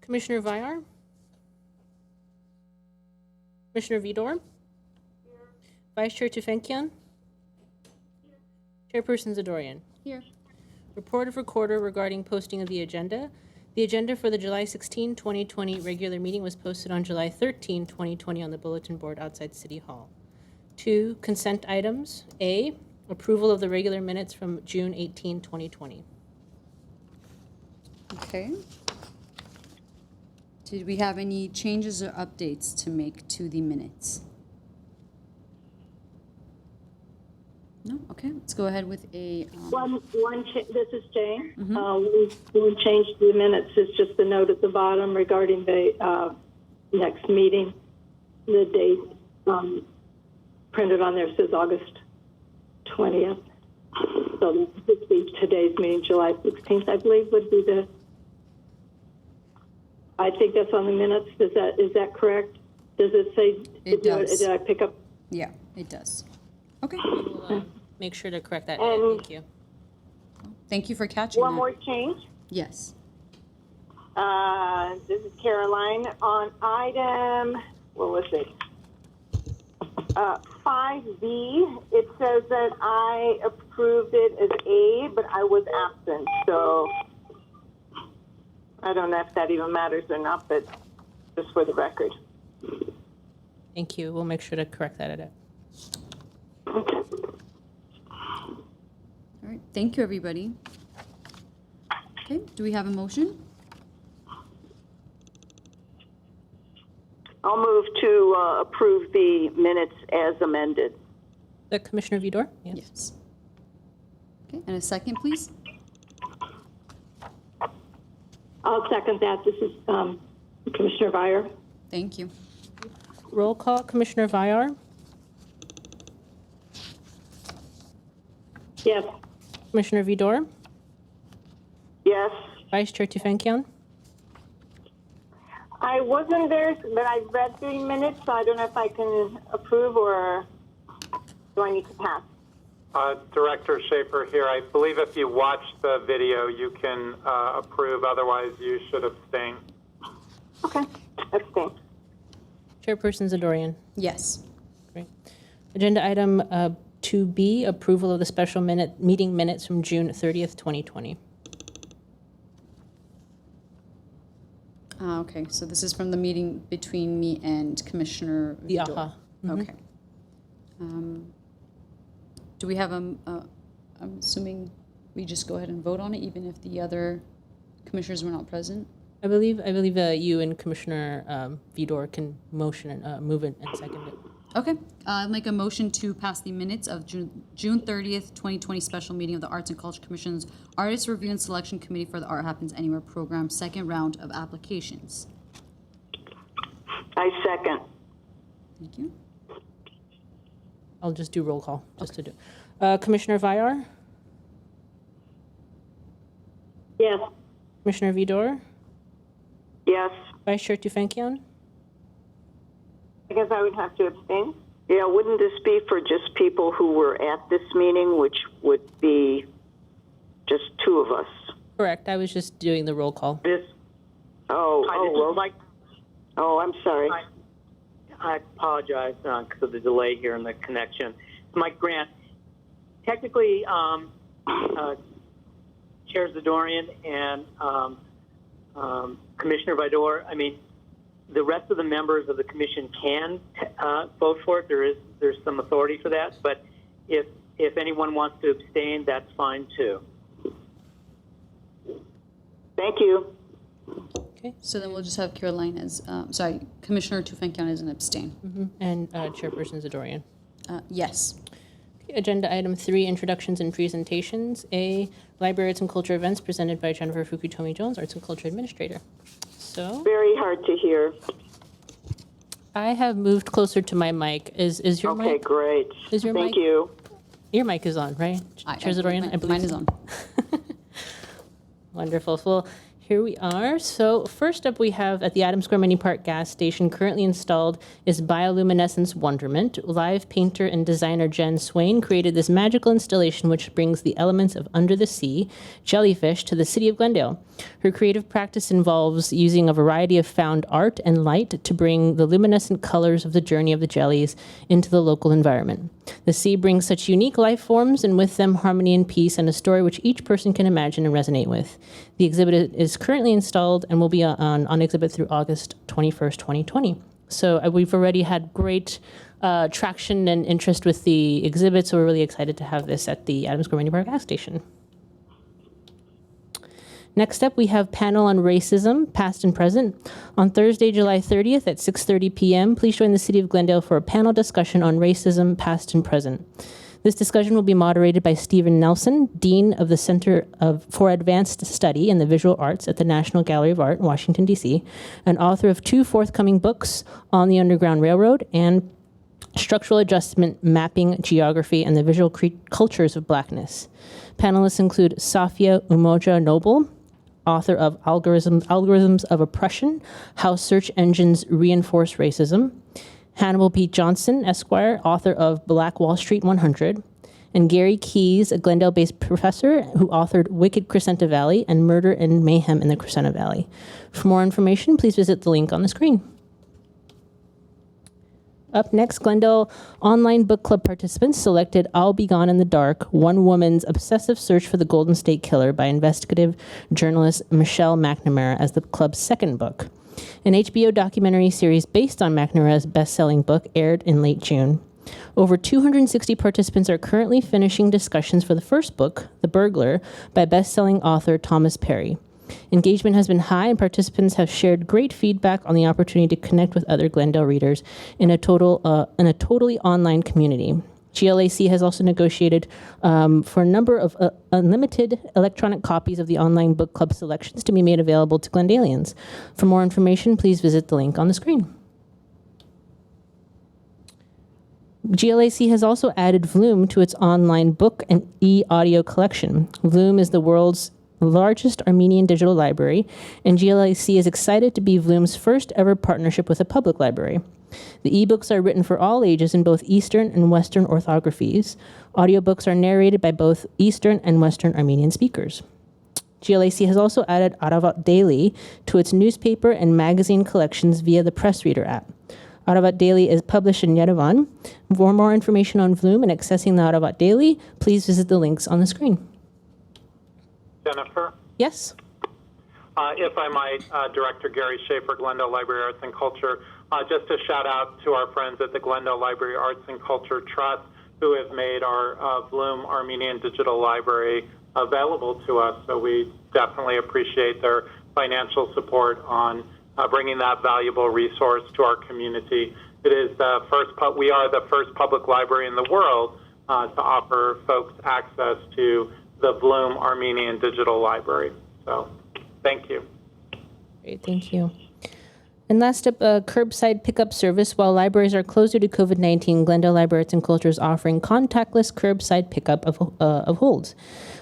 Commissioner Vyar? Commissioner Vidor? Here. Vice Chair Tufenkian? Here. Chairperson Zadorian? Here. Report of Recorder regarding posting of the agenda. The agenda for the July 16, 2020 regular meeting was posted on July 13, 2020 on the bulletin board outside City Hall. 2, consent items. A, approval of the regular minutes from June 18, 2020. Okay. Did we have any changes or updates to make to the minutes? No? Okay, let's go ahead with a... This is Jane. One change to the minutes is just the note at the bottom regarding the next meeting. The date printed on there says August 20th. So this would be today's meeting, July 16th, I believe, would be the... I think that's on the minutes. Is that correct? Does it say? It does. Did I pick up? Yeah, it does. Okay. We'll make sure to correct that. And Thank you. Thank you for catching One that. more change. Yes. This is Caroline. On item, what was it? 5B, it says that I approved it as A, but I was absent. So I don't know if that even matters or not, but just for the record. Thank you. We'll make sure to correct that edit. Okay. All right. Thank you, everybody. Okay. Do we have a motion? I'll move to approve the minutes as amended. Commissioner Vidor? Yes. Okay. And a second, please. I'll second that. This is Commissioner Vyar. Thank you. Roll call. Commissioner Vyar? Yes. Commissioner Vidor? Yes. Vice Chair Tufenkian? I wasn't there, but I read 3 minutes, so I don't know if I can approve or do I need to pass? Director Schaefer here. I believe if you watch the video, you can approve. Otherwise, you should abstain. Okay, abstain. Chairperson Zadorian? Yes. Great. Agenda item 2B, approval of the special meeting minutes from June 30th, 2020. Okay, so this is from the meeting between me and Commissioner The Vidor. AHA. Okay. Do we have I'm assuming we just go ahead and vote on it, even if the other commissioners were not present? I believe you and Commissioner Vidor can motion and move it and second it. Okay, I'll make a motion to pass the minutes of June 30th, 2020 special meeting of the Arts and Culture Commission's Artist Review and Selection Committee for the Art Happens Anywhere program, second round of applications. I second. Thank you. I'll just do roll call, just to do. Commissioner Vyar? Yes. Commissioner Vidor? Yes. Vice Chair Tufenkian? I guess I would have to abstain. Yeah, wouldn't this be for just people who were at this meeting, which would be just 2 of us? Correct. I was just doing the roll call. I'm sorry. I apologize because of the delay here in the connection. Mike Grant, technically, Chair Zadorian and Commissioner Vidor, I mean, the rest of the members of the commission can vote for it. There's some authority for that, but if anyone wants to abstain, that's fine too. Thank you. Okay. So then we'll just have Caroline as, Commissioner Tufenkian as an abstain. And Chairperson Zadorian. Yes. Okay, agenda item 3, introductions and presentations. A, Library Arts and Culture events presented by Jennifer Fukutomi-Jones, Arts and Culture Administrator. So Very hard to hear. I have moved closer to my mic. Is your mic? Okay, great. Is your Thank mic? you. Your mic is on, right? Chair Zadorian? I believe Mine is so. on. Wonderful. Well, Here we are. So first up we have at the Adams Square Mini Park gas station currently installed is Bioluminescence Wonderment. Live painter and designer Jen Swain created this magical installation which brings the elements of under the sea, jellyfish, to the city of Glendale. Her creative practice involves using a variety of found art and light to bring the luminescent colors of the journey of the jellies into the local environment. The sea brings such unique life forms and with them harmony and peace and a story which each person can imagine and resonate with. The exhibit is currently installed and will be on exhibit through August 21st, 2020. So we've already had great traction and interest with the exhibit, so we're really excited to have this at the Adams Square Mini Park gas station. Next up, we have panel on racism, past and present. On Thursday, July 30th at 6:30 p.m., please join the City of Glendale for a panel discussion on racism, past and present. This discussion will be moderated by Stephen Nelson, Dean of the Center for Advanced Study in the Visual Arts at the National Gallery of Art in Washington, D.C., and author of 2 forthcoming books on the Underground Railroad and Structural Adjustment, Mapping Geography, and the Visual Cultures of Blackness. Panelists include Safia Umoja Noble, author of Algorithms of Oppression, How Search Engines Reinforce Racism, Hannibal P. Johnson, Esquire, author of Black Wall Street 100, and Gary Keyes, a Glendale-based professor who authored Wicked Crescenta Valley and Murder and Mayhem in the Crescenta Valley. For more information, please visit the link on the screen. Up next, Glendale Online Book Club participants selected I'll Be Gone in the Dark, One Woman's Obsessive Search for the Golden State Killer by investigative journalist Michelle McNamara as the club's second book. An HBO documentary series based on McNamara's best-selling book aired in late June. Over 260 participants are currently finishing discussions for the first book, The Burglar, by best-selling author Thomas Perry. Engagement has been high, and participants have shared great feedback on the opportunity to connect with other Glendale readers in a totally online community. GLAC has also negotiated for a number of unlimited electronic copies of the online book club selections to be made available to Glendalians. For more information, please visit the link on the screen. GLAC has also added Vloom to its online book and e-audio collection. Vloom is the world's largest Armenian digital library, and GLAC is excited to be Vloom's first ever partnership with a public library. The ebooks are written for all ages in both Eastern and Western orthographies. Audiobooks are narrated by both Eastern and Western Armenian speakers. GLAC has also added Aravat Daily to its newspaper and magazine collections via the Press Reader app. Aravat Daily is published in Yerevan. For more information on Vloom and accessing the Aravat Daily, please visit the links on the screen. Jennifer? Yes? If I might, Director Gary Schaefer, Glendale Library Arts and Culture, just a shout out to our friends at the Glendale Library Arts and Culture Trust who have made our Vloom Armenian Digital Library available to us. So we definitely appreciate their financial support on bringing that valuable resource to our community. It is we are the first public library in the world to offer folks access to the Vloom Armenian Digital Library. So thank you. Great, thank you. And last up, curbside pickup service. While libraries are closed due to COVID-19, Glendale Library Arts and Culture is offering contactless curbside pickup of holds.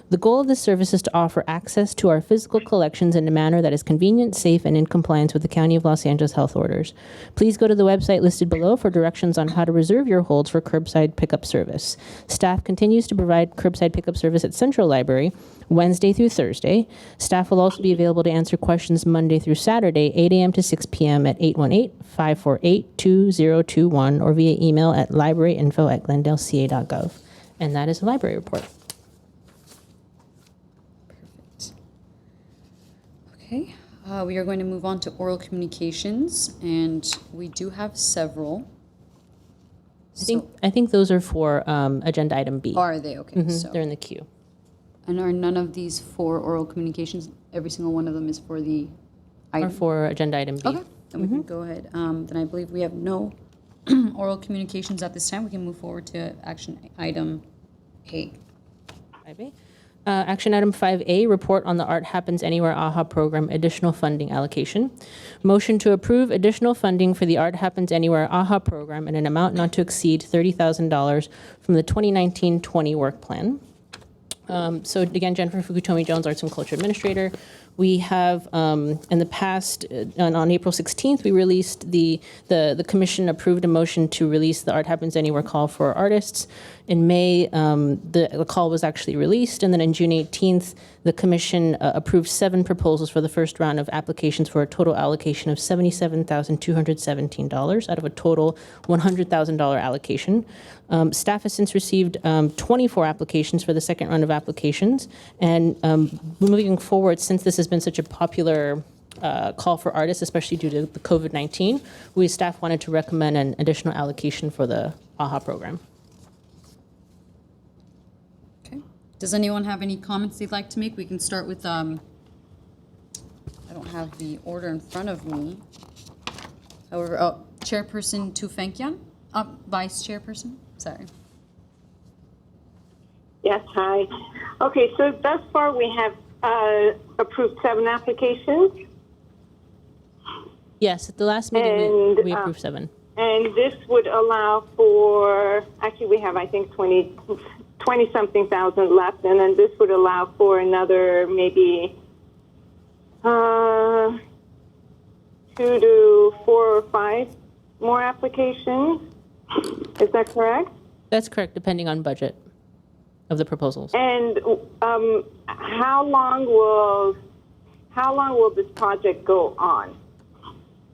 The goal of this service is to offer access to our physical collections in a manner that is convenient, safe, and in compliance with the County of Los Angeles health orders. Please go to the website listed below for directions on how to reserve your holds for curbside pickup service. Staff continues to provide curbside pickup service at Central Library Wednesday through Thursday. Staff will also be available to answer questions Monday through Saturday, 8 a.m. to 6 p.m. at 818-548-2021 or via email at libraryinfo@glendaleca.gov. And that is the library report. Okay, we are going to move on to oral communications, and we do have several. I think those are for agenda item B. Are they? Okay, so. They're in the queue. And are none of these for oral communications? Every single one of them is for the item? Or for agenda item B. Okay, then we can go ahead. Then I believe we have no oral communications at this time. We can move forward to action item A. 5A. Action item 5A, report on the Art Happens Anywhere AHA program additional funding allocation. Motion to approve additional funding for the Art Happens Anywhere AHA program in an amount not to exceed $30,000 from the 2019-20 work plan. So again, Jennifer Fukutomi Jones, Arts and Culture Administrator. We have, in the past, on April 16th, we released the commission approved a motion to release the Art Happens Anywhere call for artists. In May, the call was actually released, and then on June 18th, the commission approved 7 proposals for the first round of applications for a total allocation of $77,217 out of a total $100,000 allocation. Staff has since received 24 applications for the second round of applications, and moving forward, since this has been such a popular call for artists, especially due to the COVID-19, staff wanted to recommend an additional allocation for the AHA program. Okay. Does anyone have any comments they'd like to make? We can start with, I don't have the order in front of me. However, Chairperson Tufenkian, Vice Chairperson, sorry. Yes, hi. Okay, so thus far we have approved 7 applications. Yes, at the last meeting, And, we approved 7. And this would allow for, actually we have, I think, 20-something thousand left, and then this would allow for another maybe 2 to 4 or 5 more applications. Is that correct? That's correct, depending on budget of the proposals. And how long will this project go on?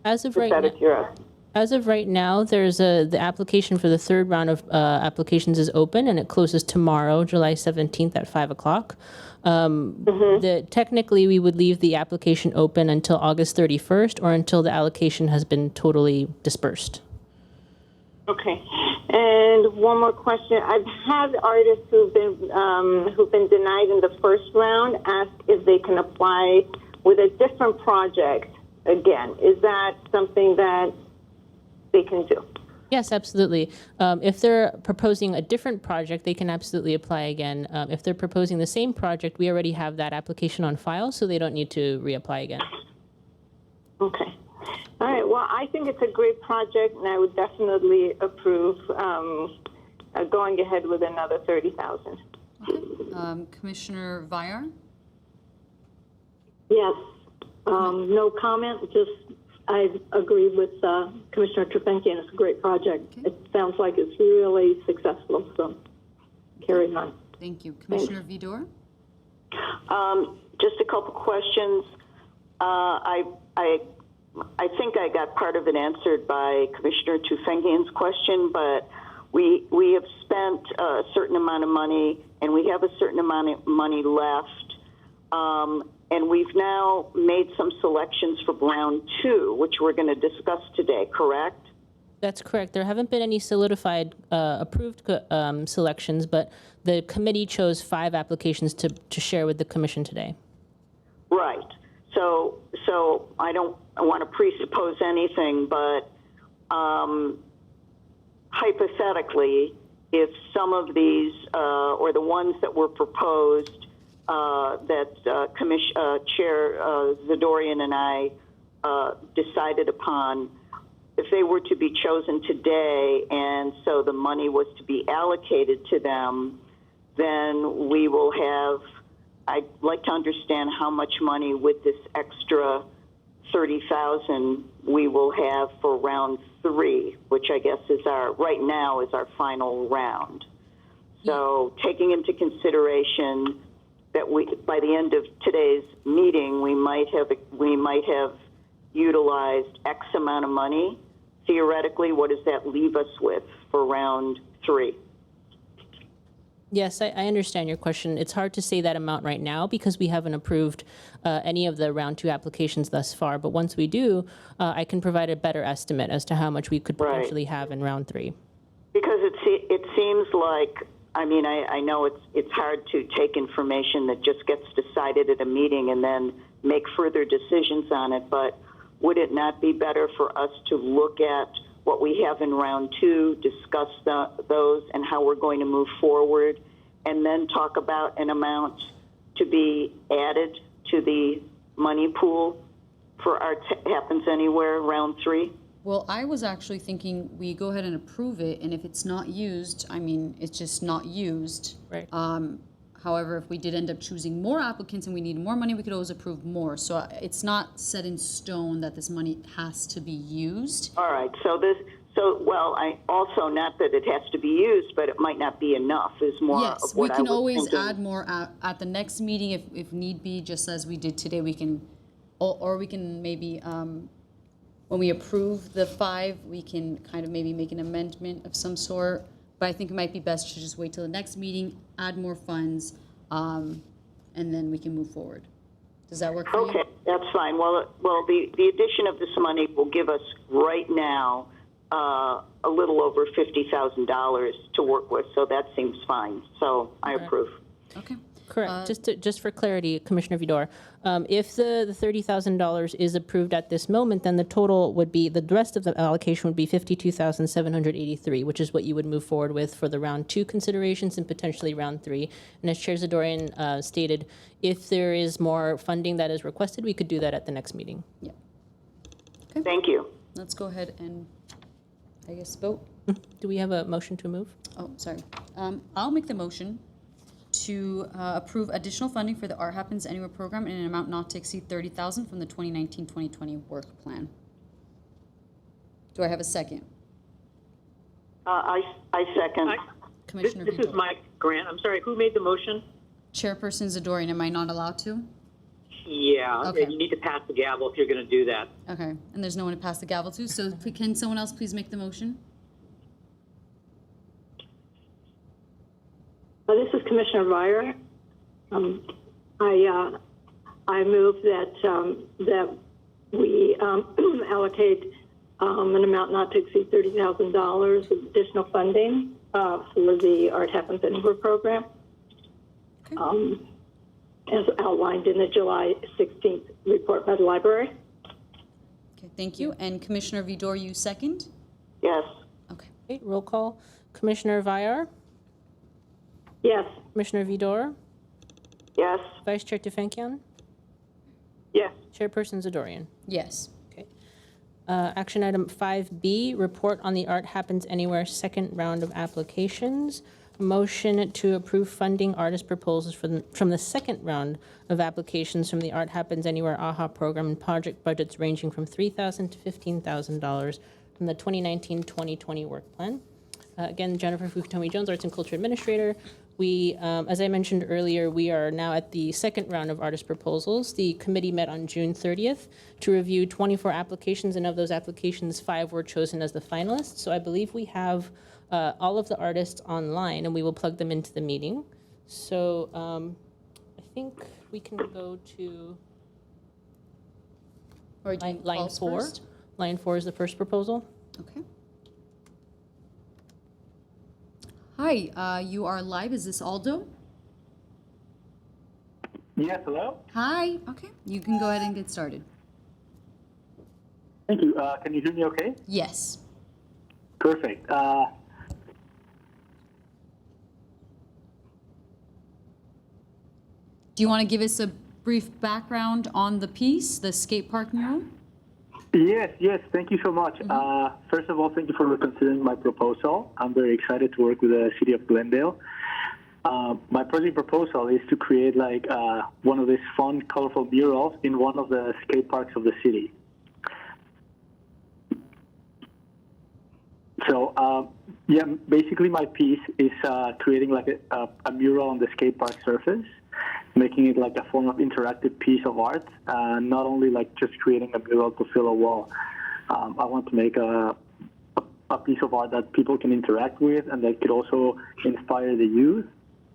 As of Just right out now, of curiosity. As of right now, there's the application for the third round of applications is open, and it closes tomorrow, July 17th at 5 o'clock. Technically, we would leave the application open until August 31st or until the allocation has been totally dispersed. Okay. And one more question. I've had artists who've been denied in the first round ask if they can apply with a different project again. Is that something that they can do? Yes, absolutely. If they're proposing a different project, they can absolutely apply again. If they're proposing the same project, we already have that application on file, so they don't need to reapply again. Okay. All right. Well, I think it's a great project, and I would definitely approve going ahead with another 30,000. Commissioner Vyar? Yes. No comment, just I agree with Commissioner Tufenkian. It's a great project. Okay. It sounds like it's really successful, so carry on. Thank you. Commissioner Vidor? Just a couple questions. I think I got part of it answered by Commissioner Tufenkian's question, but we have spent a certain amount of money, and we have a certain amount of money left, and we've now made some selections for round 2, which we're going to discuss today, correct? That's correct. There haven't been any solidified approved selections, but the committee chose 5 applications to share with the commission today. Right. So I don't want to presuppose anything, but hypothetically, if some of these or the ones that were proposed that Chair Zadorian and I decided upon, if they were to be chosen today and so the money was to be allocated to them, then we will have, I'd like to understand how much money with this extra 30,000 we will have for round 3, which I guess is right now is our final round. So taking into consideration that by the end of today's meeting, we might have utilized X amount of money. Theoretically, what does that leave us with for round 3? Yes, I understand your question. It's hard to say that amount right now because we haven't approved any of the round 2 applications thus far. But once we do, I can provide a better estimate as to how much we could potentially have in round 3. Because it seems like, I mean, I know it's hard to take information that just gets decided at a meeting and then make further decisions on it. But would it not be better for us to look at what we have in round 2, discuss those and how we're going to move forward, and then talk about an amount to be added to the money pool for Art Happens Anywhere round 3? Well, I was actually thinking we go ahead and approve it, and if it's not used, I mean, it's just not used. Right. However, if we did end up choosing more applicants and we need more money, we could always approve more. So it's not set in stone that this money has to be used. All right, well, I also, not that it has to be used, but it might not be enough is more Yes, of what I was we can always thinking. add more at the next meeting if need be, just as we did today. We can, or we can maybe, when we approve the 5, we can kind of maybe make an amendment of some sort. But I think it might be best to just wait till the next meeting, add more funds, and then we can move forward. Does that work for you? Okay, that's fine. Well, the addition of this money will give us right now a little over $50,000 to work with, so that seems fine. So I approve. Okay. Correct. Just for clarity, Commissioner Vidor, if the $30,000 is approved at this moment, then the total would be, the rest of the allocation would be $52,783, which is what you would move forward with for the round 2 considerations and potentially round 3. And as Chair Zadorian stated, if there is more funding that is requested, we could do that at the next meeting. Yeah. Thank you. Let's go ahead and, I guess, vote. Do we have a motion to move? Oh, sorry. I'll make the motion to approve additional funding for the Art Happens Anywhere program in an amount not to exceed $30,000 from the 2019-2020 work plan. Do I have a second? I second. Commissioner This is Vidor. Mike Grant. I'm sorry, who made the motion? Chairperson Zadorian, am I not allowed to? Yeah, Okay. you need to pass the gavel if you're going to do that. Okay, and there's no one to pass the gavel to, so can someone else please make the motion? This is Commissioner Vire. I move that we allocate an amount not to exceed $30,000 of additional funding for the Art Happens Anywhere program, as outlined in the July 16th report by the library. Okay, thank you. And Commissioner Vidor, you second? Yes. Okay. Okay, roll call. Commissioner Vyar, Yes. Commissioner Vidor, Yes. Vice Chair Tefenkian, Yes. Chairperson Zadorian. Yes. Okay. Action item 5B, report on the Art Happens Anywhere second round of applications. Motion to approve funding artist proposals from the second round of applications from the Art Happens Anywhere AHA program and project budgets ranging from $3,000 to $15,000 from the 2019-2020 work plan. Again, Jennifer Fukutomi-Jones, Arts and Culture Administrator. We, as I mentioned earlier, we are now at the second round of artist proposals. The committee met on June 30th to review 24 applications, and of those applications, 5 were chosen as the finalists. So I believe we have all of the artists online, and we will plug them into the meeting. So I think we can go to Or do you line calls 4. first? Line 4 is the first proposal. Okay. Hi, you are live. Is this Aldo? Yes, hello? Hi. Okay, you can go ahead and get started. Thank you. Can you hear me okay? Yes. Perfect. Do you want to give us a brief background on the piece, the skate park mural? Yes, thank you so much. First of all, thank you for considering my proposal. I'm very excited to work with the City of Glendale. My project proposal is to create like one of these fun, colorful murals in one of the skate parks of the city. So, yeah, basically my piece is creating like a mural on the skate park surface, making it like a form of interactive piece of art, not only like just creating a mural to fill a wall. I want to make a piece of art that people can interact with and that could also inspire the youth.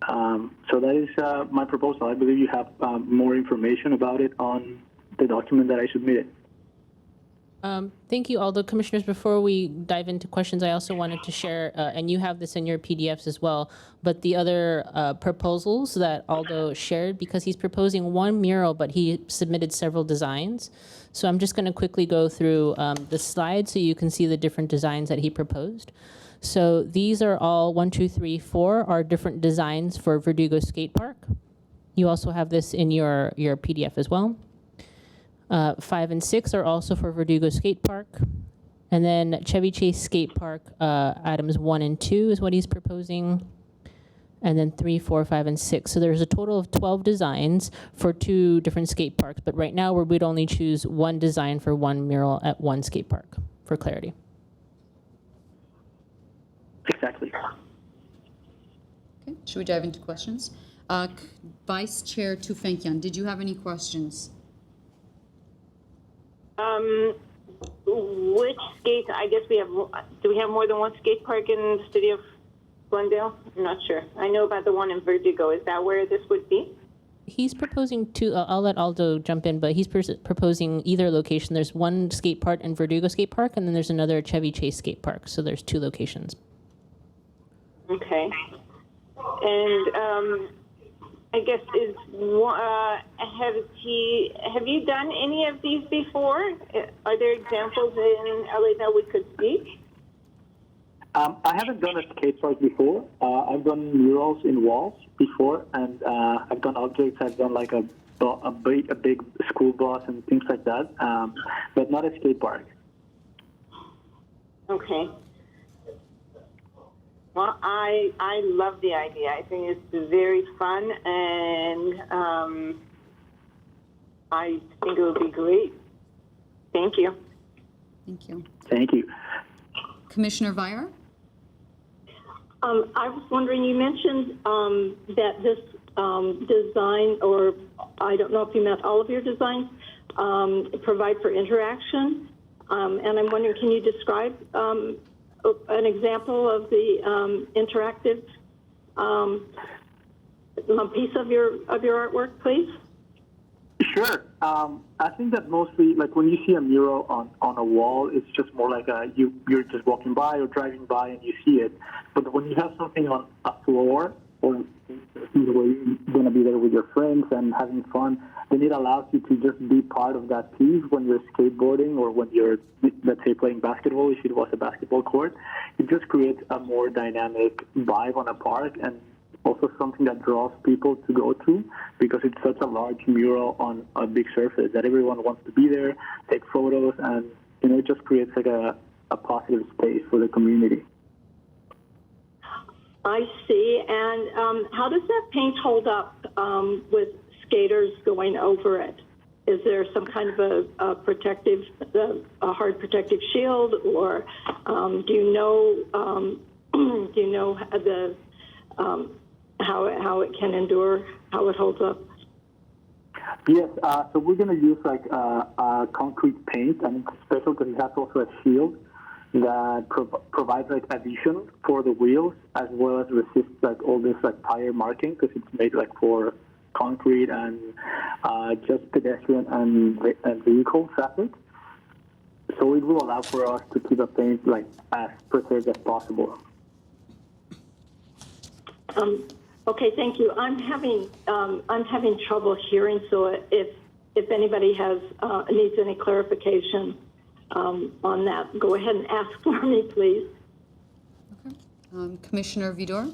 So that is my proposal. I believe you have more information about it on the document that I submitted. Thank you, Aldo. Commissioners, before we dive into questions, I also wanted to share, and you have this in your PDFs as well, but the other proposals that Aldo shared, because he's proposing one mural, but he submitted several designs. So I'm just going to quickly go through the slides so you can see the different designs that he proposed. So these are all 1, 2, 3, 4 are different designs for Verdugo Skate Park. You also have this in your PDF as well. 5 and 6 are also for Verdugo Skate Park. And then Chevy Chase Skate Park, items 1 and 2 is what he's proposing. and then 3, 4, 5, and 6. So there's a total of 12 designs for 2 different skate parks. But right now, we'd only choose one design for one mural at one skate park, for clarity. Exactly. Okay, should we dive into questions? Vice Chair Tufenkian, did you have any questions? Which skate? I guess we have. Do we have more than one skate park in the city of Glendale? I'm not sure. I know about the one in Vertigo. Is that where this would be? He's proposing 2, I'll let Aldo jump in, but he's proposing either location. There's one skate park in Verdugo Skate Park, and then there's another Chevy Chase Skate Park. So there's 2 locations. Okay. And I guess have you done any of these before? Are there examples in LA that we could see? I haven't done a skate park before. I've done murals in walls before, and I've done objects. I've done like a big school bus and things like that, but not a skate park. Okay. Well, I love the idea. I think it's very fun, and I think it would be great. Thank you. Thank you. Thank you. Commissioner Vier? I was wondering, you mentioned that this design, or I don't know if you meant all of your designs, provide for interaction. And I'm wondering, can you describe an example of the interactive piece of your artwork, please? Sure. I think that mostly, like when you see a mural on a wall, it's just more like you're just walking by or driving by and you see it. But when you have something on a floor or where you're going to be there with your friends and having fun, then it allows you to just be part of that piece when you're skateboarding or when you're, let's say, playing basketball, if it was a basketball court. It just creates a more dynamic vibe on a park, and also something that draws people to go to because it's such a large mural on a big surface that everyone wants to be there, take photos, and it just creates like a positive space for the community. I see. And how does that paint hold up with skaters going over it? Is there some kind of a protective, a hard protective shield, or do you know how it can endure, how it holds up? Yes, so we're going to use like a concrete paint, and it's special because it has also a shield that provides like adhesion for the wheels as well as resist like all this like tire marking because it's made like for concrete and just pedestrian and vehicle traffic. So it will allow for us to keep the paint like as preserved as possible. Okay, thank you. I'm having trouble hearing, so if anybody needs any clarification on that, go ahead and ask for me, please. Okay. Commissioner Vidor?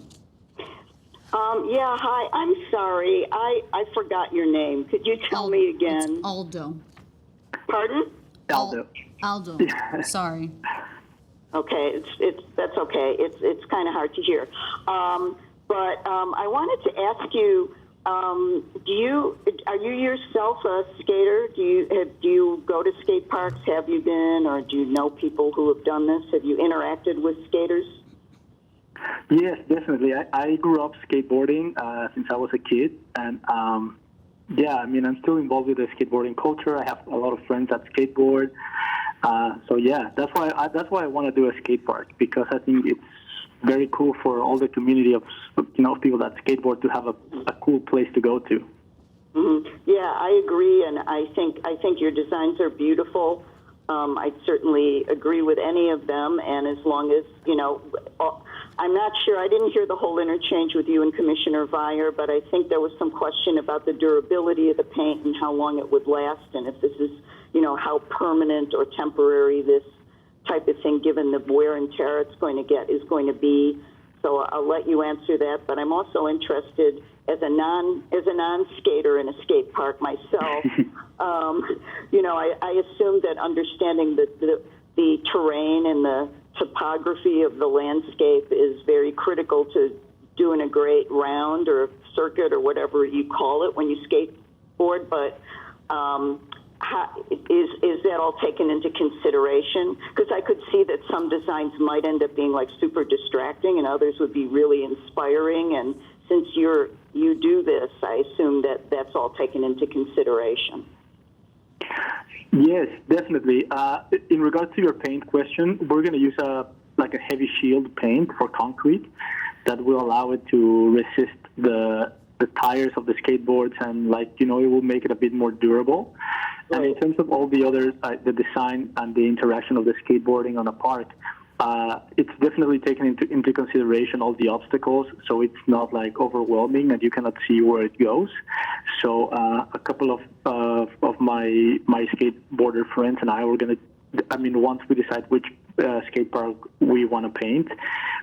Yeah, hi. I'm sorry. I forgot your name. Could you tell me again? It's Aldo. Pardon? Aldo. Aldo. Sorry. Okay, that's okay. It's kind of hard to hear. But I wanted to ask you, are you yourself a skater? Do you go to skate parks? Have you been, or do you know people who have done this? Have you interacted with skaters? Yes, definitely. I grew up skateboarding since I was a kid, and yeah, I mean, I'm still involved with the skateboarding culture. I have a lot of friends that skateboard. So yeah, that's why I want to do a skate park, because I think it's very cool for all the community of people that skateboard to have a cool place to go to. Mm-hmm. Yeah, I agree, and I think your designs are beautiful. I certainly agree with any of them, and as long as I'm not sure. I didn't hear the whole interchange with you and Commissioner Vier, but I think there was some question about the durability of the paint and how long it would last, and if this is, how permanent or temporary this type of thing, given the wear and tear it's going to get, is going to be. So I'll let you answer that. But I'm also interested as a non-skater in a skate park myself. I assume that understanding the terrain and the topography of the landscape is very critical to doing a great round or circuit or whatever you call it when you skateboard, but is that all taken into consideration? Because I could see that some designs might end up being like super distracting and others would be really inspiring. And since you do this, I assume that that's all taken into consideration. Yes, definitely. In regards to your paint question, we're going to use a heavy shield paint for concrete that will allow it to resist the tires of the skateboards, and it will make it a bit more durable. Right. And in terms of all the other, the design and the interaction of the skateboarding on a park, it's definitely taken into consideration all the obstacles, so it's not overwhelming and you cannot see where it goes. So a couple of my skateboarder friends and I were going to, once we decide which skate park we want to paint,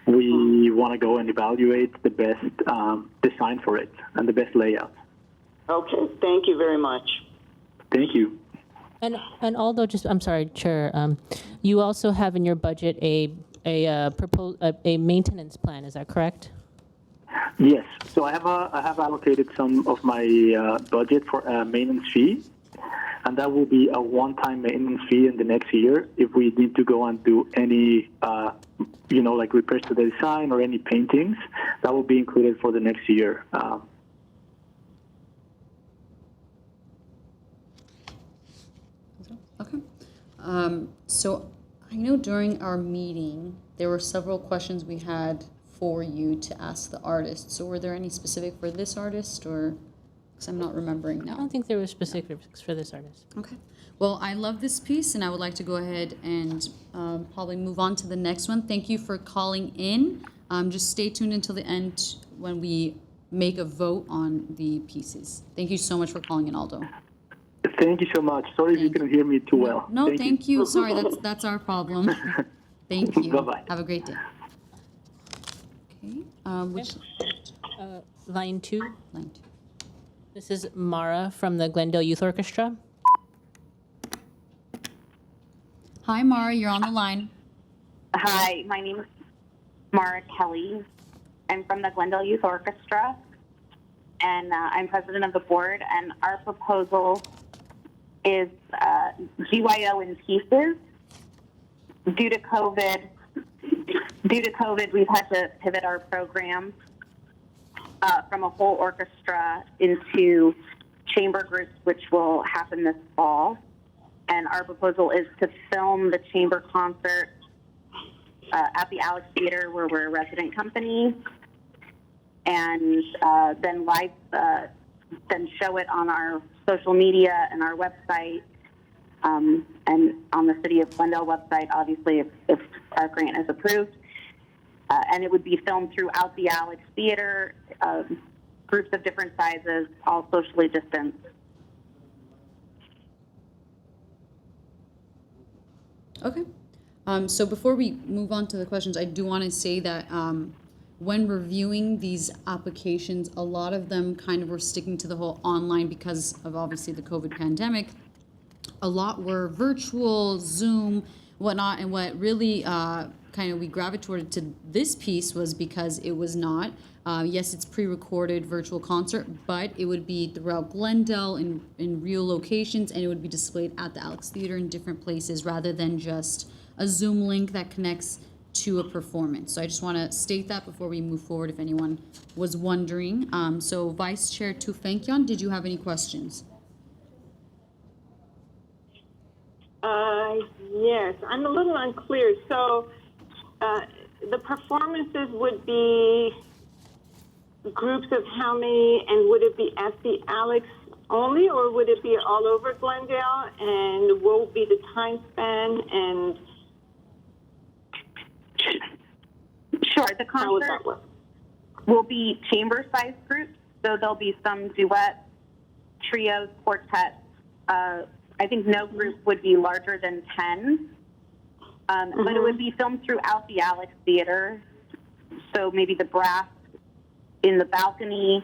we want to go and evaluate the best design for it and the best layout. Okay, thank you very much. Thank you. And although, I'm sorry, Chair, you also have in your budget a maintenance plan. Is that correct? Yes. So I have allocated some of my budget for a maintenance fee, and that will be a one-time maintenance fee in the next year if we need to go and do any, repairs to the design or any paintings. That will be included for the next year. Okay. So I know during our meeting, there were several questions we had for you to ask the artist. So were there any specific for this artist, or, because I'm not remembering now? I don't think there were specifics for this artist. Okay. Well, I love this piece, and I would like to go ahead and probably move on to the next one. Thank you for calling in. Just stay tuned until the end when we make a vote on the pieces. Thank you so much for calling in, Aldo. Thank you so much. Sorry if you couldn't hear me too well. No, thank you. Sorry, that's our problem. Thank you. Bye-bye. Have a great day. Okay. Line 2. Line 2. This is Mara from the Glendale Youth Orchestra. Hi, Mara. You're on the line. Hi, my name is Mara Kelly. I'm from the Glendale Youth Orchestra, and I'm president of the board. And our proposal is GYO in pieces. Due to COVID, we've had to pivot our program from a whole orchestra into chamber groups, which will happen this fall. And our proposal is to film the chamber concert at the Alex Theater, where we're a resident company, and then show it on our social media and our website, and on the City of Glendale website, obviously, if our grant is approved. And it would be filmed throughout the Alex Theater, groups of different sizes, all socially distanced. Okay. So before we move on to the questions, I do want to say that when reviewing these applications, a lot of them kind of were sticking to the whole online because of obviously the COVID pandemic. A lot were virtual, Zoom, whatnot, and what really kind of we gravitated to this piece was because it was not. Yes, it's pre-recorded virtual concert, but it would be throughout Glendale in real locations, and it would be displayed at the Alex Theater in different places rather than just a Zoom link that connects to a performance. So I just want to state that before we move forward if anyone was wondering. So Vice Chair Tufenkyon, did you have any questions? Yes, I'm a little unclear. So the performances would be groups of how many, and would it be at the Alex only, or would it be all over Glendale? And what would be the time span? And Sure, the how would that concert work? will be chamber-sized groups, so there'll be some duets, trios, quartets. I think no group would be larger than 10, but it would be filmed throughout the Alex Theater, so maybe the brass in the balcony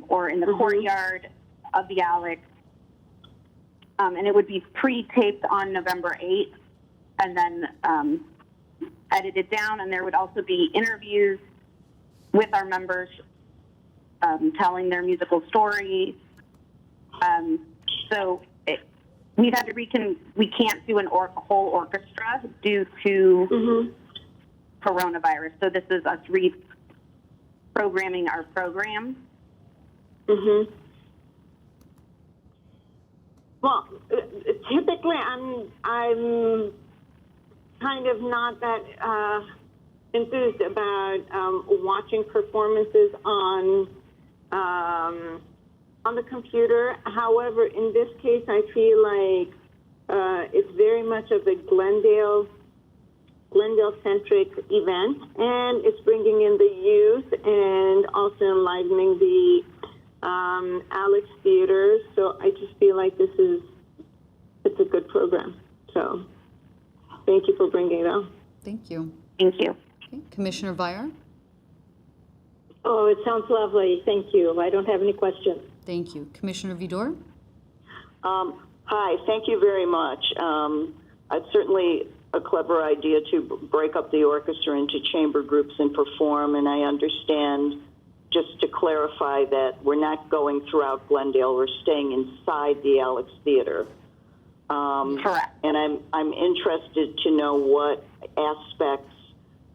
or in the courtyard of the Alex, and it would be pre-taped on November 8th, and then edited down, and there would also be interviews with our members, telling their musical stories. So we've had to we can't do a whole orchestra due to coronavirus. So this is us reprogramming our program. Mm-hmm. Well, typically I'm kind of not that enthused about watching performances on the computer. However, in this case, I feel like it's very much of a Glendale-centric event, and it's bringing in the youth and also enlivening the Alex Theater. So I just feel like it's a good program. So thank you for bringing it up. Thank you. Thank you. Okay. Commissioner Viar? Oh, it sounds lovely. Thank you. I don't have any questions. Thank you. Commissioner Vidor? Hi, thank you very much. It's certainly a clever idea to break up the orchestra into chamber groups and perform, and I understand, just to clarify, that we're not going throughout Glendale, we're staying inside the Alex Theater. Correct. And I'm interested to know what aspects,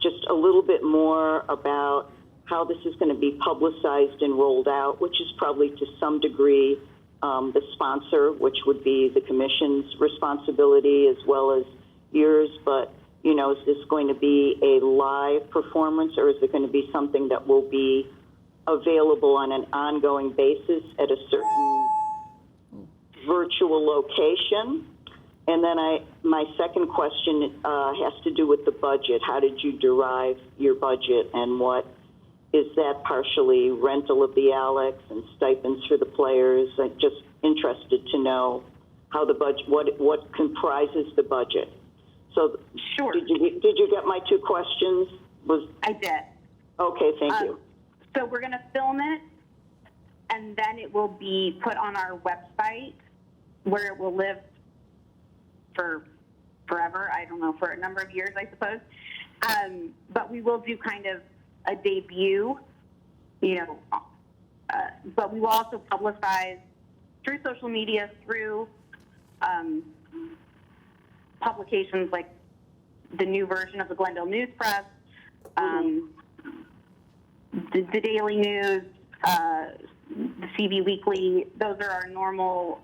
just a little bit more about how this is going to be publicized and rolled out, which is probably to some degree the sponsor, which would be the commission's responsibility as well as yours. But, you know, is this going to be a live performance, or is it going to be something that will be available on an ongoing basis at a certain virtual location? And then my second question has to do with the budget. How did you derive your budget, and what is that partially rental of the Alex and stipends for the players? I'm just interested to know how the budget, what comprises the budget. So Sure. Did you get my two questions? I did. Okay, thank you. So we're going to film it, and then it will be put on our website, where it will live for forever. I don't know, for a number of years, I suppose. But we will do kind of a debut, you know, but we will also publicize through social media, through publications like the new version of the Glendale News Press, the Daily News, the CV Weekly. Those are our normal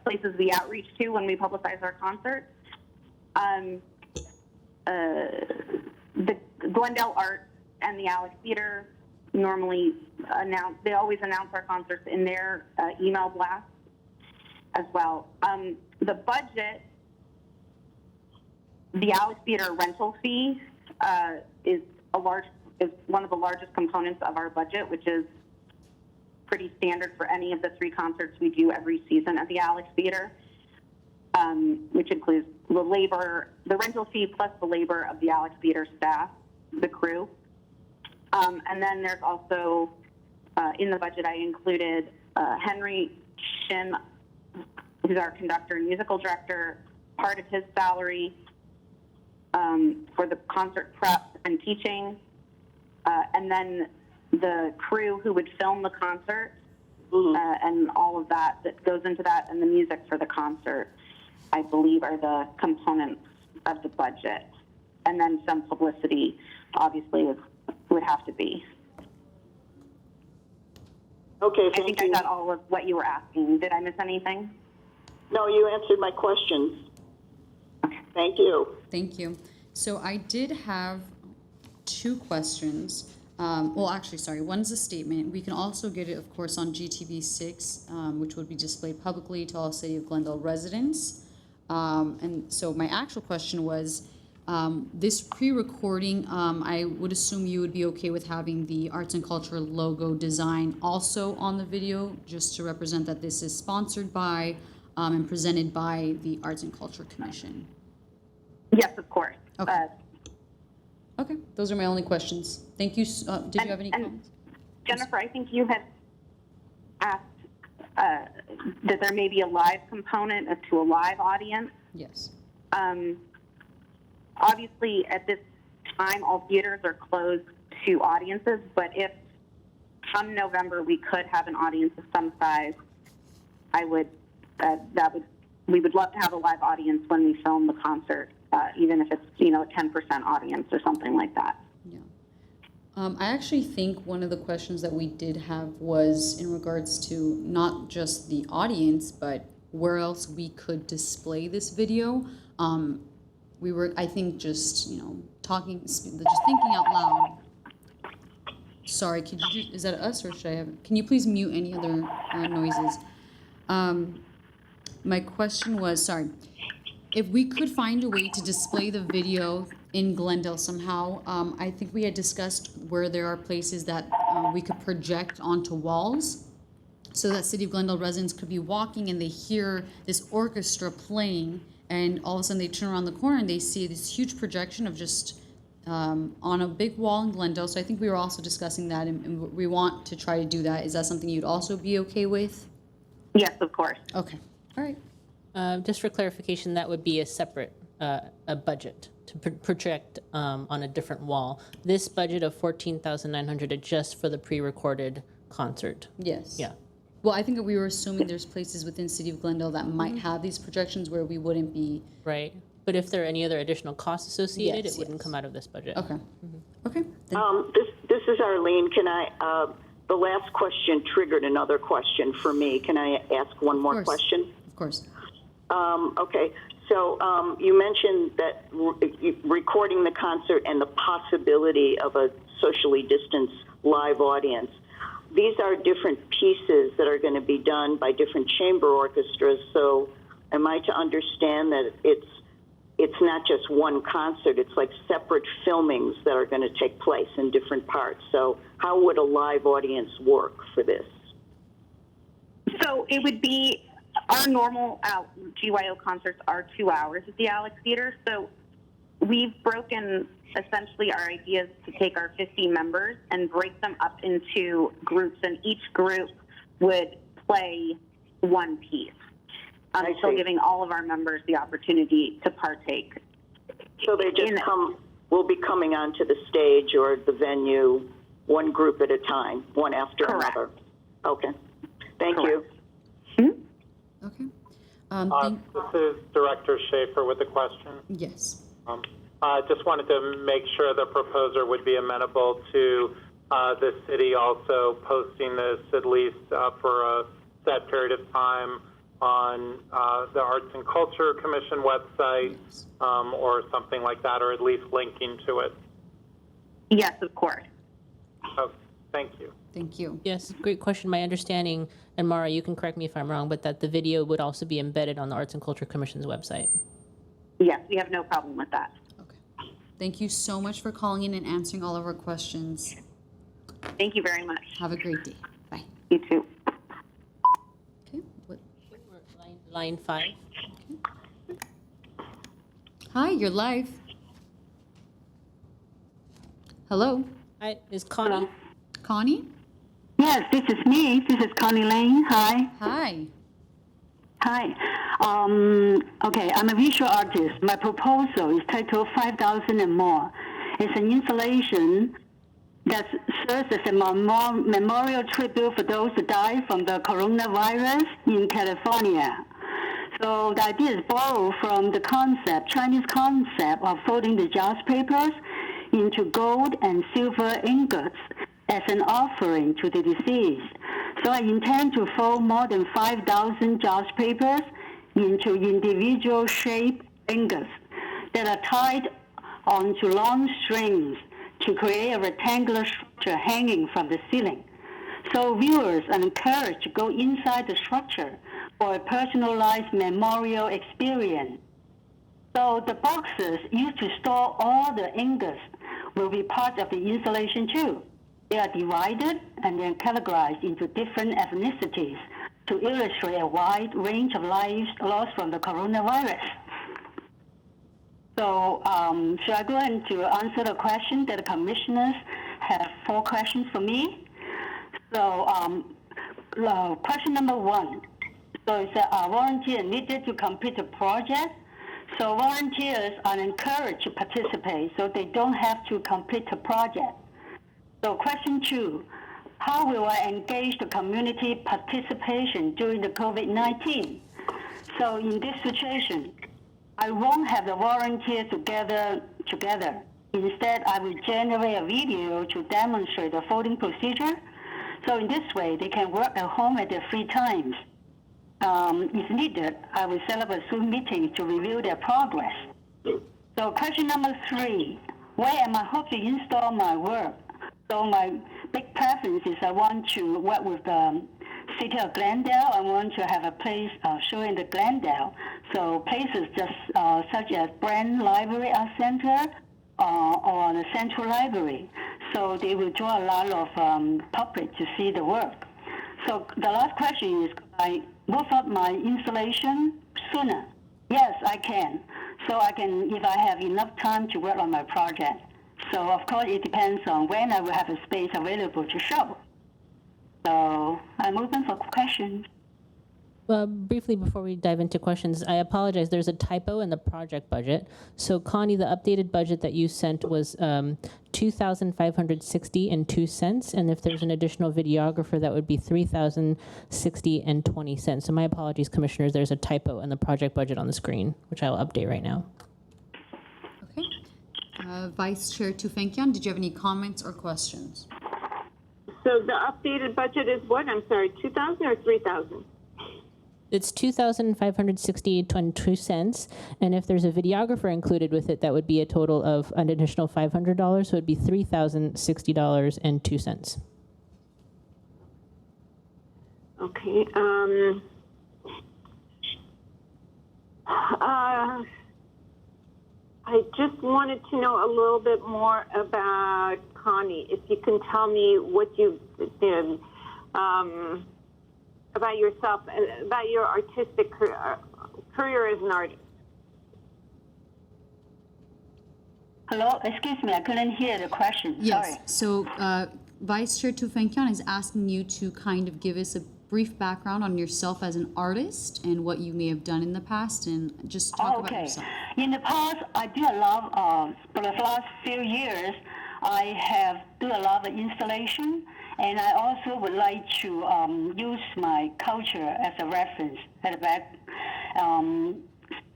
places we outreach to when we publicize our concerts. The Glendale Arts and the Alex Theater normally always announce our concerts in their email blast as well. The budget, the Alex Theater rental fee is one of the largest components of our budget, which is pretty standard for any of the 3 concerts we do every season at the Alex Theater, which includes the rental fee plus the labor of the Alex Theater staff, the crew. And then there's also, in the budget, I included Henry Shin, who's our conductor and musical director, part of his salary for the concert prep and teaching, and then the crew who would film the concert, and all of that goes into that, and the music for the concert, I believe, are the components of the budget. And then some publicity, obviously, would have to be. Okay, I thank think you. I got all of what you were asking. Did I miss anything? No, you answered my questions. Thank you. Thank you. So I did have 2 questions. Well, actually, sorry. One is a statement. We can also get it, of course, on GTV6, which would be displayed publicly to all City of Glendale residents. And so my actual question was, this pre-recording, I would assume you would be okay with having the Arts and Culture logo design also on the video, just to represent that this is sponsored by and presented by the Arts and Culture Commission. Yes, of course. Okay. Okay, those are my only questions. Thank you. Did you have any comments? Jennifer, I think you had asked that there may be a live component to a live audience. Yes. Obviously, at this time, all theaters are closed to audiences, but if come November we could have an audience of some size, we would love to have a live audience when we film the concert, even if it's, a 10% audience or something like that. Yeah. I actually think one of the questions that we did have was in regards to not just the audience, but where else we could display this video. We were, I think, just, talking, just thinking out loud. Sorry, is that us or should I have, can you please mute any other noises? My question was, sorry, if we could find a way to display the video in Glendale somehow, I think we had discussed where there are places that we could project onto walls so that City of Glendale residents could be walking and they hear this orchestra playing, and all of a sudden they turn around the corner and they see this huge projection of just on a big wall in Glendale. So I think we were also discussing that, and we want to try to do that. Is that something you'd also be okay with? Yes, of course. Okay. All right. Just for clarification, that would be a separate a budget to project on a different wall. This budget of $14,900 is just for the pre-recorded concert. Yes. Yeah. Well, I think that we were assuming there's places within City of Glendale that might have these projections where we wouldn't be. Right. But if there are any other additional costs associated, Yes, it wouldn't yes. come out of this budget. Okay. Okay. Then, This is Arlene. Can I, the last question triggered another question for me. Can I ask one more question? of course. Okay. So you mentioned that recording the concert and the possibility of a socially distanced live audience. These are different pieces that are going to be done by different chamber orchestras. So am I to understand that it's not just one concert, it's like separate filmings that are going to take place in different parts? So how would a live audience work for this? So it would be, our normal GYO concerts are 2 hours at the Alex Theater. So we've broken essentially our ideas to take our 50 members and break them up into groups, and each group would play one piece. So giving all of our members the opportunity to partake. So they just will be coming onto the stage or the venue, one group at a time, one after Correct. another. Okay. Thank Correct. you. Okay. This is Director Schaefer with a question. Yes. Just wanted to make sure the proposer would be amenable to the city also posting this at least for a set period of time on the Arts and Culture Commission website, or something like that, or at least linking to it. Yes, of course. Oh, thank you. Thank you. Yes, great question. My understanding, and Mara, you can correct me if I'm wrong, but that the video would also be embedded on the Arts and Culture Commission's website. Yes, we have no problem with that. Okay. Thank you so much for calling in and answering all of our questions. Thank you very much. Have a great day. Bye. You too. Okay. What? Line 5. Hi, you're live. Hello, Hi, is Connie? Connie? Yes, this is me. This is Connie Lane. Hi. Hi. Hi. Okay, I'm a visual artist. My proposal is titled 5,000 and More. It's an installation that serves as a memorial tribute for those who died from the coronavirus in California. So the idea is borrowed from the Chinese concept of folding the joss papers into gold and silver ingots as an offering to the deceased. So I intend to fold more than 5,000 joss papers into individual shaped ingots that are tied onto long strings to create a rectangular structure hanging from the ceiling. So viewers are encouraged to go inside the structure for a personalized memorial experience. So the boxes used to store all the ingots will be part of the installation too. They are divided and then categorized into different ethnicities to illustrate a wide range of lives lost from the coronavirus. So should I go ahead to answer the question that the commissioners have 4 questions for me? So question number 1. So it's a volunteer needed to complete the project. So volunteers are encouraged to participate so they don't have to complete the project. So question 2, how will I engage the community participation during the COVID-19? So in this situation, I won't have the volunteers together. Instead, I will generate a video to demonstrate the voting procedure. So in this way, they can work at home at their free times. If needed, I will set up a Zoom meeting to review their progress. So question number 3, where am I hope to install my work? So my big preference is I want to work with the City of Glendale. I want to have a place showing the Glendale. So places just such as Brand Library Art Center or the Central Library. So they will draw a lot of public to see the work. So the last question is, I move up my installation sooner? Yes, I can. So I can, if I have enough time to work on my project. So of course it depends on when I will have a space available to show. So I'm open for questions. Briefly, before we dive into questions, I apologize. There's a typo in the project budget. So, Connie, the updated budget that you sent was $2,560.02, and if there's an additional videographer, that would be $3,060.20. So, my apologies, commissioners. There's a typo in the project budget on the screen, which I will update right now. Okay. Vice Chair Tufenkian, did you have any comments or questions? So the updated budget is what? I'm sorry, 2,000 or 3,000? It's $2,568.22, and if there's a videographer included with it, that would be a total of an additional $500, so it'd be $3,060.02. Okay. I just wanted to know a little bit more about Connie. If you can tell me what you did. About yourself, about your artistic career as an artist. Hello, excuse me, I couldn't hear the question. Yes. Sorry. So Vice Chair Tufenkian is asking you to kind of give us a brief background on yourself as an artist and what you may have done in the past, and just talk about yourself. In the past, I do a lot for the last few years, I have do a lot of installation. And I also would like to use my culture as a reference at the back.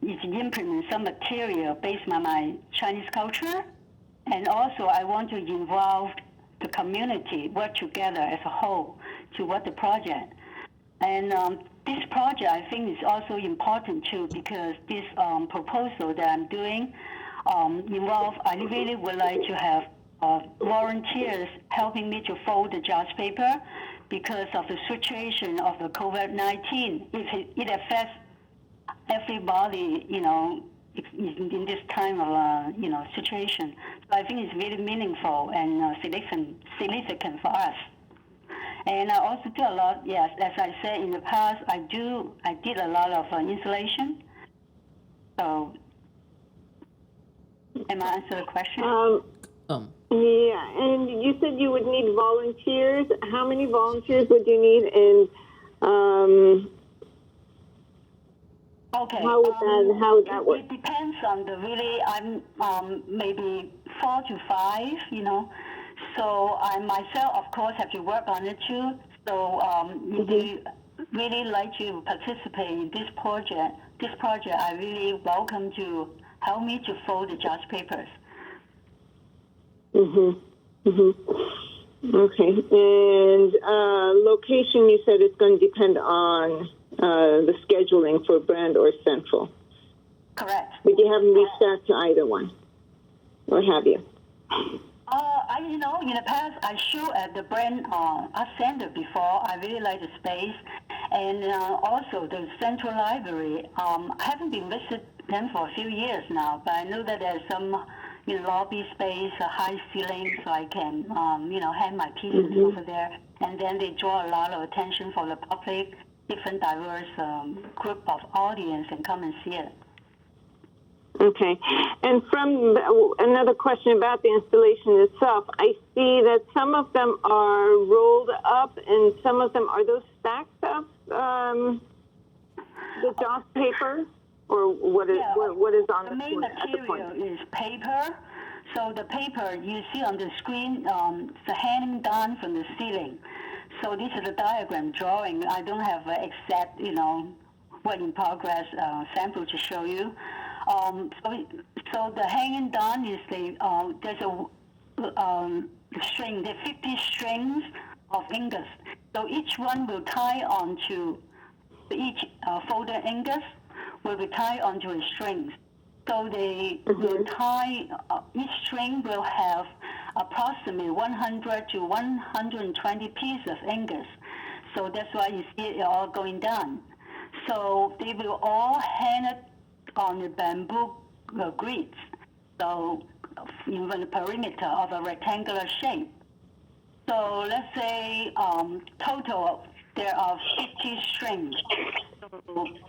It's implement some material based on my Chinese culture. And also I want to involve the community, work together as a whole to work the project. And this project I think is also important too, because this proposal that I'm doing I really would like to have volunteers helping me to fold the judge paper because of the situation of the COVID-19. It affects everybody, in this time of, situation. So I think it's really meaningful and significant for us. And I also do a lot, yes, as I said in the past, I did a lot of installation. So, am I answering the question? Yeah, and you said you would need volunteers. How many volunteers would you need, and okay. How would that work? It depends on I'm maybe 4 to 5, So I myself, of course, have to work on it too. So if you really like to participate in this project, I really welcome to help me to fold the judge papers. Okay. And location, you said it's going to depend on the scheduling for Brand or Central. Correct. But you haven't reached out to either one, or have you? In the past, I showed at the Brand Art Center before. I really like the space. And also the Central Library. I haven't been visiting them for a few years now, but I know that there's some lobby space, a high ceiling, so I can, hang my pieces over there. And then they draw a lot of attention from the public, different diverse group of audience, and come and see it. Okay. And from another question about the installation itself, I see that some of them are rolled up and some of them, are those stacks of the joss paper? Or what is on The the main point, at the point? material is paper. So the paper you see on the screen, it's hanging down from the ceiling. So this is a diagram drawing. I don't have an exact, work in progress sample to show you. So the hanging down is there's a string. There are 50 strings of ingots. So each one will tie onto each folder ingots will be tied onto a string. So they will tie, each string will have approximately 100 to 120 pieces of ingots. So that's why you see it all going down. So they will all hang it on the bamboo grids. So even the perimeter of a rectangular shape. So let's say total there are 50 strings. So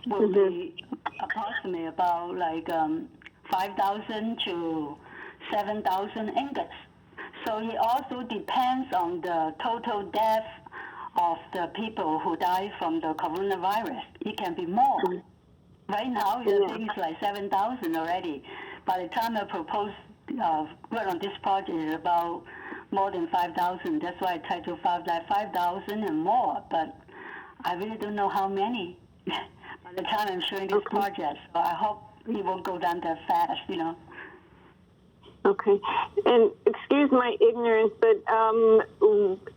will be approximately about 5,000 to 7,000 ingots. So it also depends on the total death of the people who die from the coronavirus. It can be more. Right now, I think it's like 7,000 already. By the time I propose work on this project, is about more than 5,000. That's why I titled 5,000 and more. But I really don't know how many by the time I'm showing this project. So I hope it won't go down that fast, Okay. And excuse my ignorance, but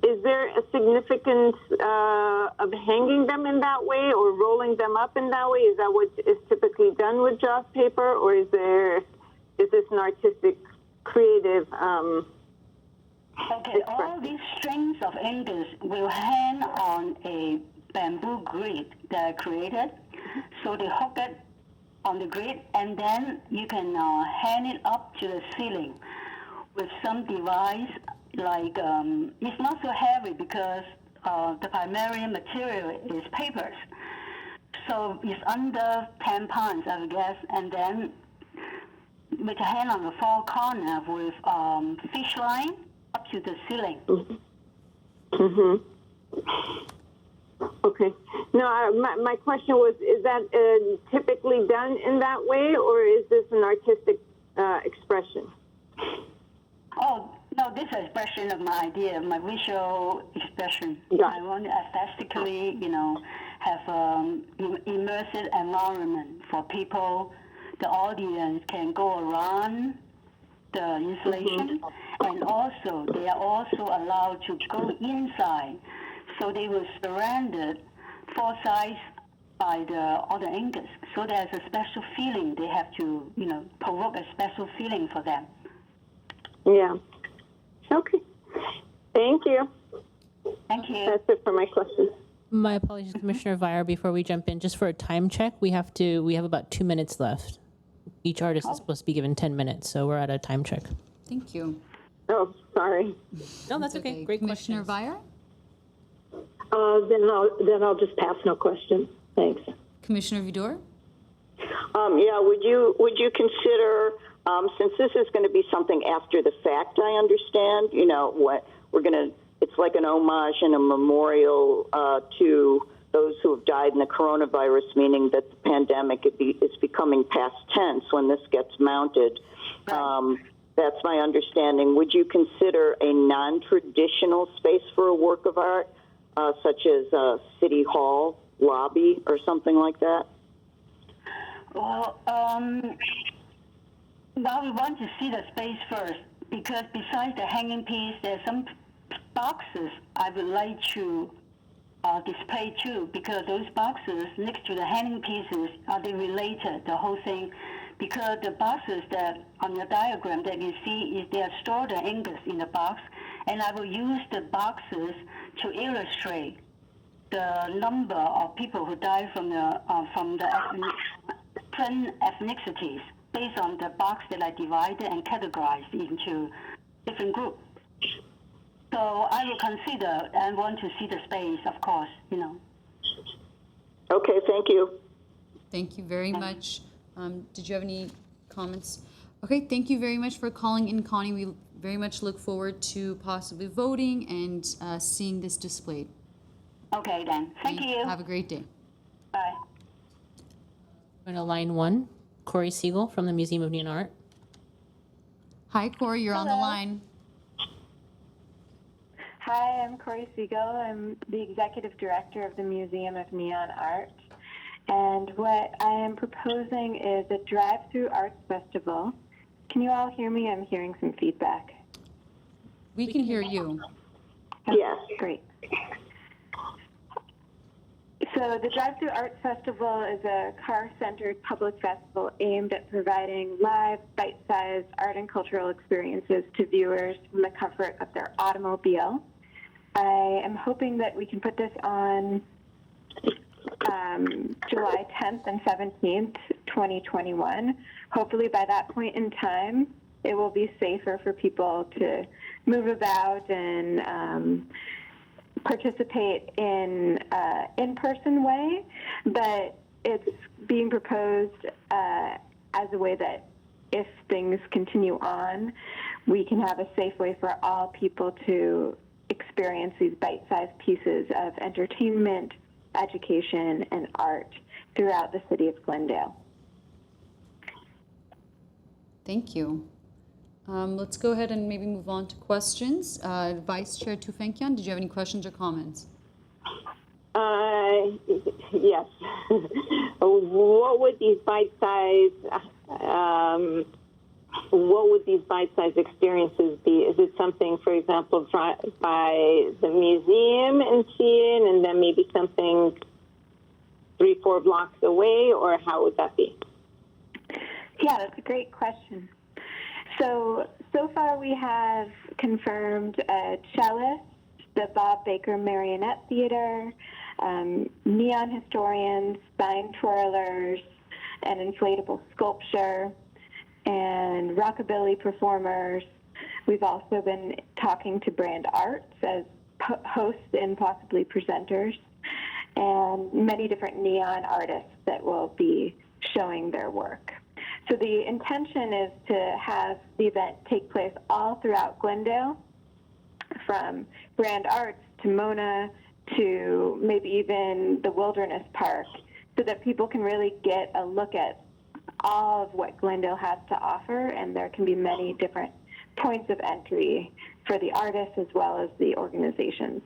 is there a significance of hanging them in that way or rolling them up in that way? Is that what is typically done with joss paper, or is this an artistic, creative? Okay, all these strings of ingots will hang on a bamboo grid that I created. So they hook it on the grid, and then you can hang it up to the ceiling with some device like, it's not so heavy because the primary material is papers. So it's under 10 pounds, I would guess, and then with a hand on the four corner with fish line up to the ceiling. Okay. No, my question was, is that typically done in that way, or is this an artistic expression? Oh, no, this is an expression of my idea, my visual expression. I want to aesthetically, have immersive environment for people. The audience can go around the installation, and also they are also allowed to go inside. So they were surrounded four sides by the other ingots. So there's a special feeling. They have to, provoke a special feeling for them. Yeah. Okay. Thank you. Thank you. That's it for my questions. My apologies, Commissioner Vire. Before we jump in, just for a time check, we have about 2 minutes left. Each artist is supposed to be given 10 minutes, so we're at a time check. Thank you. Oh, sorry. No, that's okay. Great Commissioner questions. Vire? Then I'll just pass, no question. Thanks. Commissioner Vidor? Yeah, would you consider, since this is going to be something after the fact, I understand, what we're going to, it's like an homage and a memorial to those who have died in the coronavirus, meaning that the pandemic is becoming past tense when this gets mounted. Right. That's my understanding. Would you consider a non-traditional space for a work of art, such as a city hall lobby or something like that? Well, we want to see the space first, because besides the hanging piece, there's some boxes I would like to display too, because those boxes next to the hanging pieces, are they related, the whole thing? Because the boxes that on the diagram that you see, is they are stored the ingots in the box, and I will use the boxes to illustrate the number of people who die from the different ethnicities based on the box that I divided and categorized into different groups. So I will consider and want to see the space, of course, Okay, thank you. Thank you very much. Did you have any comments? Okay, thank you very much for calling in, Connie. We very much look forward to possibly voting and seeing this displayed. Okay, then. Thank you. Have a great day. Bye. Going to line 1, Corey Siegel from the Museum of Neon Art. Hi, Corey, you're on the line. Hi, I'm Corey Siegel. I'm the Executive Director of the Museum of Neon Art. And what I am proposing is a drive-through arts festival. Can you all hear me? I'm hearing some feedback. We can hear you. Okay, Yes. Great. So the Drive-Through Arts Festival is a car-centered public festival aimed at providing live, bite-sized art and cultural experiences to viewers from the comfort of their automobile. I am hoping that we can put this on July 10th and 17th, 2021. Hopefully by that point in time, it will be safer for people to move about and participate in an in-person way, but it's being proposed as a way that if things continue on, we can have a safe way for all people to experience these bite-sized pieces of entertainment, education, and art throughout the city of Glendale. Thank you. Let's go ahead and maybe move on to questions. Vice Chair Tufenkian, did you have any questions or comments? Yes. What would these bite-sized experiences be? Is it something, for example, by the museum and see it, and then maybe something 3-4 blocks away, or how would that be? Yeah, that's a great question. So far we have confirmed a cellist, the Bob Baker Marionette Theater, neon historians, spine twirlers, an inflatable sculpture, and rockabilly performers. We've also been talking to Brand Arts as hosts and possibly presenters, and many different neon artists that will be showing their work. So the intention is to have the event take place all throughout Glendale, from Brand Arts to Mona to maybe even the Wilderness Park, so that people can really get a look at all of what Glendale has to offer, and there can be many different points of entry for the artists as well as the organizations.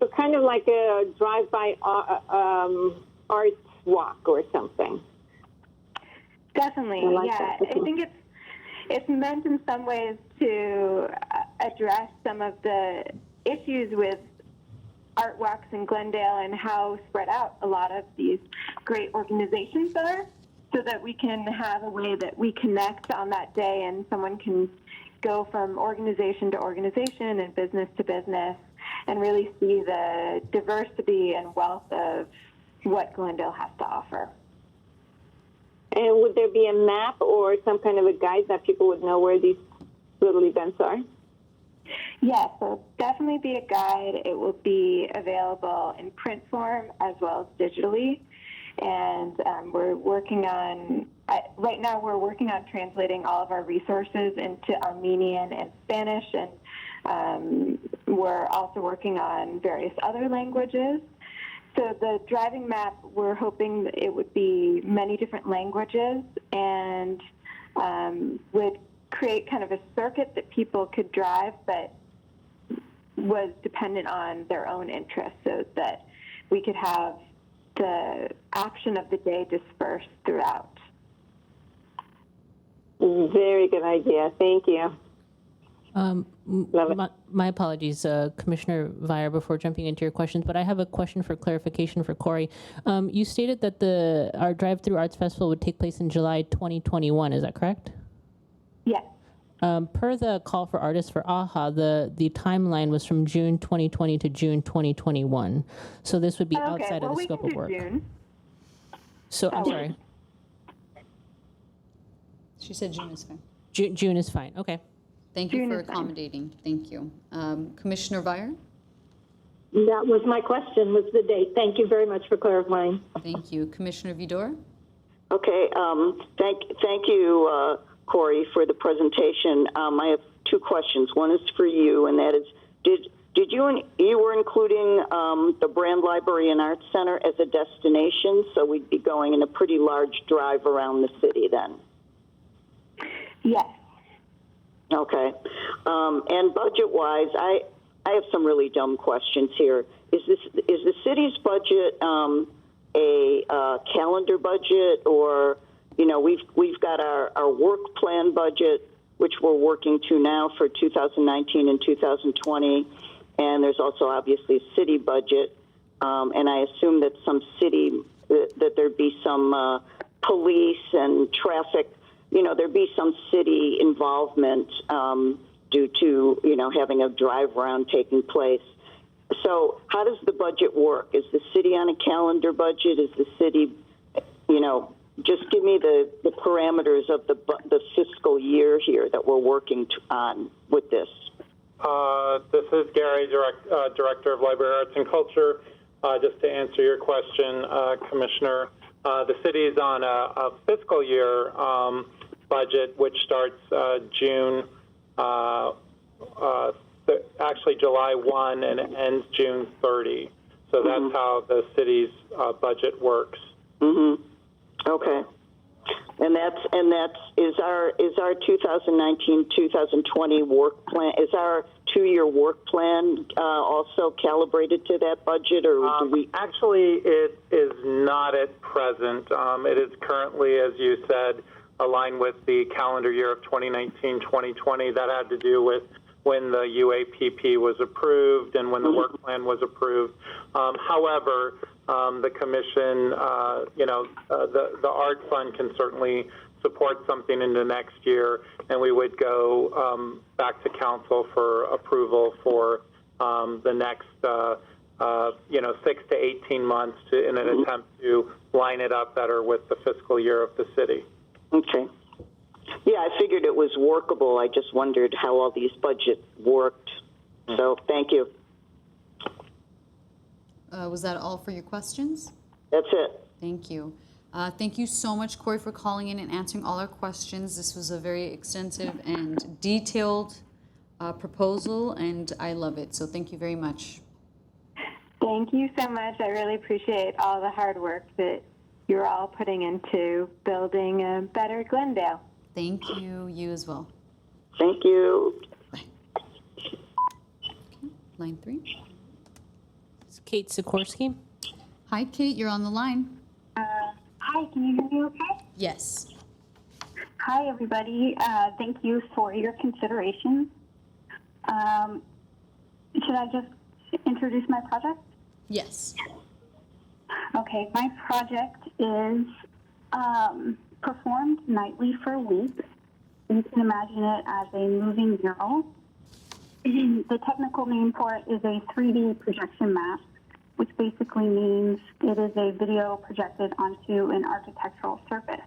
So kind of like a drive-by arts walk or something. Definitely, yeah. I think it's meant in some ways to address some of the issues with art walks in Glendale and how spread out a lot of these great organizations are, so that we can have a way that we connect on that day and someone can go from organization to organization and business to business and really see the diversity and wealth of what Glendale has to offer. And would there be a map or some kind of a guide that people would know where these little events are? Yes, there'll definitely be a guide. It will be available in print form as well as digitally. And we're working on, right now we're working on translating all of our resources into Armenian and Spanish, and we're also working on various other languages. So the driving map, we're hoping that it would be many different languages and would create kind of a circuit that people could drive, but was dependent on their own interests, so that we could have the action of the day dispersed throughout. Very good idea. Thank you. My apologies, Commissioner Vire, before jumping into your questions, but I have a question for clarification for Corey. You stated that our Drive-Through Arts Festival would take place in July 2021. Is that correct? Yes. Per the call for artists for AHA, the timeline was from June 2020 to June 2021. So this would be outside of the scope of work. June. So I'm sorry. She said June is fine. June is fine. Okay. Thank you for accommodating. Thank you. Commissioner Vire? That was my question, was the date. Thank you very much for clarifying. Thank you. Commissioner Vidor? Okay, thank you, Corey, for the presentation. I have two questions. One is for you, and that is, Did you were including the Brand Library and Arts Center as a destination, so we'd be going in a pretty large drive around the city then? Yes. Okay. And budget-wise, I have some really dumb questions here. Is the city's budget a calendar budget, or we've got our work plan budget, which we're working to now for 2019 and 2020, and there's also obviously a city budget, and I assume that that there'd be some police and traffic. There'd be some city involvement due to, having a drive around taking place. So how does the budget work? Is the city on a calendar budget? Is the city, just give me the parameters of the fiscal year here that we're working on with this. This is Gary, Director of Library Arts and Culture. Just to answer your question, Commissioner, the city is on a fiscal year budget, which starts July 1 and ends June 30. So that's how the city's budget works. Mm-hmm. Okay. And is our 2019-2020 work plan, is our 2-year work plan also calibrated to that budget, or do we? Actually, it is not at present. It is currently, as you said, aligned with the calendar year of 2019-2020. That had to do with when the UAPP was approved and when the work plan was approved. However, the commission, the art fund can certainly support something into next year, and we would go back to council for approval for the next 6 to 18 months in an attempt to line it up better with the fiscal year of the city. Okay. Yeah, I figured it was workable. I just wondered how all these budgets worked. So thank you. Was that all for your questions? That's it. Thank you. Thank you so much, Corey, for calling in and answering all our questions. This was a very extensive and detailed proposal, and I love it. So thank you very much. Thank you so much. I really appreciate all the hard work that you're all putting into building a better Glendale. Thank you. You as well. Thank you. Bye. Okay. Line 3. It's Kate Sikorsky. Hi, Kate. You're on the line. Hi, can you hear me okay? Yes. Hi, everybody. Thank you for your consideration. Should I just introduce my project? Yes. Okay, my project is performed nightly for a week. You can imagine it as a moving mural. The technical name for it is a 3D projection map, which basically means it is a video projected onto an architectural surface.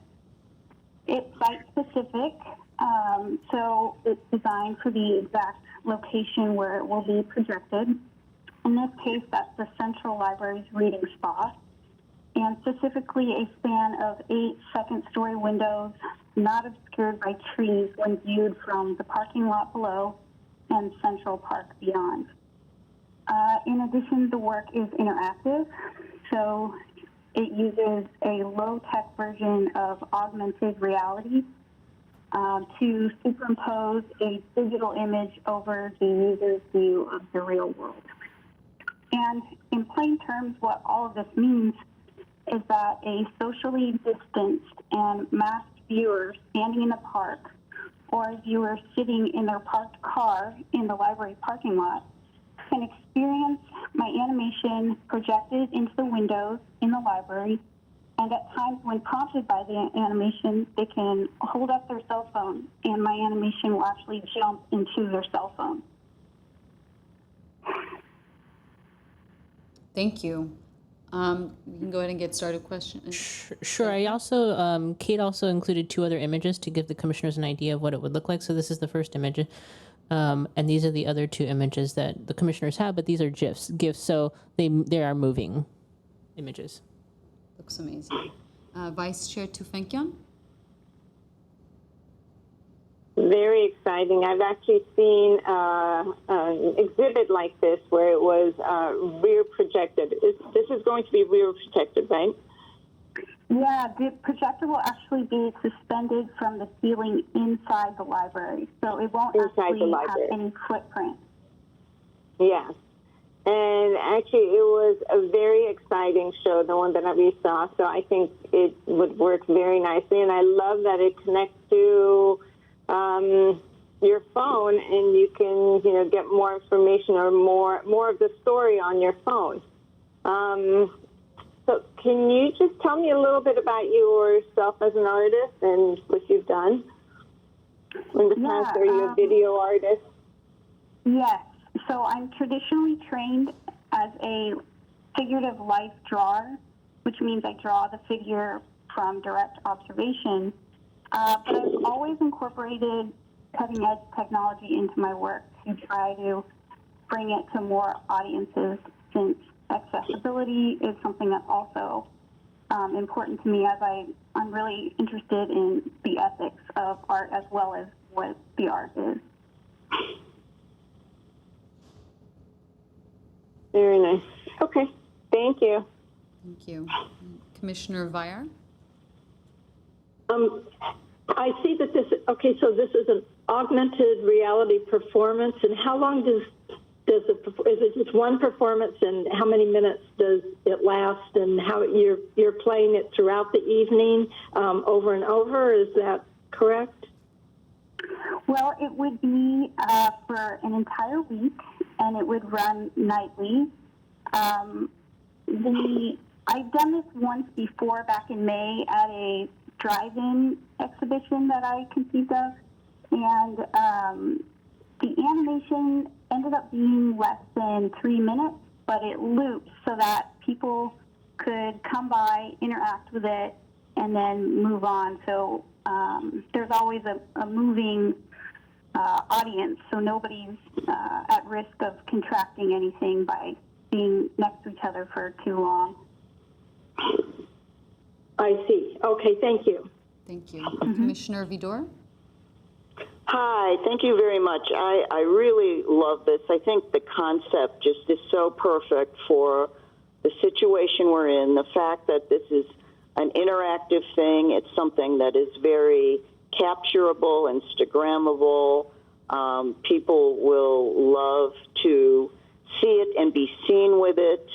It's site-specific, so it's designed for the exact location where it will be projected. In this case, that's the Central Library's reading spot, and specifically a span of 8 second-story windows, not obscured by trees when viewed from the parking lot below and Central Park beyond. In addition, the work is interactive, so it uses a low-tech version of augmented reality to superimpose a digital image over the user's view of the real world. And in plain terms, what all of this means is that a socially distanced and masked viewer standing in the park, or a viewer sitting in their parked car in the library parking lot, can experience my animation projected into the windows in the library, and at times when prompted by the animation, they can hold up their cell phone and my animation will actually jump into their cell phone. Thank you. We can go ahead and get started. Question? Sure. I also, Kate also included 2 other images to give the commissioners an idea of what it would look like. So this is the first image. And these are the other 2 images that the commissioners have, but these are GIFs. So they are moving images. Looks amazing. Vice Chair Tufenkyan? Very exciting. I've actually seen an exhibit like this where it was rear projected. This is going to be rear projected, right? Yeah, the projector will actually be suspended from the ceiling inside the library, so it won't actually have any footprint. Yes. And actually, it was a very exciting show, the one that we saw. So I think it would work very nicely. And I love that it connects to your phone, and you can, get more information or more of the story on your phone. So can you just tell me a little bit about yourself as an artist and what you've done in the past? Are you a video artist? Yes. So I'm traditionally trained as a figurative life drawer, which means I draw the figure from direct observation. But I've always incorporated cutting-edge technology into my work to try to bring it to more audiences, since accessibility is something that's also important to me, as I'm really interested in the ethics of art as well as what the art is. Very nice. Okay. Thank you. Thank you. Commissioner Viar? I see that so this is an augmented reality performance, and how long is it just one performance, and how many minutes does it last, and how you're playing it throughout the evening over and over? Is that correct? Well, it would be for an entire week, and it would run nightly. I've done this once before, back in May, at a drive-in exhibition that I conceived of, and the animation ended up being less than 3 minutes, but it looped so that people could come by, interact with it, and then move on. So there's always a moving audience, so nobody's at risk of contracting anything by being next to each other for too long. I see. Okay, thank you. Thank you. Commissioner Vidor? Hi, thank you very much. I really love this. I think the concept just is so perfect for the situation we're in. The fact that this is an interactive thing, it's something that is very capturable, Instagrammable. People will love to see it and be seen with it.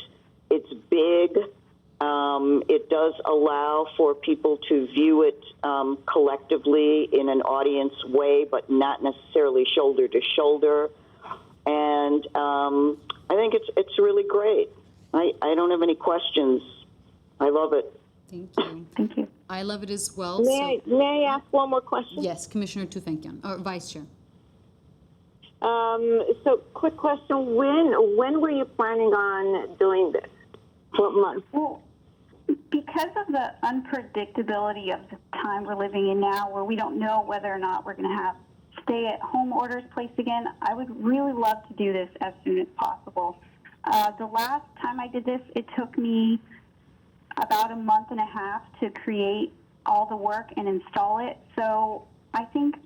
It's big. It does allow for people to view it collectively in an audience way, but not necessarily shoulder to shoulder. And I think it's really great. I don't have any questions. I love it. Thank you. Thank you. I love it as well. May I ask one more question? Yes, Commissioner Tufenkyan, or Vice Chair. So, quick question: When were you planning on doing this? What month? Well, because of the unpredictability of the time we're living in now, where we don't know whether or not we're going to have stay-at-home orders placed again, I would really love to do this as soon as possible. The last time I did this, it took me about a month and a half to create all the work and install it. So I think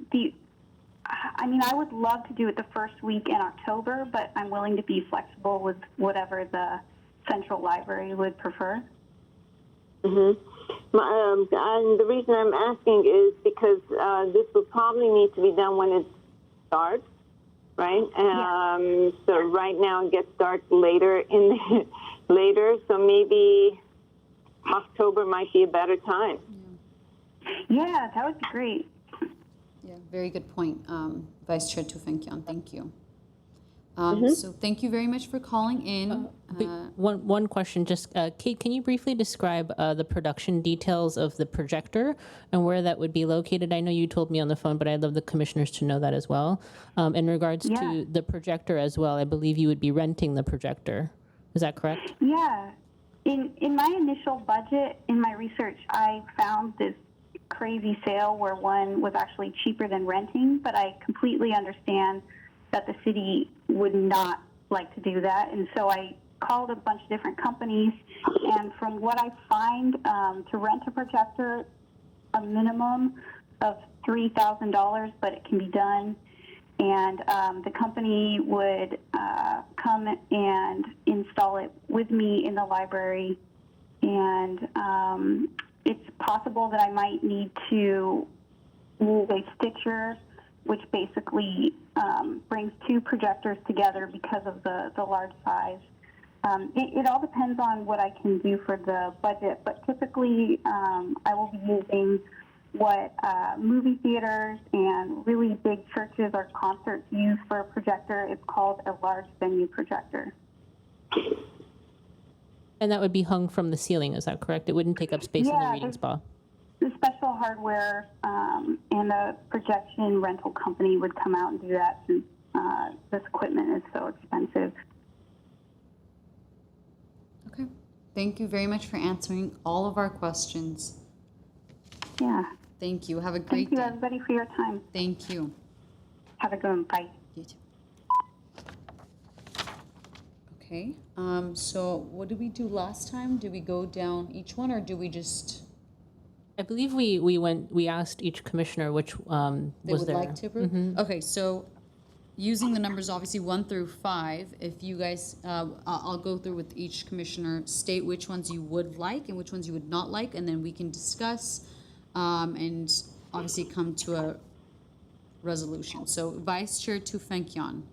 I would love to do it the first week in October, but I'm willing to be flexible with whatever the Central Library would prefer. And the reason I'm asking is because this will probably need to be done when it starts, right? So right now it gets started later. So maybe October might be a better time. Yeah, that would be great. Yeah, very good point, Vice Chair Tufenkyan. Thank you. So thank you very much for calling in. One question, just Kate, can you briefly describe the production details of the projector and where that would be located? I know you told me on the phone, but I'd love the commissioners to know that as well. In regards to the projector as well, I believe you would be renting the projector. Is that correct? Yeah. In my initial budget, in my research, I found this crazy sale where one was actually cheaper than renting, but I completely understand that the city would not like to do that. And so I called a bunch of different companies, and from what I find, to rent a projector, a minimum $3,000, but it can be done. And the company would come and install it with me in the library. And it's possible that I might need to use a stitcher, which basically brings two projectors together because of the large size. It all depends on what I can do for the budget, but typically I will be using what movie theaters and really big churches or concerts use for a projector. It's called a large venue projector. And that would be hung from the ceiling, is that correct? It wouldn't take up space in the reading spa? The special hardware and the projection rental company would come out and do that since this equipment is so expensive. Okay. Thank you very much for answering all of our questions. Yeah. Thank you. Have a great Thank you, day. everybody, for your time. Thank you. Have a good one. Bye. You too. Okay. So what did we do last time? Did we go down each one, or do we just? I believe we asked each commissioner which They was would their. like to approve? Okay, so using the numbers obviously 1 through 5, if you guys, I'll go through with each commissioner, state which ones you would like and which ones you would not like, and then we can discuss and obviously come to a resolution. So Vice Chair Tu Fengkian.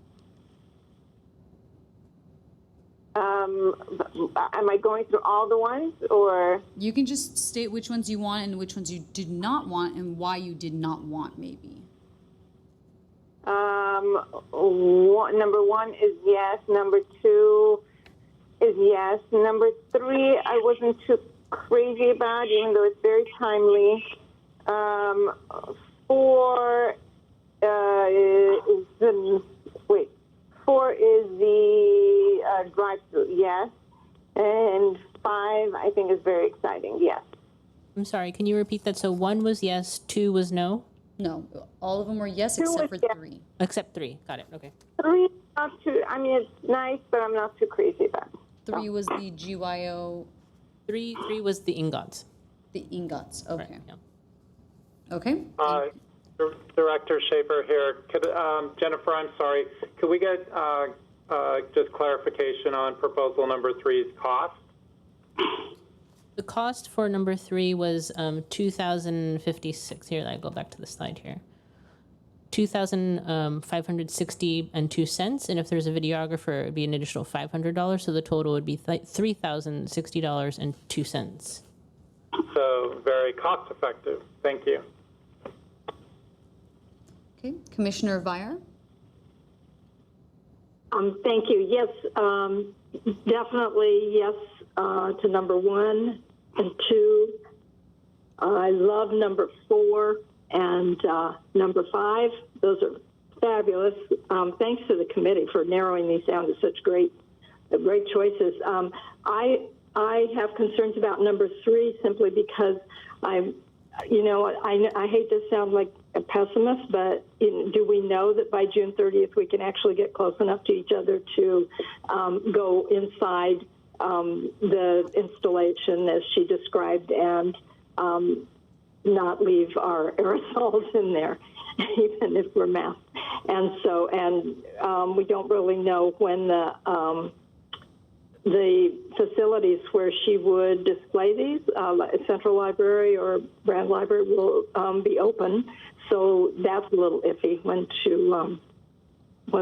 Am I going through all the ones, or? You can just state which ones you want and which ones you did not want and why you did not want, maybe. Number 1 is yes. Number 2 is yes. Number 3, I wasn't too crazy about, even though it's very timely. 4 is the, wait, 4 is the drive-through, yes. And 5, I think, is very exciting, yes. I'm sorry, can you repeat that? So 1 was yes, 2 was no? No, all of them were yes 2 except was for yes. 3. Except 3. Got it. Okay. 3, not too, I mean, it's nice, but I'm not too crazy about it. 3 was the GYO. 3 was the ingots. The ingots, okay. Right, yeah. Okay. Director Schaefer here. Jennifer, I'm sorry. Could we get just clarification on proposal number 3's cost? The cost for number 3 was $2,056. Here, I go back to the slide here. $2,560.02, and if there's a videographer, it'd be an additional $500. So the total would be $3,060.02. So very cost effective. Thank you. Okay, Commissioner Vier. Thank you. Yes, definitely yes to number 1 and 2. I love number 4 and number 5. Those are fabulous. Thanks to the committee for narrowing these down to such great choices. I have concerns about number 3 simply because I hate to sound like a pessimist, but do we know that by June 30th we can actually get close enough to each other to go inside the installation as she described and not leave our aerosols in there, even if we're masked? And so, we don't really know when the facilities where she would display these, Central Library or Brand Library, will be open. So that's a little iffy when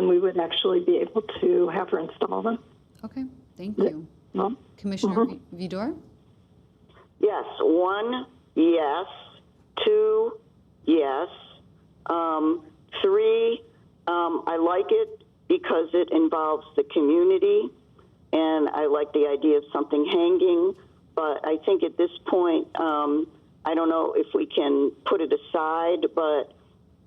we would actually be able to have her install them. Okay, thank you. No? Commissioner Vidor? Yes. 1, yes. 2, yes. 3, I like it because it involves the community, and I like the idea of something hanging. But I think at this point, I don't know if we can put it aside, but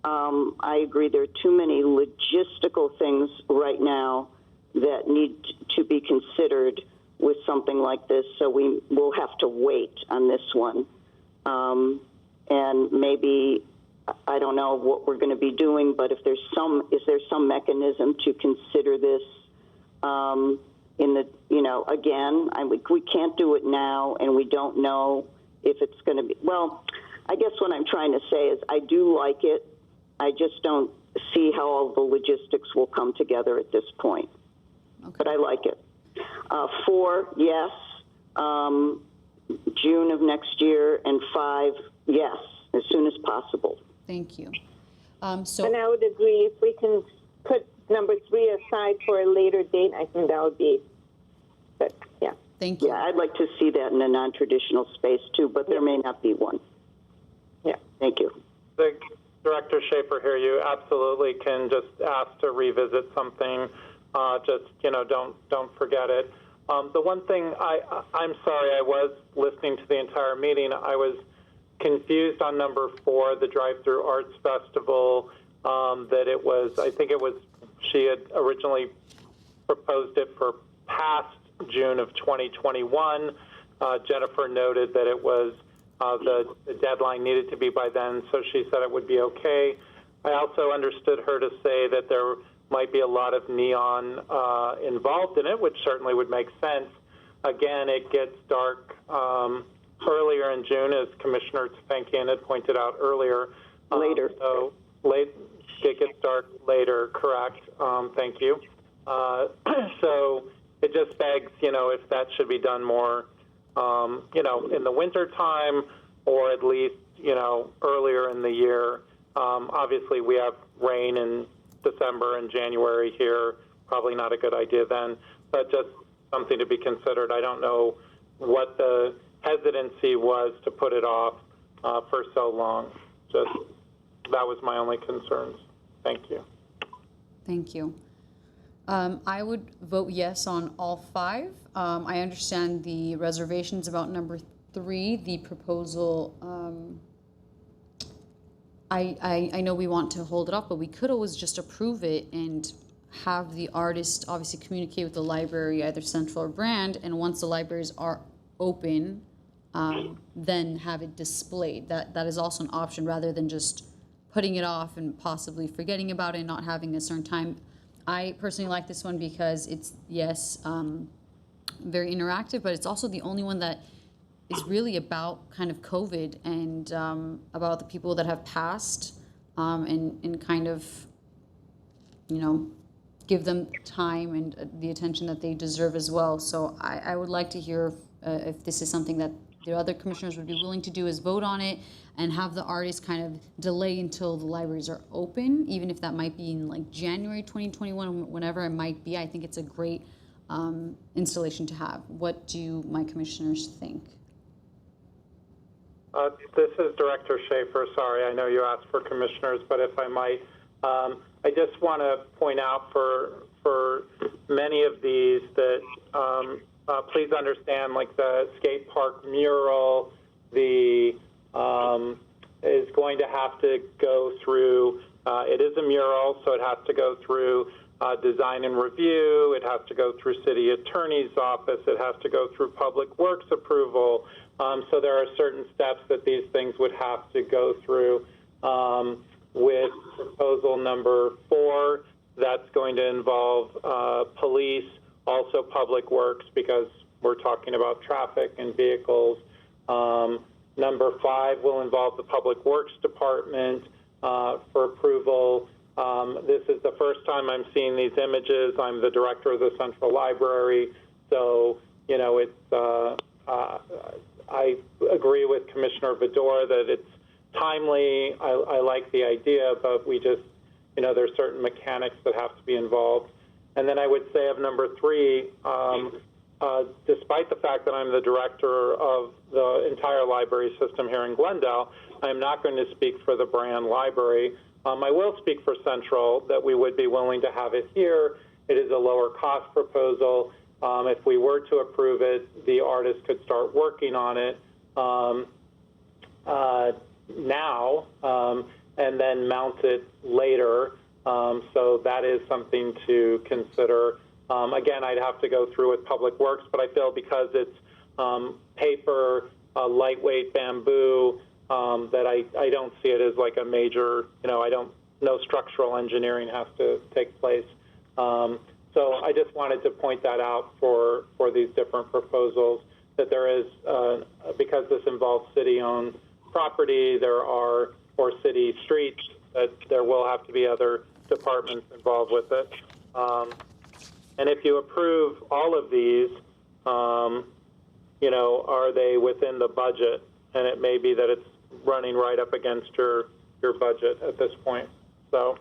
I agree there are too many logistical things right now that need to be considered with something like this, so we will have to wait on this one. And maybe, I don't know what we're going to be doing, but is there some mechanism to consider this again, we can't do it now, and we don't know if it's going to be, well, I guess what I'm trying to say is I do like it. I just don't see how all the logistics will come together at this point. Okay. But I like it. 4, yes. June of next year, and 5, yes, as soon as possible. Thank you. And I would agree, if we can put number 3 aside for a later date, I think that would be good. Yeah. Thank you. Yeah, I'd like to see that in a non-traditional space too, but there may not be one. Yeah. Thank you. Director Schaefer here, you absolutely can just ask to revisit something. Just, don't forget it. The one thing, I'm sorry, I was listening to the entire meeting. I was confused on number 4, the Drive-Through Arts Festival, that it was, I think it was, she had originally proposed it for past June of 2021. Jennifer noted that it was, the deadline needed to be by then, so she said it would be okay. I also understood her to say that there might be a lot of neon involved in it, which certainly would make sense. Again, it gets dark earlier in June, as Commissioner Tfankian had pointed out earlier. Later. So it gets dark later, correct. Thank you. So it just begs, if that should be done more, in the winter time, or at least, earlier in the year. Obviously, we have rain in December and January here. Probably not a good idea then, but just something to be considered. I don't know what the hesitancy was to put it off for so long. Just that was my only concerns. Thank you. Thank you. I would vote yes on all 5. I understand the reservations about number 3, the proposal. I know we want to hold it up, but we could always just approve it and have the artist obviously communicate with the library, either central or brand, and once the libraries are open, then have it displayed. That is also an option, rather than just putting it off and possibly forgetting about it and not having a certain time. I personally like this one because it's, yes, very interactive, but it's also the only one that is really about kind of COVID and about the people that have passed, and kind of, give them time and the attention that they deserve as well. So I would like to hear if this is something that the other commissioners would be willing to do, is vote on it and have the artists kind of delay until the libraries are open, even if that might be in like January 2021, whenever it might be. I think it's a great installation to have. What do my commissioners think? This is Director Schaefer. Sorry, I know you asked for commissioners, but if I might, I just want to point out for many of these that please understand, like the skate park mural, is going to have to go through, it is a mural, so it has to go through design and review, it has to go through city attorney's office, it has to go through public works approval. So there are certain steps that these things would have to go through. With proposal number 4, that's going to involve police, also public works, because we're talking about traffic and vehicles. Number 5 will involve the Public Works Department for approval. This is the first time I'm seeing these images. I'm the director of the Central Library, so it's. I agree with Commissioner Vidor that it's timely. I like the idea, but we just, there's certain mechanics that have to be involved. And then I would say of number 3, despite the fact that I'm the director of the entire library system here in Glendale, I'm not going to speak for the Brand Library. I will speak for Central, that we would be willing to have it here. It is a lower cost proposal. If we were to approve it, the artist could start working on it now and then mount it later. So that is something to consider. Again, I'd have to go through with Public Works, but I feel because it's paper, lightweight bamboo, that I don't see it as like a major, no structural engineering has to take place. So I just wanted to point that out for these different proposals, that there is, because this involves city-owned property, or city streets, that there will have to be other departments involved with it. And if you approve all of these, are they within the budget? And it may be that it's running right up against your budget at this point. So,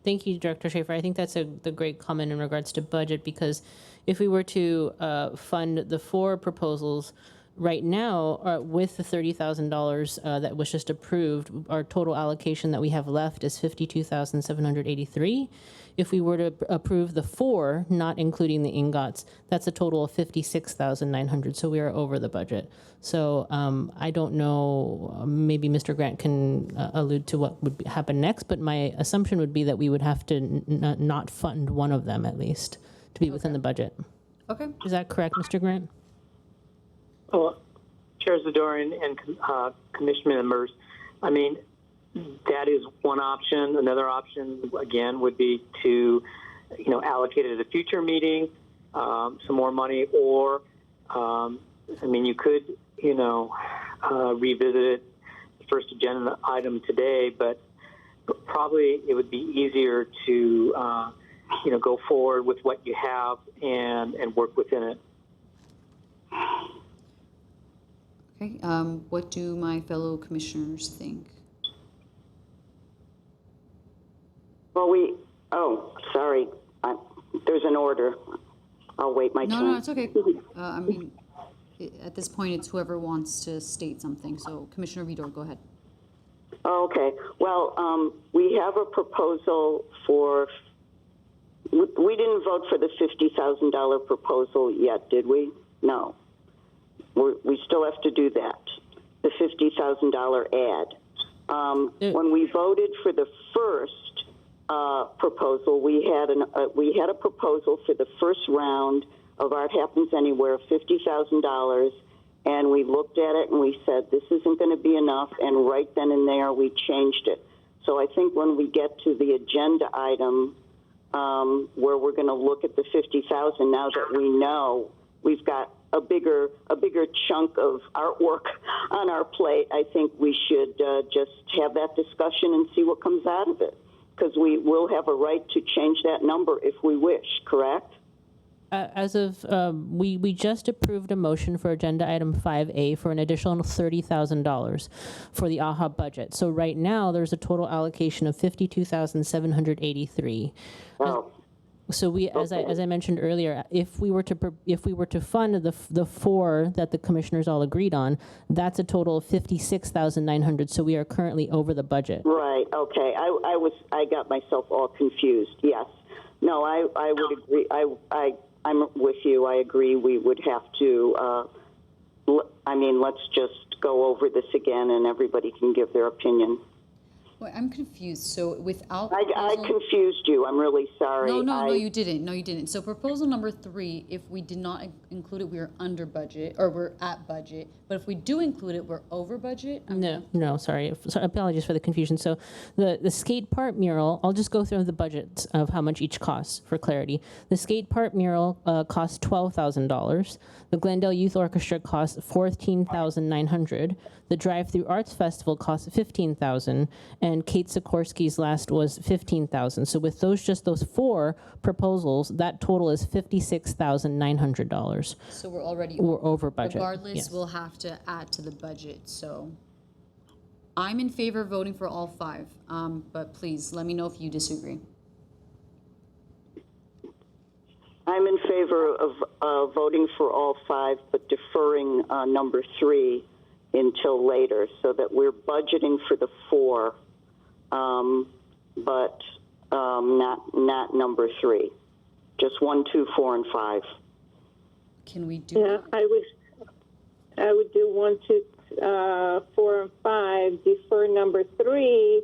Thank you, Director Schaefer. I think that's the great comment in regards to budget, because if we were to fund the 4 proposals right now, with the $30,000 that was just approved, our total allocation that we have left is $52,783. If we were to approve the 4, not including the ingots, that's a total of $56,900. So we are over the budget. So I don't know, maybe Mr. Grant can allude to what would happen next, but my assumption would be that we would have to not fund one of them at least to be within the budget. Okay. Is that correct, Mr. Grant? Well, Chair Zadorian and Commission members, I mean, that is one option. Another option, again, would be to, allocate it at a future meeting, some more money, or, you could, revisit it, the first agenda item today, but probably it would be easier to, go forward with what you have and work within it. Okay. What do my fellow commissioners think? Well, sorry. There's an order. I'll wait my turn. No, it's okay. At this point, it's whoever wants to state something. So, Commissioner Vidor, go ahead. Okay. Well, we have a proposal for. We didn't vote for the $50,000 proposal yet, did we? No. We still have to do that. The $50,000 ad. When we voted for the first proposal, we had a proposal for the first round of Art Happens Anywhere, $50,000, and we looked at it and we said this isn't going to be enough, and right then and there we changed it. So I think when we get to the agenda item where we're going to look at the $50,000, now that we know we've got a bigger chunk of artwork on our plate, I think we should just have that discussion and see what comes out of it, because we will have a right to change that number if we wish, correct? As of, we just approved a motion for agenda item 5A for an additional $30,000 for the AHA budget. So right now there's a total allocation of $52,783. Wow. So we, as I mentioned earlier, if we were to fund the 4 that the commissioners all agreed on, that's a total of $56,900. So we are currently over the budget. Right. Okay. I got myself all confused. Yes. No. I would agree. I'm with you. I agree. We would have to. Let's just go over this again, and everybody can give their opinion. Well, I'm confused. So without I confused you. I'm really sorry. No, you didn't. No, you didn't. So proposal number 3, if we did not include it, we are under budget, or we're at budget. But if we do include it, we're over budget. No, sorry. Apologies for the confusion. So the skate park mural, I'll just go through the budgets of how much each costs for clarity. The skate park mural costs $12,000. The Glendale Youth Orchestra costs $14,900. The Drive-Through Arts Festival costs $15,000, and Kate Sikorsky's last was $15,000. So with those 4 proposals, that total is $56,900. So we're already over budget. Regardless, yes. We'll have to add to the budget. So I'm in favor of voting for all 5, but please let me know if you disagree. I'm in favor of voting for all 5, but deferring number 3 until later, so that we're budgeting for the 4, but not number 3. Just 1, 2, 4, and 5. Can we do? Yeah, I would do 1, 2, 4, and 5. Defer number 3.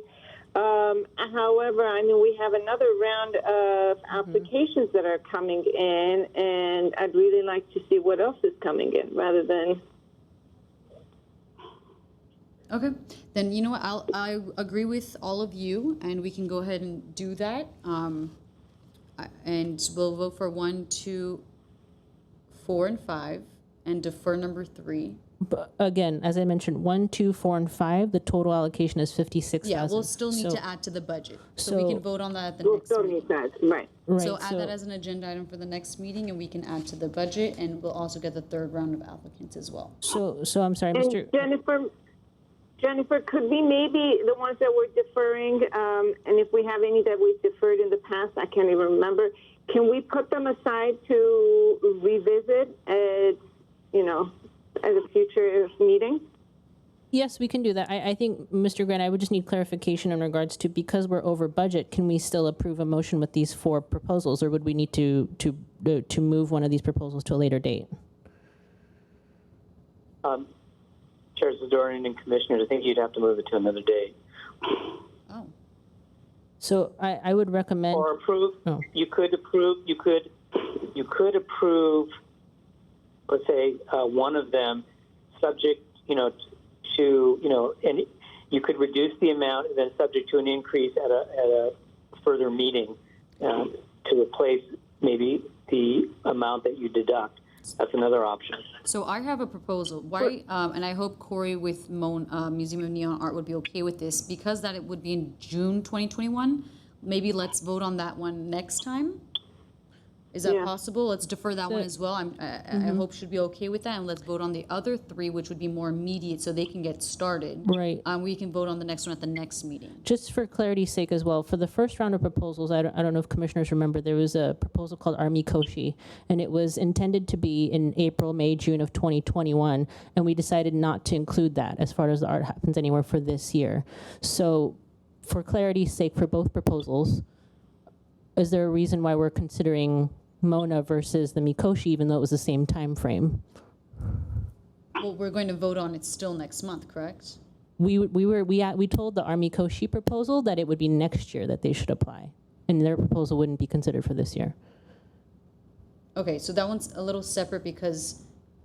However, we have another round of applications that are coming in, and I'd really like to see what else is coming in rather than. Okay, then you know what? I agree with all of you, and we can go ahead and do that. And we'll vote for 1, 2, 4, and 5, and defer number 3. But again, as I mentioned, 1, 2, 4, and 5, the total allocation is 56,000. Yeah, we'll still need So- to add to the budget. So we so- can vote on that at the We'll next still meeting. need that, right. Right, So add that as an agenda item for the next meeting, and we can add to the budget, and we'll also get the third round of applicants as well. So I'm sorry, And Mr. Jennifer, could we maybe, the ones that we're deferring, and if we have any that we've deferred in the past, I can't even remember, can we put them aside to revisit at a future meeting? Yes, we can do that. I think, Mr. Grant, I would just need clarification in regards to, because we're over budget, can we still approve a motion with these 4 proposals, or would we need to move one of these proposals to a later date? Chair Zadorian and Commissioners, I think you'd have to move it to another date. Oh, So I would recommend. Or approve, Oh. you could approve, let's say, one of them, subject, and you could reduce the amount and then subject to an increase at a further meeting to replace maybe the amount that you deduct. That's another option. so I have a proposal. Why? And I hope Corey with Museum of Neon Art would be okay with this, because that it would be in June 2021. Maybe let's vote on that one next time. Is that Yeah. possible? Let's defer that one as well. I hope should be okay with that, and let's vote on the other 3, which would be more immediate, so they can get started. Right. We can vote on the next one at the next meeting. Just for clarity's sake as well, for the first round of proposals, I don't know if commissioners remember, there was a proposal called Army Koshi, and it was intended to be in April, May, June of 2021, and we decided not to include that as far as the Art Happens Anywhere for this year. So for clarity's sake, for both proposals, is there a reason why we're considering Mona versus the Mikoshi, even though it was the same time frame? Well, we're going to vote on it still next month, correct? We told the Army Koshi proposal that it would be next year that they should apply, and their proposal wouldn't be considered for this year. Okay, so that one's a little separate because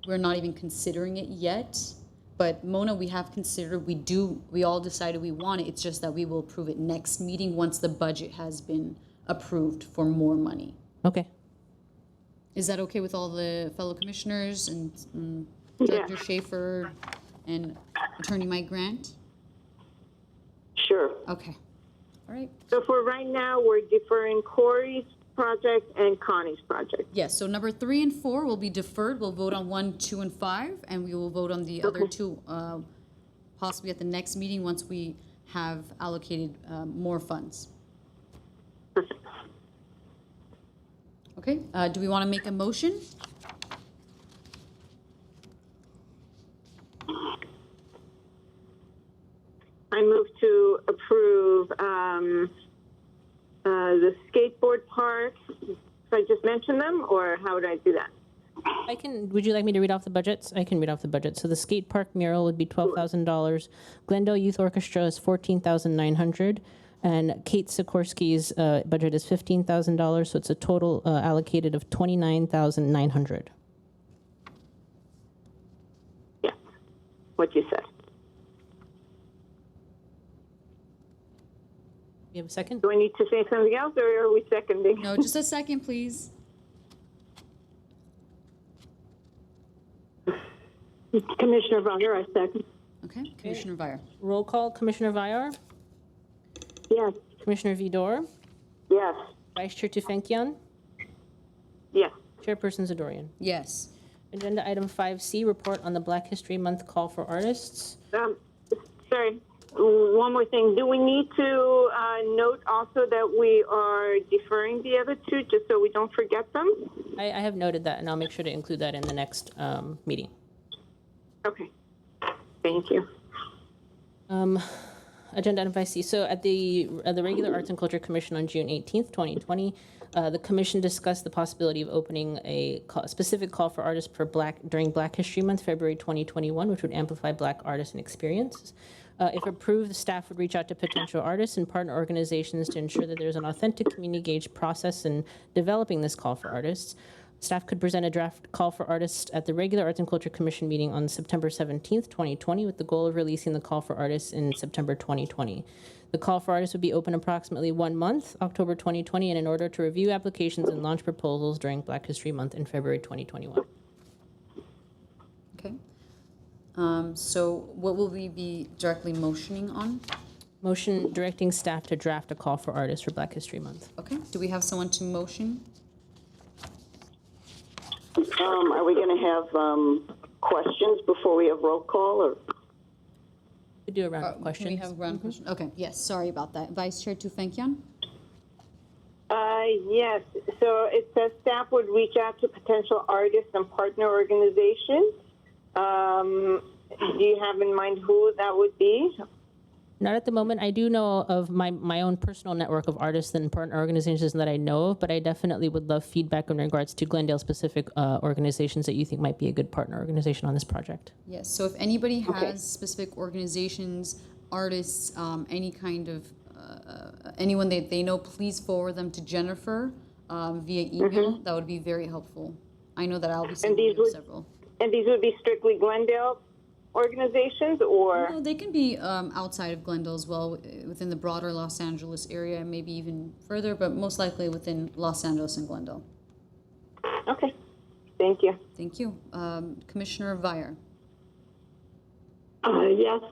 we're not even considering it yet. But Mona, we have considered, we all decided we want it. It's just that we will approve it next meeting once the budget has been approved for more money. Okay. Is that okay with all the fellow commissioners and Director Schaefer and Attorney Mike Grant? Sure. Okay. All right. So for right now, we're deferring Corey's project and Connie's project. Yes, so number 3 and 4 will be deferred. We'll vote on 1, 2, and 5, and we will vote on the other 2 possibly at the next meeting once we have allocated more funds. Okay, do we want to make a motion? I move to approve the skateboard park. Should I just mention them, or how would I do that? Would you like me to read off the budgets? I can read off the budget. So the skate park mural would be $12,000. Glendale Youth Orchestra is $14,900. And Kate Sikorsky's budget is $15,000, so it's a total allocated of $29,900. Yeah, what you said. You have a second? Do I need to say something else, or are we seconding? No, just a second, please. Commissioner Varner, I second. Okay, Commissioner Vier. Roll call, Commissioner Vyar, Yes. Commissioner Vidor, Yes. Vice Chair Tufenkian, Yes. Chairperson Zadorian. Yes. Agenda item 5C, report on the Black History Month call for artists. Sorry, one more thing. Do we need to note also that we are deferring the other 2, just so we don't forget them? I have noted that, and I'll make sure to include that in the next meeting. Okay. Thank you. Agenda item 5C. So at the regular Arts and Culture Commission on June 18th, 2020, the commission discussed the possibility of opening a specific call for artists during Black History Month, February 2021, which would amplify Black artists and experiences. If approved, the staff would reach out to potential artists and partner organizations to ensure that there's an authentic community-engaged process in developing this call for artists. Staff could present a draft call for artists at the regular Arts and Culture Commission meeting on September 17th, 2020, with the goal of releasing the call for artists in September 2020. The call for artists would be open approximately 1 month, October 2020, and in order to review applications and launch proposals during Black History Month in February 2021. Okay. So what will we be directly motioning on? Motion directing staff to draft a call for artists for Black History Month. Okay, do we have someone to motion? Are we going to have questions before we have roll call, or? We do a round of questions. We have round question. Okay, yes, sorry about that. Vice Chair Tufenkian? Yes. So it says staff would reach out to potential artists and partner organizations. Do you have in mind who that would be? Not at the moment. I do know of my own personal network of artists and partner organizations that I know of, but I definitely would love feedback in regards to Glendale-specific organizations that you think might be a good partner organization on this project. Yes, so if anybody has specific organizations, artists, any kind of, anyone that they know, please forward them to Jennifer via email. That would be very helpful. I know that I'll be sending you several. And these would be strictly Glendale organizations, or? No, they can be outside of Glendale as well, within the broader Los Angeles area, and maybe even further, but most likely within Los Angeles and Glendale. Okay, thank you. Thank you. Commissioner Vire. Yes.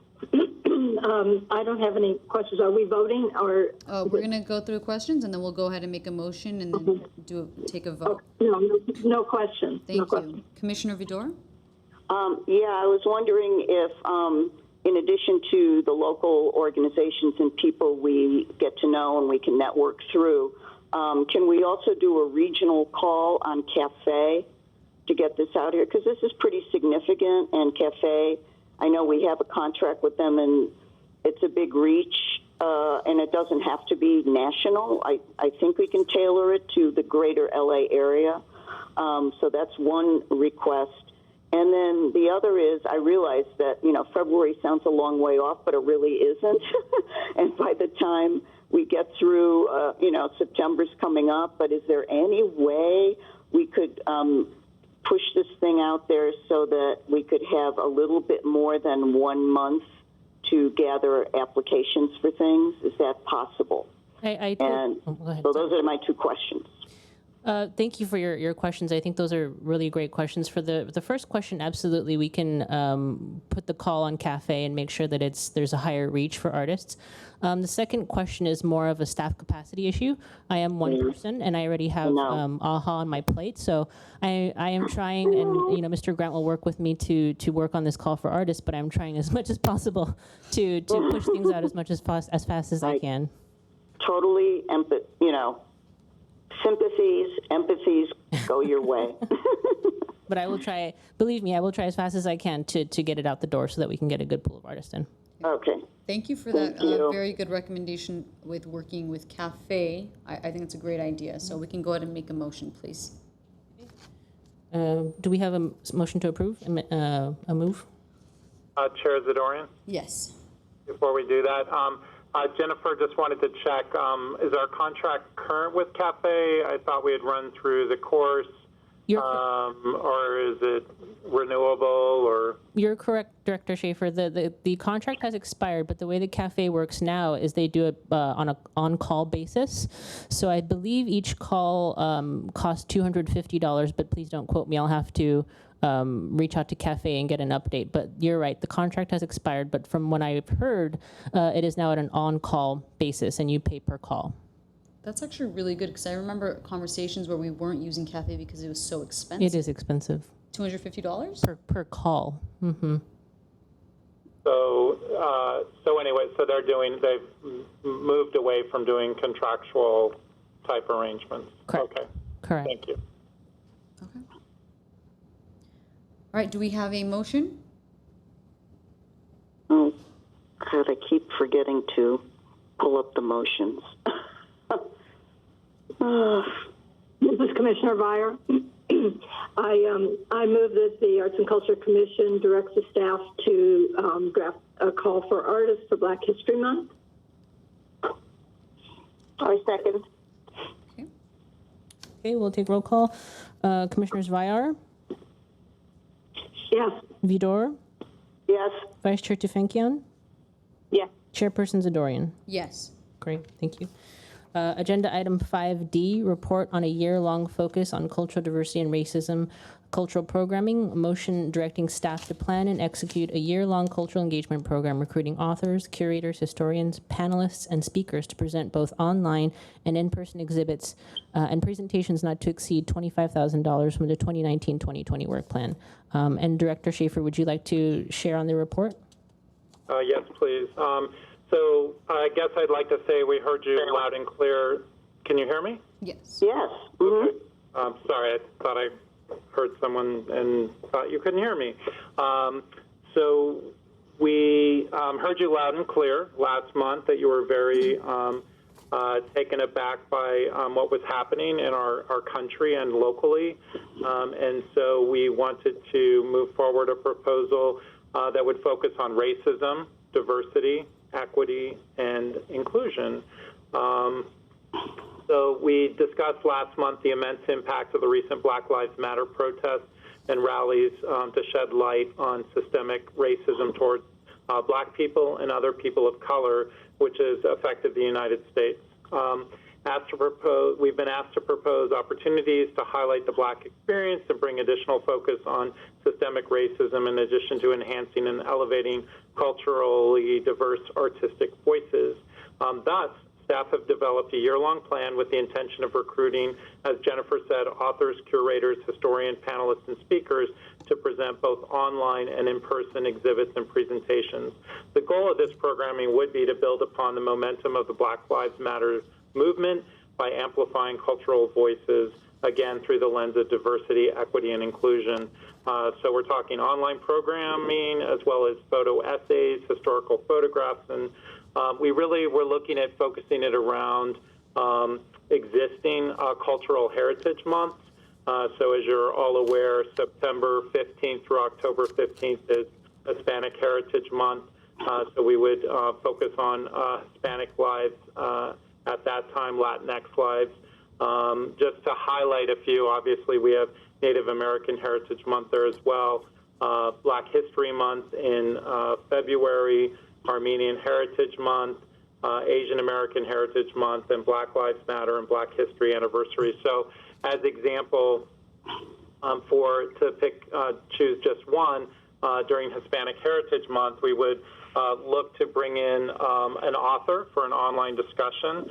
I don't have any questions. Are we voting, or? We're going to go through questions, and then we'll go ahead and make a motion, and then take a vote. No question. Thank you. Commissioner Vidor? I was wondering if, in addition to the local organizations and people we get to know and we can network through, can we also do a regional call on Cafe to get this out here? Because this is pretty significant, and Cafe, I know we have a contract with them, and it's a big reach, and it doesn't have to be national. I think we can tailor it to the greater LA area. So that's one request. And then the other is, I realize that, February sounds a long way off, but it really isn't. And by the time we get through, September's coming up, but is there any way we could push this thing out there so that we could have a little bit more than 1 month to gather applications for things? Is that possible? Go ahead. So those are my two questions. Thank you for your questions. I think those are really great questions. For the first question, absolutely, we can put the call on Cafe and make sure that there's a higher reach for artists. The second question is more of a staff capacity issue. I am one person, and I already have AHA on my plate. So I am trying, and Mr. Grant will work with me to work on this call for artists. But I'm trying as much as possible to push things out as much as fast as I can. Totally, empathies go your way. But I will try, believe me, I will try as fast as I can to get it out the door so that we can get a good pool of artists in. Okay. Thank you for that very good recommendation with working with Cafe. I think it's a great idea. So we can go ahead and make a motion, please. Do we have a motion to approve, a move? Chair Zadorian? Yes. Before we do that, Jennifer, just wanted to check, is our contract current with Cafe? I thought we had run through the course, or is it renewable, or? You're correct, Director Schaefer. The contract has expired, but the way the Cafe works now is they do it on an on-call basis. So I believe each call costs $250, but please don't quote me. I'll have to reach out to Cafe and get an update. But you're right, the contract has expired, but from what I've heard, it is now at an on-call basis, and you pay per call. That's actually really good, because I remember conversations where we weren't using Cafe because it was so expensive. It is expensive. $250? Per call. Mm-hmm. So anyway, so they've moved away from doing contractual type arrangements. Correct. Okay. Correct. Thank you. Okay. All right, do we have a motion? Oh, God, I keep forgetting to pull up the motions. This is Commissioner Vire. I move that the Arts and Culture Commission directs the staff to draft a call for artists for Black History Month. I second. Okay, we'll take roll call. Commissioners Vire? Yes. Vidor? Yes. Vice Chair Tufenkian? Yes. Chairperson Zadorian? Yes. Great, thank you. Agenda item 5D, report on a year-long focus on cultural diversity and racism Cultural programming, a motion directing staff to plan and execute a year-long cultural engagement program recruiting authors, curators, historians, panelists, and speakers to present both online and in-person exhibits and presentations not to exceed $25,000 from the 2019-2020 work plan. And Director Schaefer, would you like to share on the report? Yes, please. So I guess I'd like to say we heard you loud and clear. Can you hear me? Yes. Yes. Mm-hmm. Sorry, I thought I heard someone and thought you couldn't hear me. So we heard you loud and clear last month that you were very taken aback by what was happening in our country and locally. And so we wanted to move forward a proposal that would focus on racism, diversity, equity, and inclusion. So we discussed last month the immense impact of the recent Black Lives Matter protests and rallies to shed light on systemic racism towards black people and other people of color, which has affected the United States. We've been asked to propose opportunities to highlight the black experience and bring additional focus on systemic racism in addition to enhancing and elevating culturally diverse artistic voices. Thus, staff have developed a year-long plan with the intention of recruiting, as Jennifer said, authors, curators, historians, panelists, and speakers to present both online and in-person exhibits and presentations. The goal of this programming would be to build upon the momentum of the Black Lives Matter movement by amplifying cultural voices, again, through the lens of diversity, equity, and inclusion. So we're talking online programming as well as photo essays, historical photographs, and we really were looking at focusing it around existing cultural heritage months. So as you're all aware, September 15th through October 15th is Hispanic Heritage Month. So we would focus on Hispanic lives at that time, Latinx lives. Just to highlight a few, obviously we have Native American Heritage Month there as well, Black History Month in February, Armenian Heritage Month, Asian American Heritage Month, and Black Lives Matter and Black History Anniversary. So as example, choose just one, during Hispanic Heritage Month, we would look to bring in an author for an online discussion.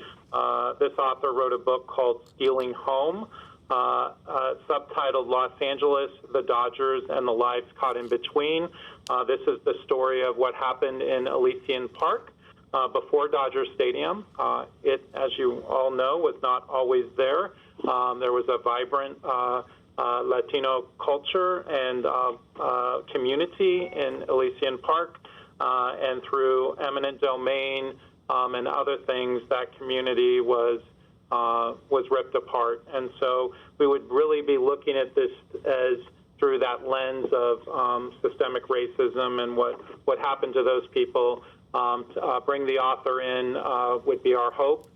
This author wrote a book called Stealing Home, subtitled Los Angeles, the Dodgers, and the Lives Caught in Between. This is the story of what happened in Elysian Park before Dodger Stadium. It, as you all know, was not always there. There was a vibrant Latino culture and community in Elysian Park, and through eminent domain and other things, that community was ripped apart. And so we would really be looking at this as through that lens of systemic racism and what happened to those people. To bring the author in would be our hope,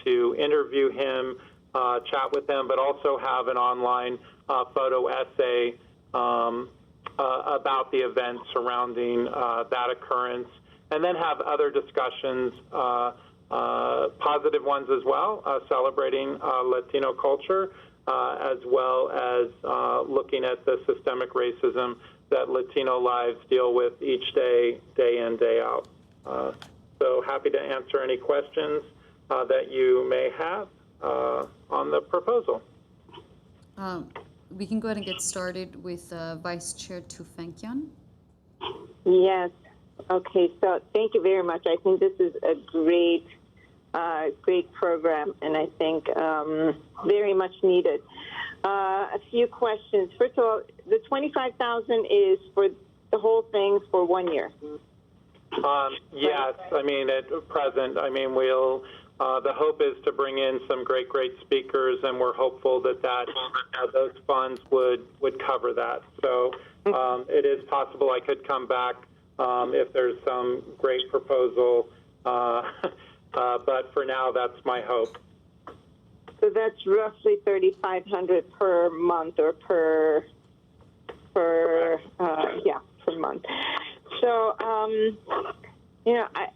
to interview him, chat with him, but also have an online photo essay about the events surrounding that occurrence, and then have other discussions, positive ones as well, celebrating Latino culture, as well as looking at the systemic racism that Latino lives deal with each day, day in, day out. So happy to answer any questions that you may have on the proposal. We can go ahead and get started with Vice Chair Tufenkian. Yes. Okay, so thank you very much. I think this is a great program, and I think very much needed. A few questions. First of all, the $25,000 is for the whole thing for 1 year. Yes, I mean at present. I mean we'll. The hope is to bring in some great speakers, and we're hopeful that those funds would cover that. So it is possible I could come back if there's some great proposal, but for now, that's my hope. So that's roughly $3,500 per month, or per month. So,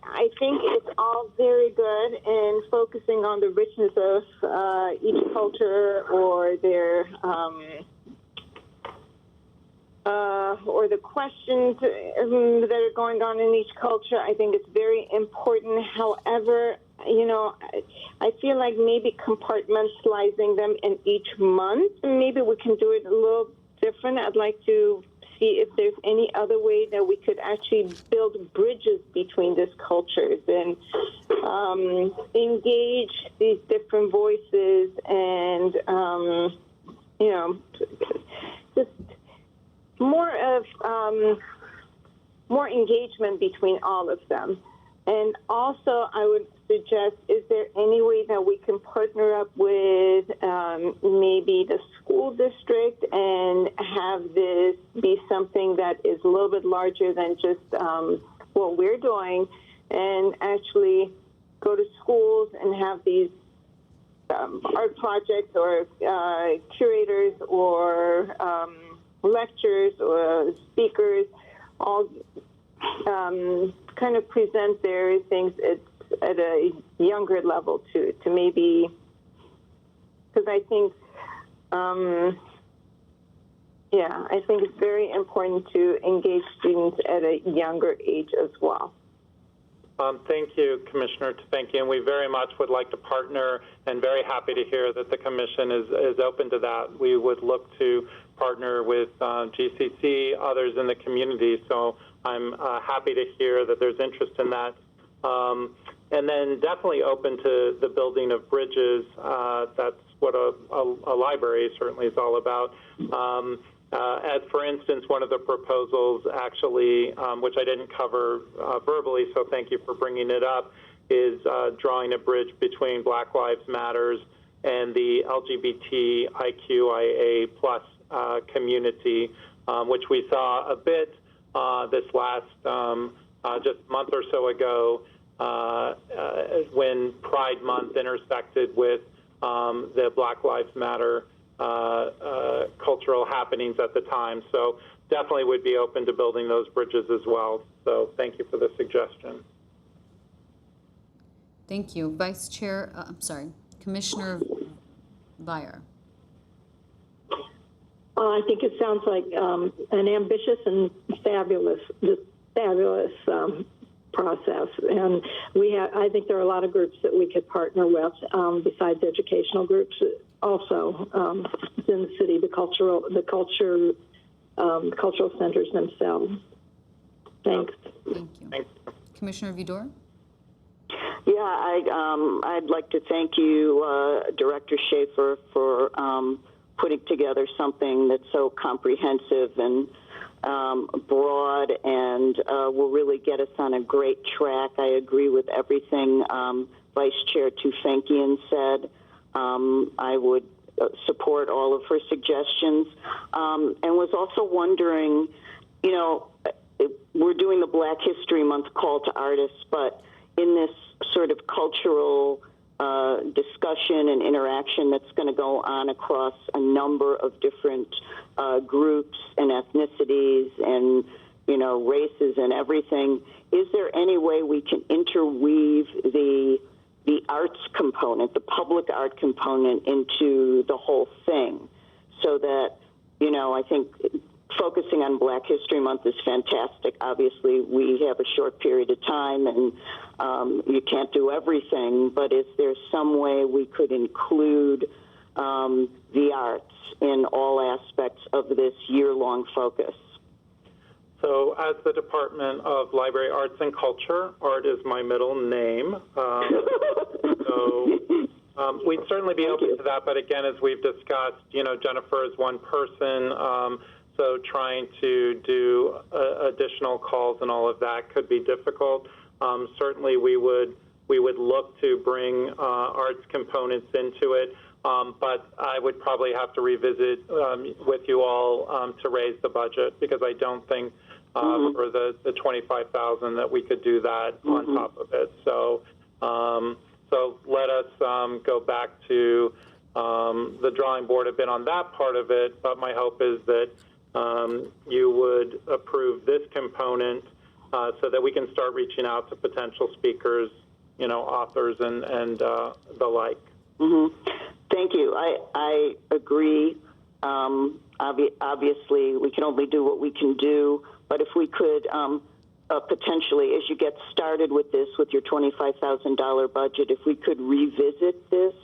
I think it's all very good in focusing on the richness of each culture or their or the questions that are going on in each culture. I think it's very important. However, I feel like maybe compartmentalizing them in each month, maybe we can do it a little different. I'd like to see if there's any other way that we could actually build bridges between these cultures and engage these different voices and, just more engagement between all of them. And also, I would suggest, is there any way that we can partner up with maybe the school district and have this be something that is a little bit larger than just what we're doing, and actually go to schools and have these art projects or curators or lectures or speakers all kind of present their things at a younger level to maybe, because I think I think it's very important to engage students at a younger age as well. Thank you, Commissioner Tefenki, and we very much would like to partner, and very happy to hear that the Commission is open to that. We would look to partner with GCC, others in the community, so I'm happy to hear that there's interest in that. And then definitely open to the building of bridges. That's what a library certainly is all about. As, for instance, one of the proposals actually, which I didn't cover verbally, so thank you for bringing it up, is drawing a bridge between Black Lives Matters and the LGBTIQIA plus community, which we saw a bit this last just month or so ago when Pride Month intersected with the Black Lives Matter cultural happenings at the time. So definitely would be open to building those bridges as well. So thank you for the suggestion. Thank you. Commissioner Byer. I think it sounds like an ambitious and fabulous process, and I think there are a lot of groups that we could partner with besides educational groups. Also, in the city, the cultural centers themselves. Thanks. Thank you. Commissioner Vidor. Yeah, I'd like to thank you, Director Schaefer, for putting together something that's so comprehensive and broad and will really get us on a great track. I agree with everything Vice Chair Tefenkian said. I would support all of her suggestions, and was also wondering, we're doing the Black History Month call to artists, but in this sort of cultural discussion and interaction that's going to go on across a number of different groups and ethnicities and, races and everything, is there any way we can interweave the arts component, the public art component, into the whole thing, so that, I think focusing on Black History Month is fantastic. Obviously, we have a short period of time, and you can't do everything, but is there some way we could include the arts in all aspects of this year-long focus? So as the Department of Library Arts and Culture, art is my middle name. We'd certainly be open to that, but again, as we've discussed, Jennifer is one person, so trying to do additional calls and all of that could be difficult. Certainly we would look to bring arts components into it, but I would probably have to revisit with you all to raise the budget, because I don't think for the $25,000 that we could do that on top of it. So let us go back to the drawing board a bit on that part of it, but my hope is that you would approve this component so that we can start reaching out to potential speakers, authors and the like. Thank you. I agree Obviously, we can only do what we can do, but if we could potentially, as you get started with this, with your $25,000 budget, if we could revisit this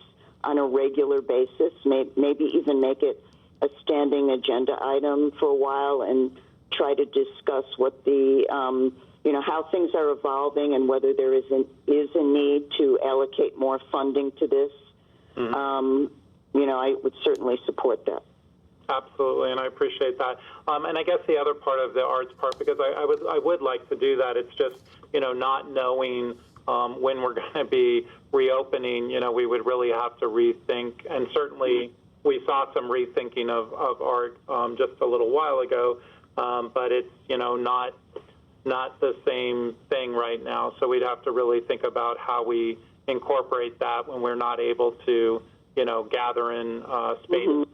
on a regular basis, maybe even make it a standing agenda item for a while and try to discuss what the, how things are evolving and whether there is a need to allocate more funding to this. I would certainly support that. Absolutely, and I appreciate that. And I guess the other part of the arts part, because I would like to do that, it's just, not knowing when we're going to be reopening, we would really have to rethink. And certainly we saw some rethinking of art just a little while ago, but it's, not the same thing right now. So we'd have to really think about how we incorporate that when we're not able to, gather in space.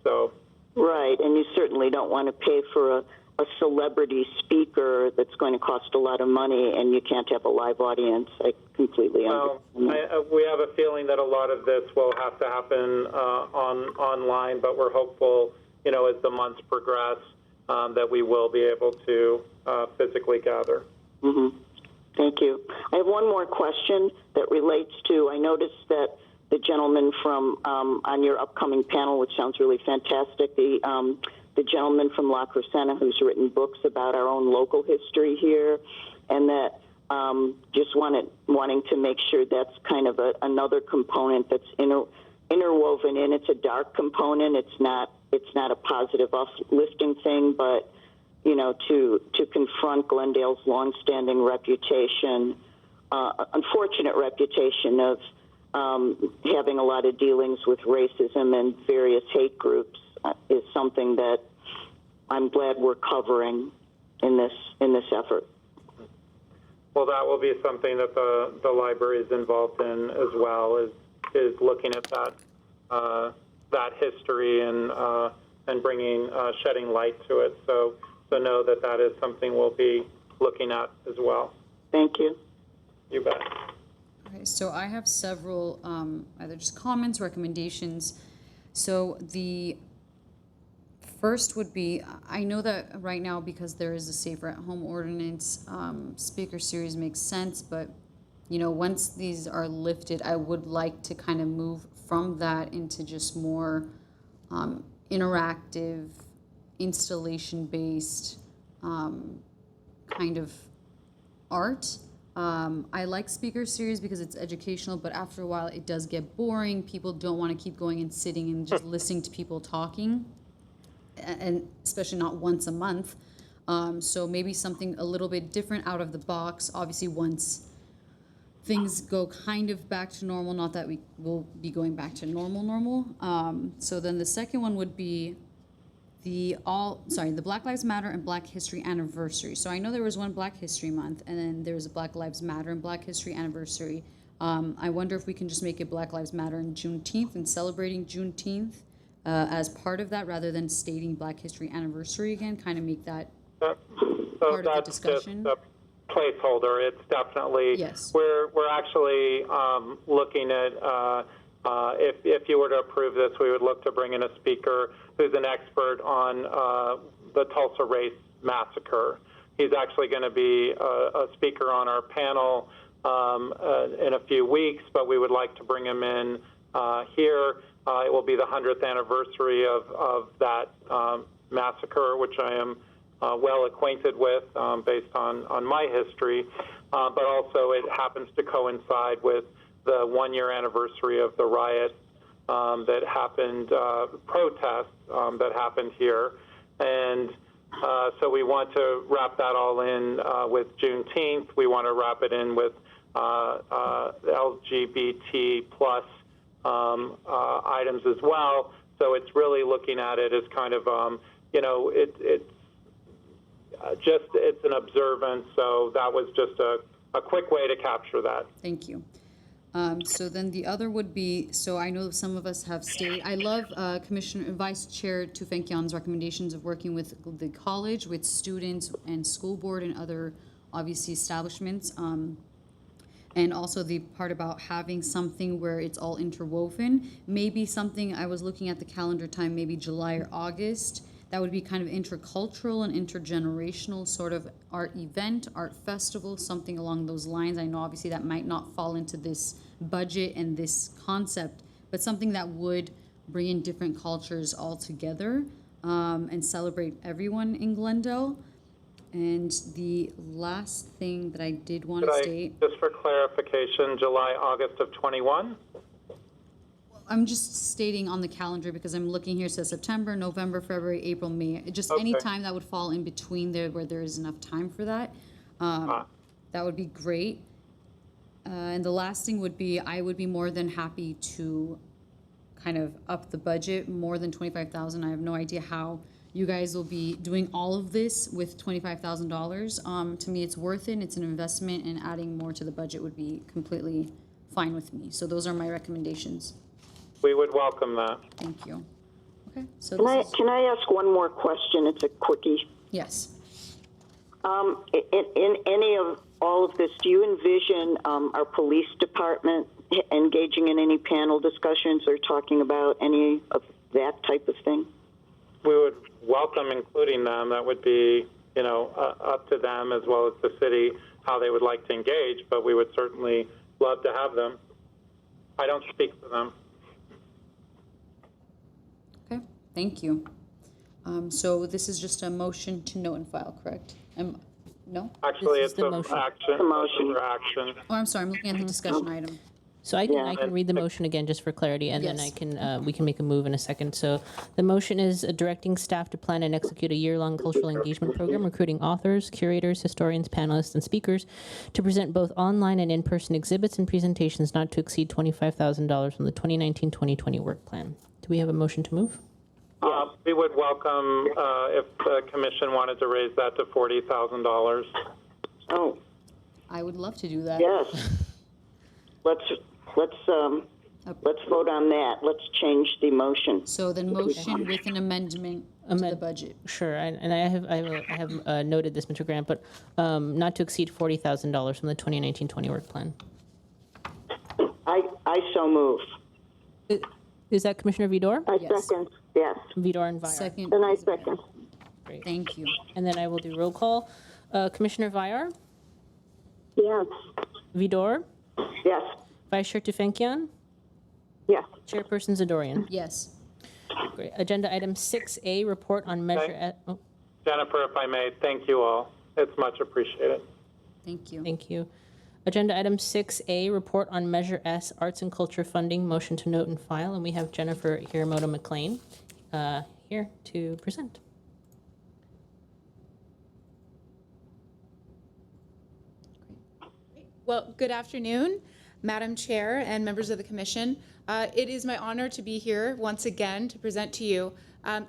So. Right, and you certainly don't want to pay for a celebrity speaker that's going to cost a lot of money and you can't have a live audience. I completely understand. We have a feeling that a lot of this will have to happen online, but we're hopeful, as the months progress, that we will be able to physically gather. Thank you. I have one more question that relates to, I noticed that the gentleman from on your upcoming panel, which sounds really fantastic, the gentleman from La Crescenta who's written books about our own local history here, and that just wanting to make sure that's kind of another component that's interwoven in. It's a dark component. It's not a positive uplifting thing, but to confront Glendale's longstanding reputation, unfortunate reputation of having a lot of dealings with racism and various hate groups is something that I'm glad we're covering in this effort. Well, that will be something that the library is involved in as well, is looking at that history and bringing shedding light to it. So know that is something we'll be looking at as well. Thank you. You bet. Okay, so I have several either just comments, recommendations. So the first would be, I know that right now, because there is a safer at home ordinance, speaker series makes sense, but once these are lifted, I would like to kind of move from that into just more interactive, installation-based kind of art. I like speaker series because it's educational, but after a while it does get boring. People don't want to keep going and sitting and just listening to people talking, and especially not once a month. So maybe something a little bit different, out of the box. Obviously, once things go kind of back to normal, not that we will be going back to normal. So then the second one would be the Black Lives Matter and Black History Anniversary. So I know there was one Black History Month, and then there was a Black Lives Matter and Black History Anniversary. I wonder if we can just make it Black Lives Matter and Juneteenth, and celebrating Juneteenth as part of that, rather than stating Black History Anniversary again, kind of make that part of the discussion. Just a placeholder. It's definitely, yes. We're actually looking at, if you were to approve this, we would look to bring in a speaker who's an expert on the Tulsa Race Massacre. He's actually going to be a speaker on our panel in a few weeks, but we would like to bring him in here. It will be the 100th anniversary of that massacre, which I am well acquainted with based on my history, but also it happens to coincide with the 1-year anniversary of the riot that happened, protests that happened here. And so we want to wrap that all in with Juneteenth. We want to wrap it in with LGBT plus items as well. So it's really looking at it as kind of, it's an observance. So that was just a quick way to capture that. Thank you. So then the other would be, so I know some of us have stayed. I love Commissioner Vice Chair Tufenkian's recommendations of working with the college, with students and school board and other, obviously, establishments. And And also the part about having something where it's all interwoven, maybe something, I was looking at the calendar time, maybe July or August, that would be kind of intercultural and intergenerational sort of art event, art festival, something along those lines. I know obviously that might not fall into this budget and this concept, but something that would bring in different cultures all together and celebrate everyone in Glendale. And the last thing that I did want to state, Just for clarification, July, August of 21? I'm just stating on the calendar because I'm looking here, it says September, November, February, April, May. Just any time that would fall in between there where there is enough time for that. That would be great. And the last thing would be, I would be more than happy to kind of up the budget more than $25,000. I have no idea how you guys will be doing all of this with $25,000. To me, it's worth it. It's an investment, and adding more to the budget would be completely fine with me. So those are my recommendations. We would welcome that. Thank you. Okay, so Can I ask one more question? It's a quickie. yes. In any of all of this, do you envision our police department engaging in any panel discussions or talking about any of that type of thing? We would welcome including them. That would be, up to them as well as the city how they would like to engage, but we would certainly love to have them. I don't speak for them. Okay, thank you. So this is just a motion to note and file, correct? No? Actually, This is it's the a motion. action. Motion. For action. Oh, I'm sorry, I'm looking at the discussion item. So I can read the motion again just for clarity, and then Yes. I can we can make a move in a second. So the motion is directing staff to plan and execute a year-long cultural engagement program, recruiting authors, curators, historians, panelists, and speakers to present both online and in-person exhibits and presentations not to exceed $25,000 from the 2019-2020 work plan. Do we have a motion to move? We would welcome if the commission wanted to raise that to $40,000. Oh, I would love to do that. yes. Let's vote on that. Let's change the motion. So then motion with an amendment to the budget. Sure, and I have noted this, Mr. Grant, but not to exceed $40,000 from the 2019-20 work plan. I so move. Is that Commissioner Vidor? I Yes. second. Yes. Vidor and Viar. Second. And I second. Great. Thank you. And then I will do roll call. Commissioner Viar, Yes. Vidor, Yes. Vice Chair Tufenkian, Yes. Chairperson Zadorian. Yes. Great. Agenda item 6A, report on measure. Jennifer, if I may, thank you all. It's much appreciated. Thank you. Thank you. Agenda item 6A, report on Measure S, Arts and Culture Funding, motion to note and file. And we have Jennifer Hiramoto McLean here to present. Well, good afternoon, Madam Chair and members of the Commission. It is my honor to be here once again to present to you.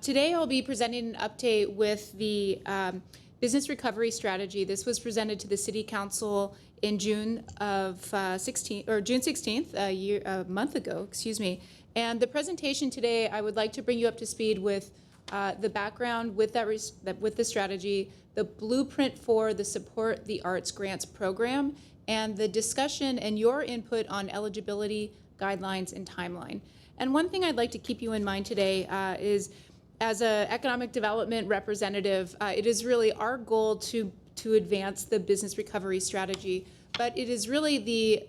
Today I'll be presenting an update with the business recovery strategy. This was presented to the City Council in June 16th, a month ago, excuse me. And the presentation today, I would like to bring you up to speed with the background with with the strategy, the blueprint for the Support the Arts Grants program, and the discussion and your input on eligibility, guidelines, and timeline. And one thing I'd like to keep you in mind today is, as an economic development representative, it is really our goal to advance the business recovery strategy, but it is really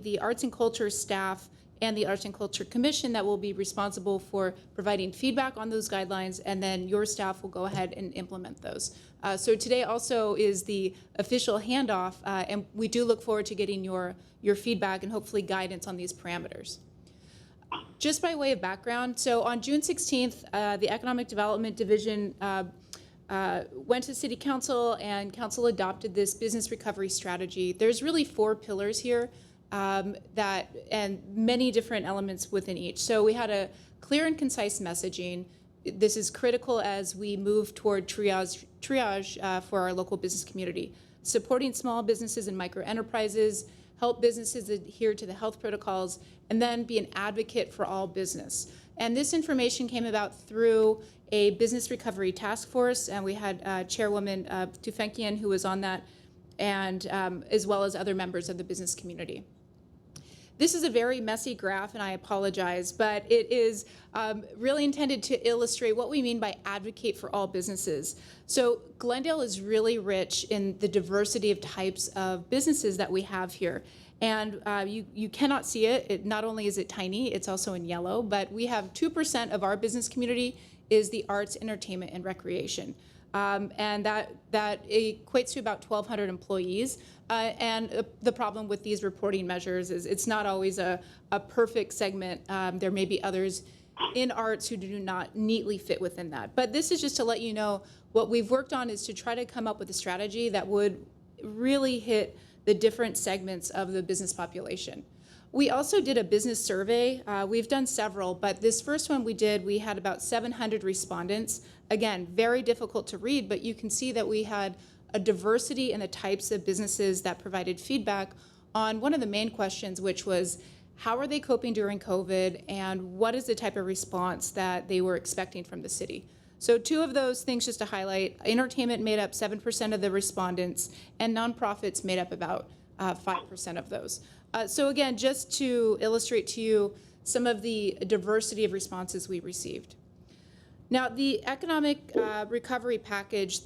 the Arts and Culture staff and the Arts and Culture Commission that will be responsible for providing feedback on those guidelines, and then your staff will go ahead and implement those. So today also is the official handoff, and we do look forward to getting your feedback and hopefully guidance on these parameters. Just by way of background, so on June 16th, the Economic Development Division went to City Council, and Council adopted this business recovery strategy. There's really 4 pillars here. And many different elements within each. So we had a clear and concise messaging. This is critical as we move toward triage for our local business community. Supporting small businesses and micro enterprises, help businesses adhere to the health protocols, and then be an advocate for all business. And this information came about through a business recovery task force, and we had Chairwoman Tufenkian, who was on that, and as well as other members of the business community. This is a very messy graph, and I apologize, but it is really intended to illustrate what we mean by advocate for all businesses. So Glendale is really rich in the diversity of types of businesses that we have here. And you cannot see it. Not only is it tiny, it's also in yellow, but we have 2% of our business community is the arts, entertainment, and recreation. And that equates to about 1,200 employees. And the problem with these reporting measures is it's not always a perfect segment. There may be others in arts who do not neatly fit within that. But this is just to let you know what we've worked on is to try to come up with a strategy that would really hit the different segments of the business population. We also did a business survey. We've done several, but this first one we had about 700 respondents. Again, very difficult to read, but you can see that we had a diversity in the types of businesses that provided feedback on one of the main questions, which was, how are they coping during COVID, and what is the type of response that they were expecting from the city? So two of those things just to highlight, entertainment made up 7% of the respondents, and nonprofits made up about 5% of those. So again, just to illustrate to you some of the diversity of responses we received. Now, the economic recovery package,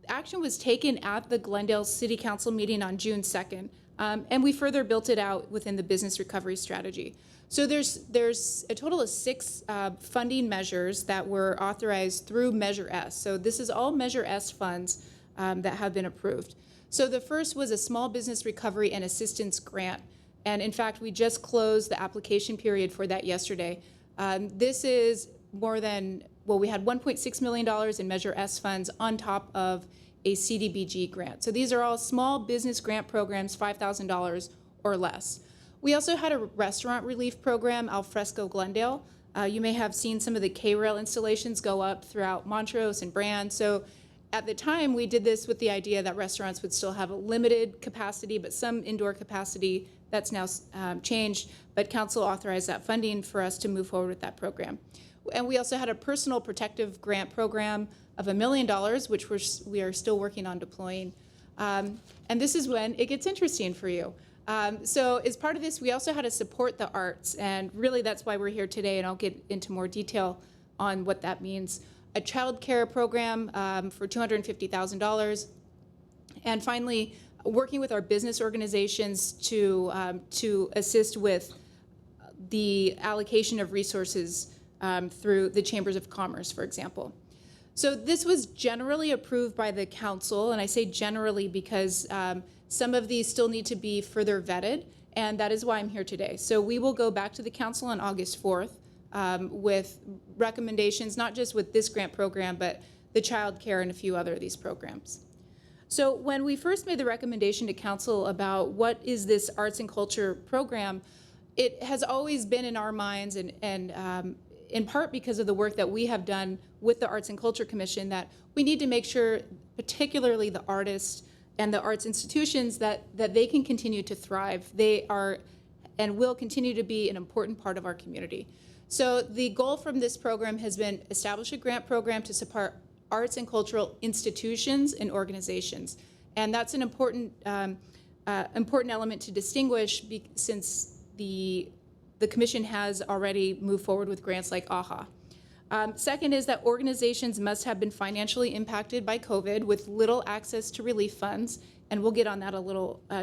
action was taken at the Glendale City Council meeting on June 2nd, and we further built it out within the business recovery strategy. So there's a total of 6 funding measures that were authorized through Measure S. So this is all Measure S funds that have been approved. So the first was a small business recovery and assistance grant. And in fact, we just closed the application period for that yesterday. This is more than, we had $1.6 million in Measure S funds on top of a CDBG grant. So these are all small business grant programs, $5,000 or less. We also had a restaurant relief program, Alfresco Glendale. You may have seen some of the K-rail installations go up throughout Montrose and Brand. So at the time, we did this with the idea that restaurants would still have a limited capacity, but some indoor capacity. That's now changed, but council authorized that funding for us to move forward with that program. And we also had a personal protective grant program of $1 million, which we are still working on deploying. And this is when it gets interesting for you. So as part of this, we also had to support the arts, and really that's why we're here today, and I'll get into more detail on what that means. A child care program for $250,000. And finally, working with our business organizations to assist with the allocation of resources through the chambers of commerce, for example. So this was generally approved by the council, and I say generally because some of these still need to be further vetted, and that is why I'm here today. So we will go back to the council on August 4th with recommendations, not just with this grant program, but the child care and a few other of these programs. So when we first made the recommendation to council about what is this arts and culture program, it has always been in our minds, and in part because of the work that we have done with the Arts and Culture Commission, that we need to make sure, particularly the artists and the arts institutions, that they can continue to thrive. They are and will continue to be an important part of our community. So the goal from this program has been establish a grant program to support arts and cultural institutions and organizations. And that's an important element to distinguish since the commission has already moved forward with grants like AHA. Second is that organizations must have been financially impacted by COVID with little access to relief funds, and we'll get on that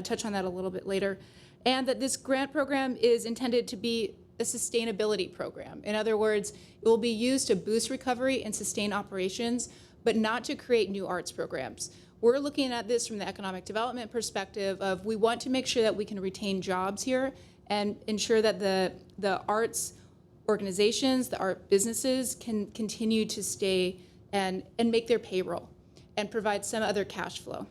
touch on that a little bit later. And that this grant program is intended to be a sustainability program. In other words, it will be used to boost recovery and sustain operations, but not to create new arts programs. We're looking at this from the economic development perspective of we want to make sure that we can retain jobs here and ensure that the arts organizations, the art businesses can continue to stay and make their payroll and provide some other cash flow.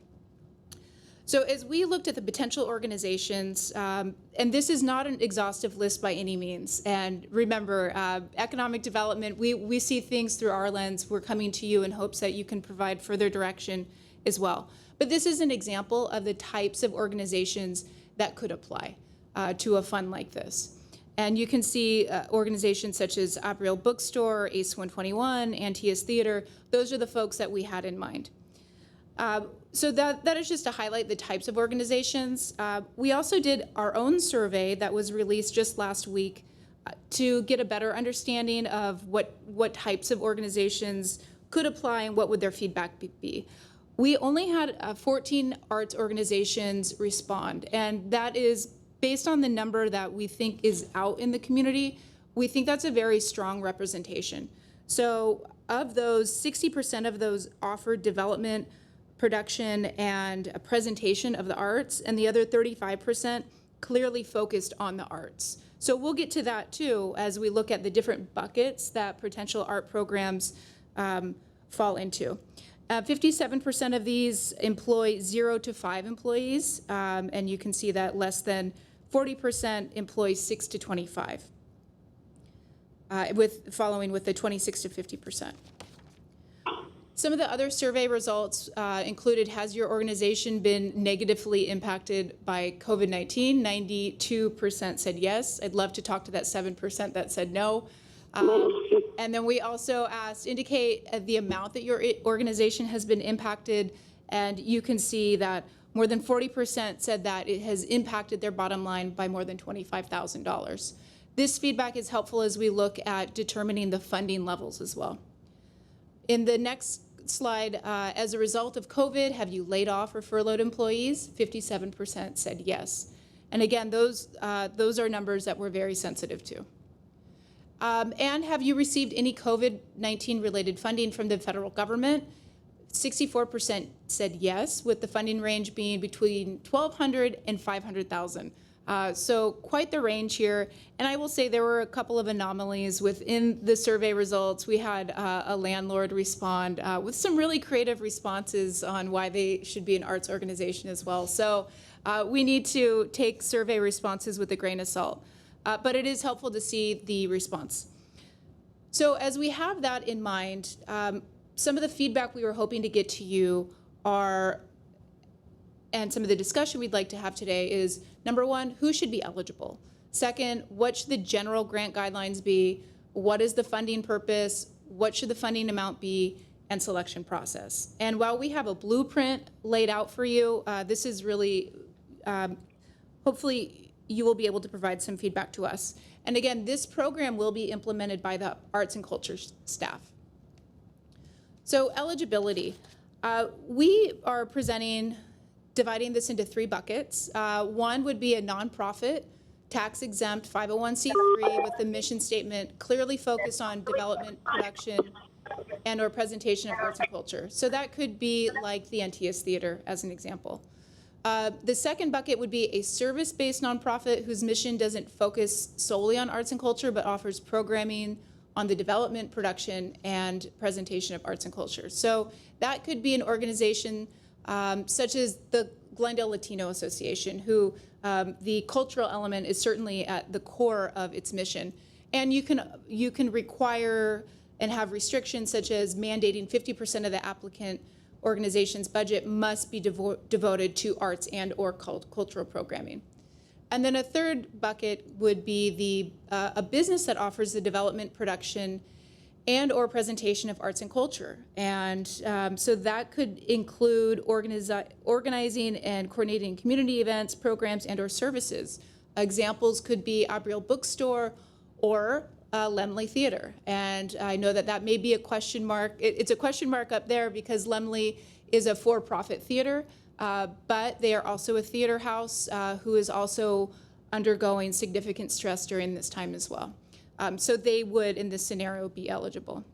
So as we looked at the potential organizations, and this is not an exhaustive list by any means, and remember, economic development, we see things through our lens. We're coming to you in hopes that you can provide further direction as well. But this is an example of the types of organizations that could apply to a fund like this. And you can see organizations such as Abriel Bookstore, Ace 121, Antias Theater. Those are the folks that we had in mind. So that is just to highlight the types of organizations. We also did our own survey that was released just last week to get a better understanding of what types of organizations could apply and what would their feedback be. We only had 14 arts organizations respond, and that is based on the number that we think is out in the community. We think that's a very strong representation. So of those, 60% of those offered development, production, and a presentation of the arts, and the other 35% clearly focused on the arts. So we'll get to that too as we look at the different buckets that potential art programs fall into. 57% of these employ 0 to 5 employees, and you can see that less than 40% employ 6 to 25, following with the 26 to 50%. Some of the other survey results included, has your organization been negatively impacted by COVID-19? 92% said yes. I'd love to talk to that 7% that said no. And then we also asked, indicate the amount that your organization has been impacted, and you can see that more than 40% said that it has impacted their bottom line by more than $25,000. This feedback is helpful as we look at determining the funding levels as well. In the next slide, as a result of COVID, have you laid off or furloughed employees? 57% said yes. And again, those are numbers that we're very sensitive to. And have you received any COVID-19 related funding from the federal government? 64% said yes, with the funding range being between $1,200 and $500,000. So quite the range here. And I will say there were a couple of anomalies within the survey results. We had a landlord respond with some really creative responses on why they should be an arts organization as well. So we need to take survey responses with a grain of salt. But it is helpful to see the response. So as we have that in mind, some of the feedback we were hoping to get to you are, and some of the discussion we'd like to have today is, number one, who should be eligible? Second, what should the general grant guidelines be? What is the funding purpose? What should the funding amount be? And selection process. And while we have a blueprint laid out for you, this is really, hopefully you will be able to provide some feedback to us. And again, this program will be implemented by the arts and culture staff. So eligibility, we are dividing this into 3 buckets. One would be a nonprofit, tax-exempt 501c3 with the mission statement clearly focused on development, production, and or presentation of arts and culture. So that could be like the NTS Theater as an example. The second bucket would be a service-based nonprofit whose mission doesn't focus solely on arts and culture, but offers programming on the development, production, and presentation of arts and culture. So that could be an organization such as the Glendale Latino Association, who the cultural element is certainly at the core of its mission. And you can require and have restrictions such as mandating 50% of the applicant organization's budget must be devoted to arts and or cultural programming. And then a third bucket would be a business that offers the development, production, and or presentation of arts and culture. And so that could include organizing and coordinating community events, programs, and or services. Examples could be Abriel Bookstore or Lemley Theater. And I know that may be a question mark. It's a question mark up there because Lemley is a for-profit theater, but they are also a theater house who is also undergoing significant stress during this time as well. So they would, in this scenario, be eligible.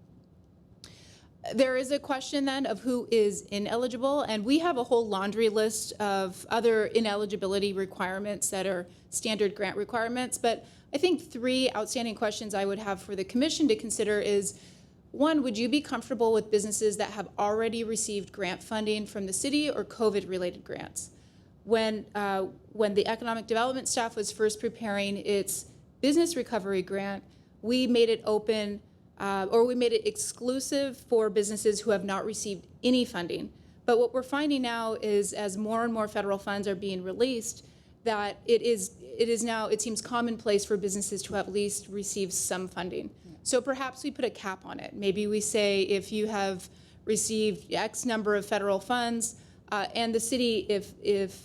There is a question then of who is ineligible, and we have a whole laundry list of other ineligibility requirements that are standard grant requirements, but I think 3 outstanding questions I would have for the commission to consider is, 1, would you be comfortable with businesses that have already received grant funding from the city or COVID-related grants? When the economic development staff was first preparing its business recovery grant, we made it open, or we made it exclusive for businesses who have not received any funding. But what we're finding now is, as more and more federal funds are being released, that it is now, it seems commonplace for businesses to at least receive some funding. So perhaps we put a cap on it. Maybe we say if you have received X number of federal funds, and the city, if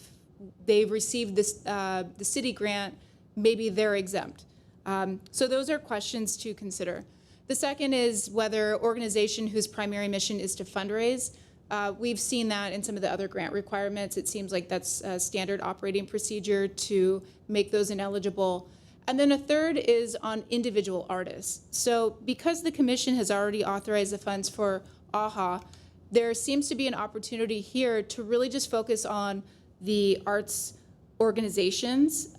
they've received this, the city grant, maybe they're exempt. So those are questions to consider. The second is whether organization whose primary mission is to fundraise. We've seen that in some of the other grant requirements. It seems like that's a standard operating procedure to make those ineligible. And then a third is on individual artists. So because the commission has already authorized the funds for AHA, there seems to be an opportunity here to really just focus on the arts organizations.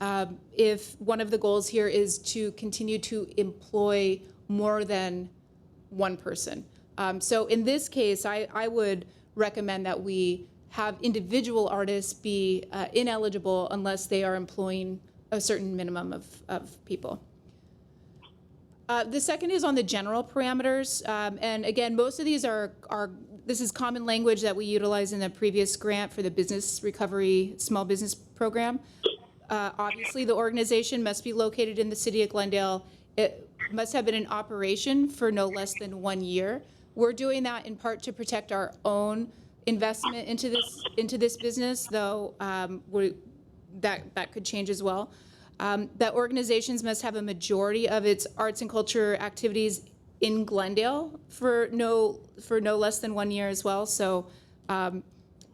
If one of the goals here is to continue to employ more than one person. So in this case, I would recommend that we have individual artists be ineligible unless they are employing a certain minimum of people. The second is on the general parameters. And again, most of these this is common language that we utilize in the previous grant for the Business Recovery Small Business Program. Obviously, the organization must be located in the city of Glendale. It must have been in operation for no less than 1 year. We're doing that in part to protect our own investment into this business, though that could change as well. That organizations must have a majority of its arts and culture activities in Glendale for no less than 1 year as well. So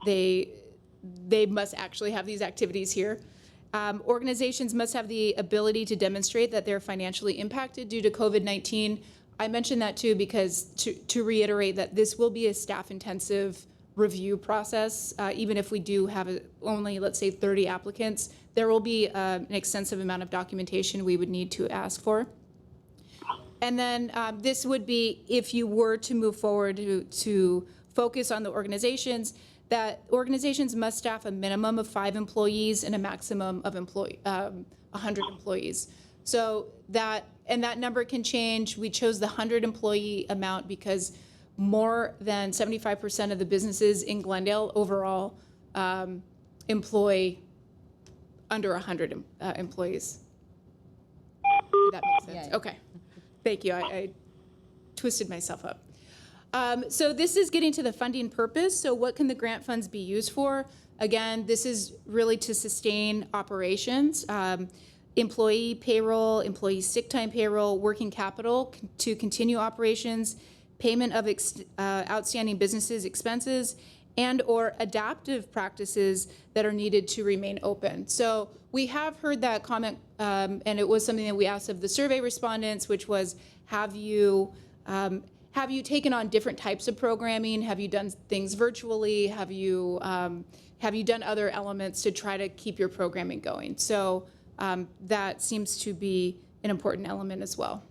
they must actually have these activities here. Organizations must have the ability to demonstrate that they're financially impacted due to COVID-19. I mentioned that too because to reiterate that this will be a staff-intensive review process. Even if we do have only, let's say, 30 applicants, there will be an extensive amount of documentation we would need to ask for. And then this would be if you were to move forward to focus on the organizations, that organizations must staff a minimum of 5 employees and a maximum of 100 employees. So that number can change. We chose the 100 employee amount because more than 75% of the businesses in Glendale overall employ under 100 employees. Did that make sense? Yeah. Okay. Thank you. I twisted myself up. So this is getting to the funding purpose. So what can the grant funds be used for? Again, this is really to sustain operations, employee payroll, employee sick time payroll, working capital to continue operations, payment of outstanding businesses expenses, and or adaptive practices that are needed to remain open. So we have heard that comment, and it was something that we asked of the survey respondents, which was, have you taken on different types of programming? Have you done things virtually? Have you done other elements to try to keep your programming going? So that seems to be an important element as well.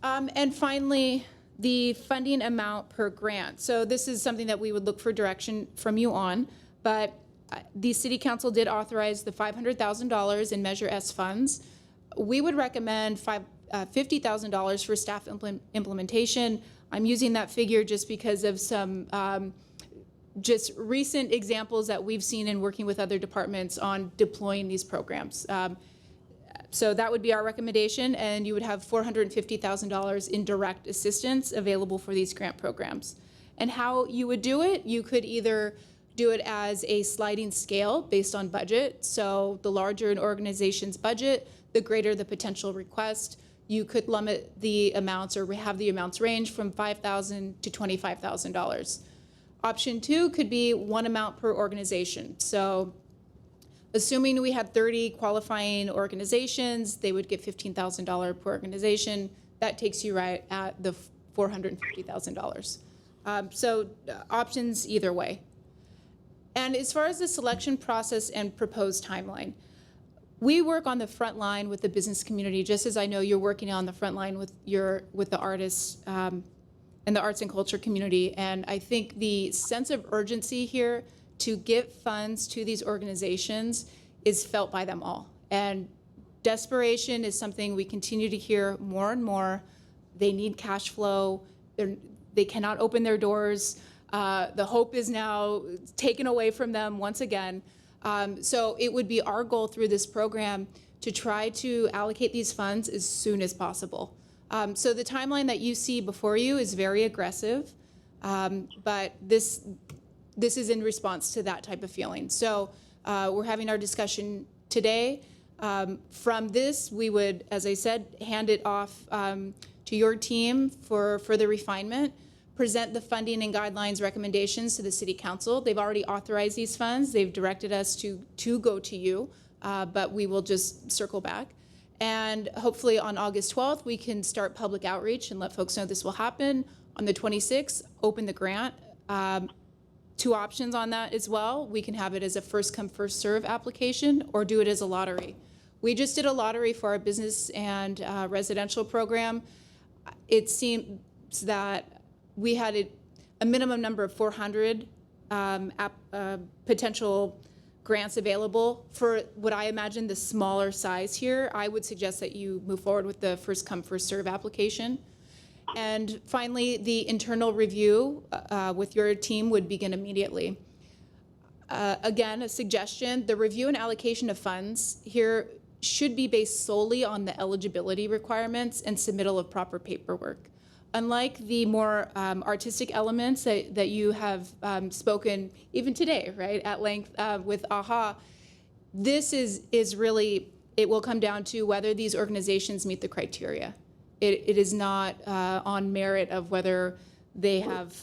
And finally, the funding amount per grant. So this is something that we would look for direction from you on, but the City Council did authorize the $500,000 in Measure S funds. We would recommend $50,000 for staff implementation. I'm using that figure just because of some just recent examples that we've seen in working with other departments on deploying these programs. So that would be our recommendation, and you would have $450,000 in direct assistance available for these grant programs. And how you would do it, you could either do it as a sliding scale based on budget. So the larger an organization's budget, the greater the potential request. You could limit the amounts or have the amounts range from $5,000 to $25,000. Option 2 could be one amount per organization. So assuming we had 30 qualifying organizations, they would get $15,000 per organization. That takes you right at the $450,000. So options either way. And as far as the selection process and proposed timeline, we work on the front line with the business community, just as I know you're working on the front line with the artists and the arts and culture community. And I think the sense of urgency here to get funds to these organizations is felt by them all. And desperation is something we continue to hear more and more. They need cash flow. They cannot open their doors. The hope is now taken away from them once again. So it would be our goal through this program to try to allocate these funds as soon as possible. So the timeline that you see before you is very aggressive, but this is in response to that type of feeling. So we're having our discussion today. From this, we would, as I said, hand it off to your team for further refinement, present the funding and guidelines recommendations to the City Council. They've already authorized these funds. They've directed us to go to you, but we will just circle back. And hopefully on August 12th, we can start public outreach and let folks know this will happen. On the 26th, open the grant. Two options on that as well. We can have it as a first come, first serve application or do it as a lottery. We just did a lottery for our business and residential program. It seems that we had a minimum number of 400 potential grants available. For what I imagine the smaller size here, I would suggest that you move forward with the first come, first serve application. And finally, the internal review with your team would begin immediately. Again, a suggestion, the review and allocation of funds here should be based solely on the eligibility requirements and submittal of proper paperwork. Unlike the more artistic elements that you have spoken even today, right, at length with AHA, this is really, it will come down to whether these organizations meet the criteria. It is not on merit of whether they have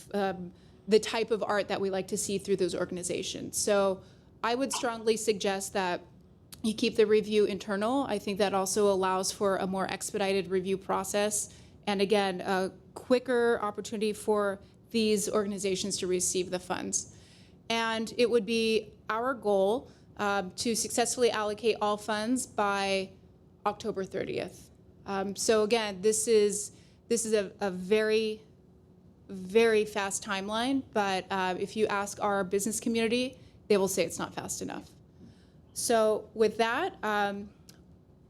the type of art that we like to see through those organizations. So I would strongly suggest that you keep the review internal. I think that also allows for a more expedited review process. And again, a quicker opportunity for these organizations to receive the funds. And it would be our goal to successfully allocate all funds by October 30th. So again, this is a very, very fast timeline, but if you ask our business community, they will say it's not fast enough. So with that,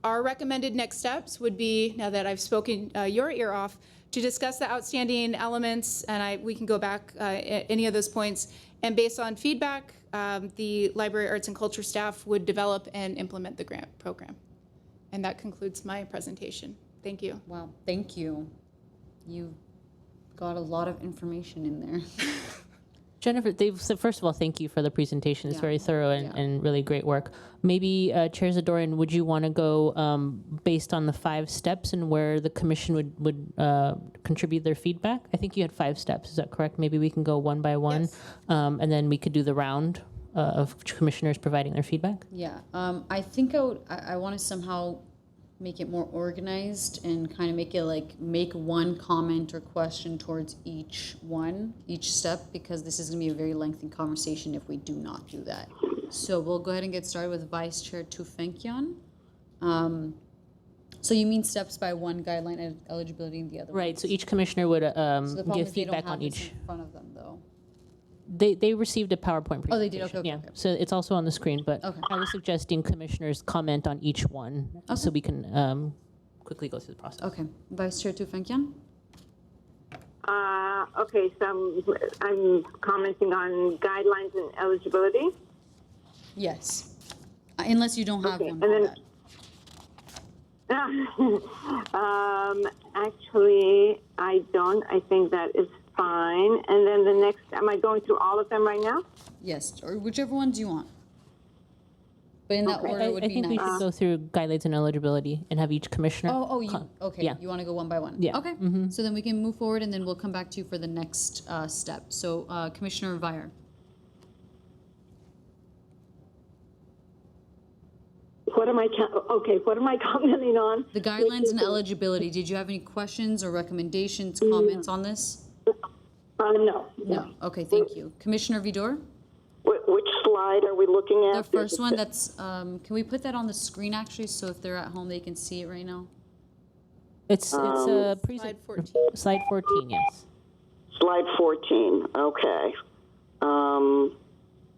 our recommended next steps would be, now that I've spoken your ear off, to discuss the outstanding elements, and we can go back at any of those points, and based on feedback, the Library Arts and Culture staff would develop and implement the grant program. And that concludes my presentation. Thank you. Wow, thank you. You got a lot of information in there. Jennifer, so first of all, thank you for the presentation. It's very thorough and really great work. Maybe, Chair Zadorian, would you want to go based on the 5 steps and where the commission would contribute their feedback? I think you had 5 steps. Is that correct? Maybe we can go one by one, Yes. And then we could do the round of commissioners providing their feedback. Yeah, I think I want to somehow make it more organized and kind of make it like make one comment or question towards each step, because this is going to be a very lengthy conversation if we do not do that. So we'll go ahead and get started with Vice Chair Tufenkyan. So you mean steps by one guideline and eligibility and the other? Right. So each commissioner would So the problem give is they don't feedback have on this each. in front of them though. They received a PowerPoint presentation. Oh, they did? Okay, yeah. okay. So it's also on the screen, but Okay. I was suggesting commissioners comment on each one so we can quickly go through the process. Okay, Vice Chair Tufenkyan. Okay, so I'm commenting on guidelines and eligibility. Yes, unless you don't have Okay, one. and then- Actually, I don't. I think that is fine. And then the next, am I going through all of them right now? Yes, or whichever ones you want. But in that Okay. order would I be think we nice. should go through guidelines and eligibility and have each commissioner. Okay. Yeah. You want to go one by one? Yeah. Okay. So then we can move forward, and then we'll come back to you for the next step. So Commissioner Vire. What am I commenting on? The guidelines and eligibility. Did you have any questions or recommendations, comments on this? No. No. Okay. Thank you, Commissioner Vidor. Which slide are we looking at? The first one. That's. Can we put that on the screen actually, so if they're at home they can see it right now? It's a Slide 14. Slide 14, yes. Slide 14, okay.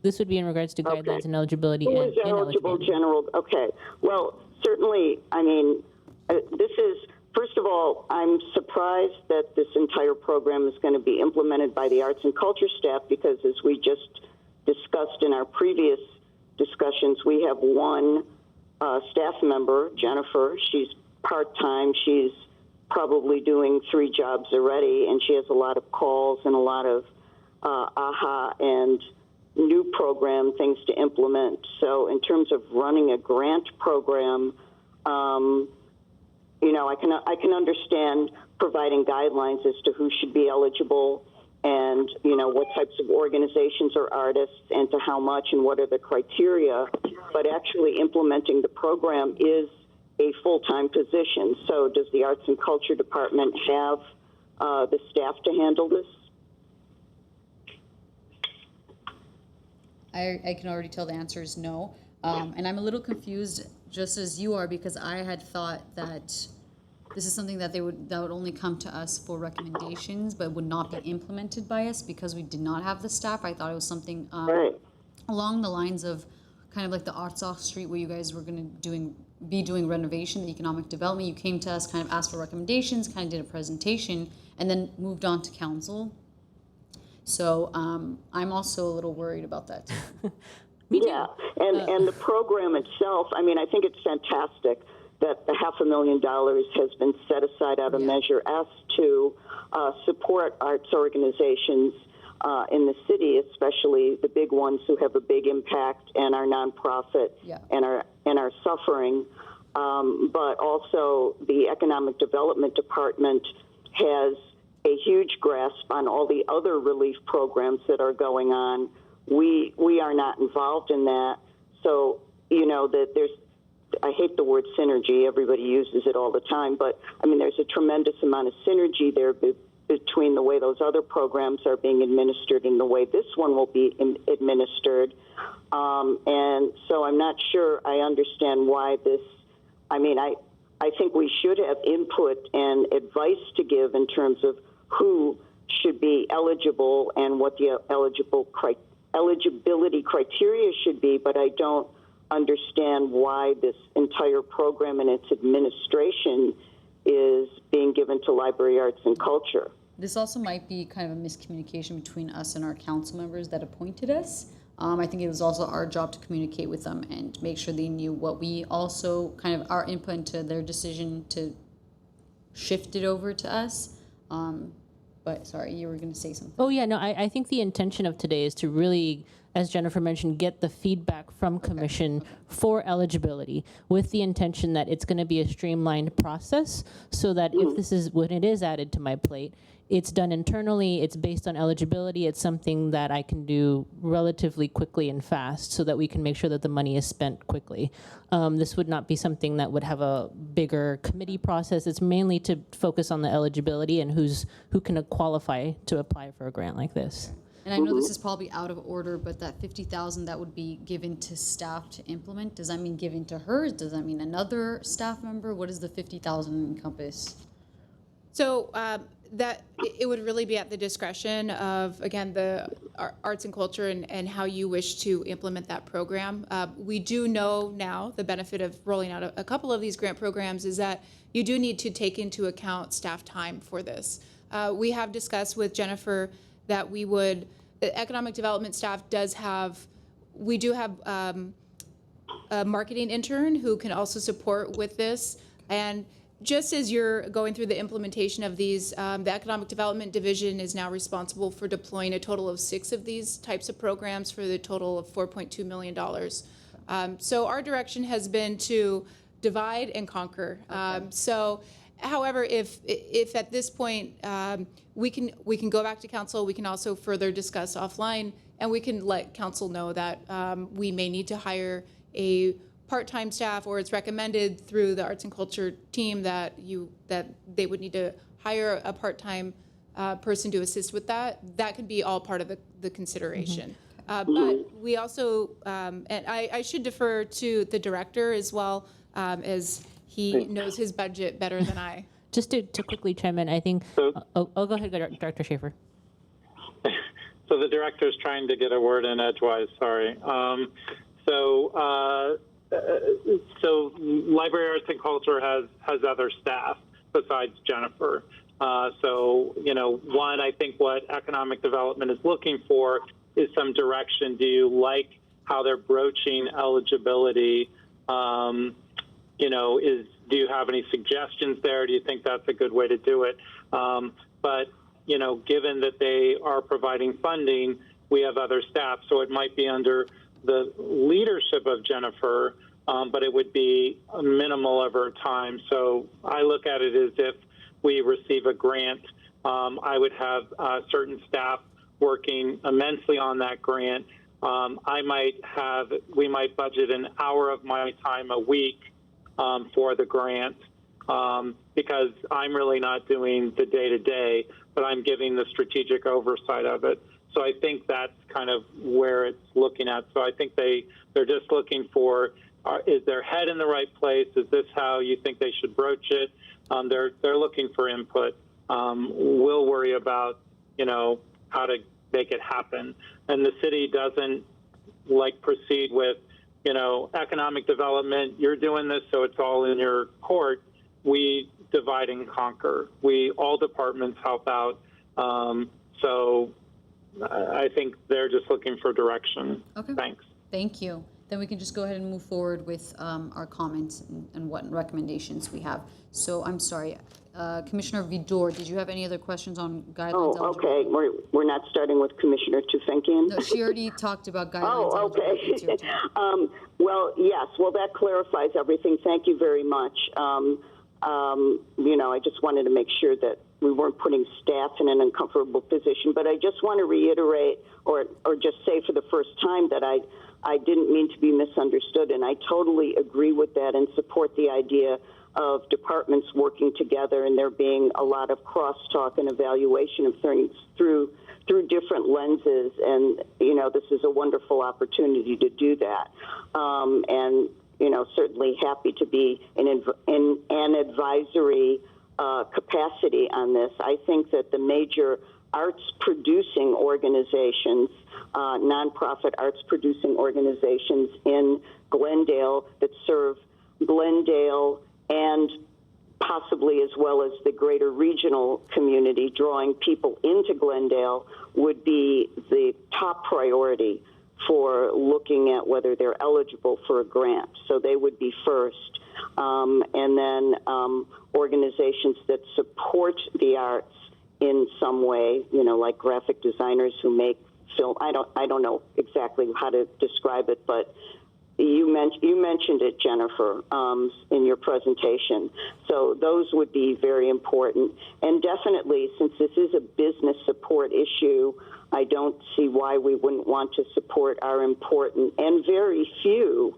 This would be in regards to guidelines and eligibility Who and is eligible ineligibility. general? Okay. Well, certainly, I mean, this is, first of all, I'm surprised that this entire program is going to be implemented by the arts and culture staff, because as we just discussed in our previous discussions, we have one staff member, Jennifer. She's part-time. She's probably doing 3 jobs already, and she has a lot of calls and a lot of AHA and new program, things to implement. So in terms of running a grant program, you know, I can understand providing guidelines as to who should be eligible and, you know, what types of organizations or artists and to how much and what are the criteria. But actually implementing the program is a full-time position. So does the Arts and Culture Department have the staff to handle this? I can already tell the answer is no. And I'm a little confused, just as you are, because I had thought that this is something that would only come to us for recommendations, but would not be implemented by us because we did not have the staff. I thought it was something along the lines of kind of like the Arts Off Street, where you guys were going to be doing renovation, the economic development. You came to us, kind of asked for recommendations, kind of did a presentation, and then moved on to council. So I'm also a little worried about that. Yeah, and the program itself, I mean, I think it's fantastic that the $500,000 has been set aside out of Measure S to support arts organizations in the city, especially the big ones who have a big impact and are nonprofit and are suffering. But also the Economic Development Department has a huge grasp on all the other relief programs that are going on. We are not involved in that. So, you know, that I hate the word synergy. Everybody uses it all the time. But, I mean, there's a tremendous amount of synergy there between the way those other programs are being administered and the way this one will be administered. And so I'm not sure I understand why this, I mean, I think we should have input and advice to give in terms of who should be eligible and what the eligibility criteria should be, but I don't understand why this entire program and its administration is being given to Library Arts and Culture. This also might be kind of a miscommunication between us and our council members that appointed us. I think it was also our job to communicate with them and make sure they knew what we also kind of our input into their decision to shift it over to us. But sorry, you were going to say something. Oh, yeah, no, I think the intention of today is to really, as Jennifer mentioned, get the feedback from Commission for eligibility with the intention that it's going to be a streamlined process so that if this is, when it is added to my plate, it's done internally, it's based on eligibility, it's something that I can do relatively quickly and fast so that we can make sure that the money is spent quickly. This would not be something that would have a bigger committee process. It's mainly to focus on the eligibility and who can qualify to apply for a grant like this. And I know this is probably out of order, but that $50,000 that would be given to staff to implement, does that mean given to her? Does that mean another staff member? What does the $50,000 encompass? So that it would really be at the discretion of, again, the arts and culture and how you wish to implement that program. We do know now the benefit of rolling out a couple of these grant programs is that you do need to take into account staff time for this. We have discussed with Jennifer that the economic development staff we do have a marketing intern who can also support with this. And just as you're going through the implementation of these, the Economic Development Division is now responsible for deploying a total of 6 of these types of programs for the total of $4.2 million. So our direction has been to divide and conquer. So, however, if at this point we can go back to council, we can also further discuss offline, and we can let council know that we may need to hire a part-time staff, or it's recommended through the arts and culture team that they would need to hire a part-time person to assist with that. That could be all part of the consideration. But we also, and I should defer to the director as well, as he knows his budget better than I. Just to quickly chime in, I think, go ahead, Director Schaefer. So the director's trying to get a word in edgewise, sorry. So Library Arts and Culture has other staff besides Jennifer. So, you know, one, I think what economic development is looking for is some direction. Do you like how they're broaching eligibility? You know, do you have any suggestions there? Do you think that's a good way to do it? But, you know, given that they are providing funding, we have other staff. So it might be under the leadership of Jennifer, but it would be minimal of her time. So I look at it as if we receive a grant, I would have certain staff working immensely on that grant. We might budget an hour of my time a week for the grant because I'm really not doing the day-to-day, but I'm giving the strategic oversight of it. So I think that's kind of where it's looking at. So I think they're just looking for, is their head in the right place? Is this how you think they should broach it? They're looking for input. We'll worry about, how to make it happen. And the city doesn't proceed with, economic development. You're doing this, so it's all in your court. We divide and conquer. All departments help out. So I think they're just looking for direction. Okay. Thanks. Thank you. Then we can just go ahead and move forward with our comments and what recommendations we have. So I'm sorry, Commissioner Vidor, did you have any other questions on guidelines? Oh, okay. We're not starting with Commissioner Tufinkian? No, she already talked about guidelines. Oh, okay. Well, yes. Well, that clarifies everything. Thank you very much. I just wanted to make sure that we weren't putting staff in an uncomfortable position. But I just want to reiterate or just say for the first time that I didn't mean to be misunderstood, and I totally agree with that and support the idea of departments working together and there being a lot of crosstalk and evaluation of things through different lenses. And, this is a wonderful opportunity to do that. And, certainly happy to be in an advisory capacity on this. I think that the major arts producing organizations, nonprofit arts producing organizations in Glendale that serve Glendale and possibly as well as the greater regional community, drawing people into Glendale would be the top priority for looking at whether they're eligible for a grant. So they would be first. And then organizations that support the arts in some way, like graphic designers who make film. I don't know exactly how to describe it, but you mentioned it, Jennifer, in your presentation. So those would be very important. And definitely, since this is a business support issue, I don't see why we wouldn't want to support our important and very few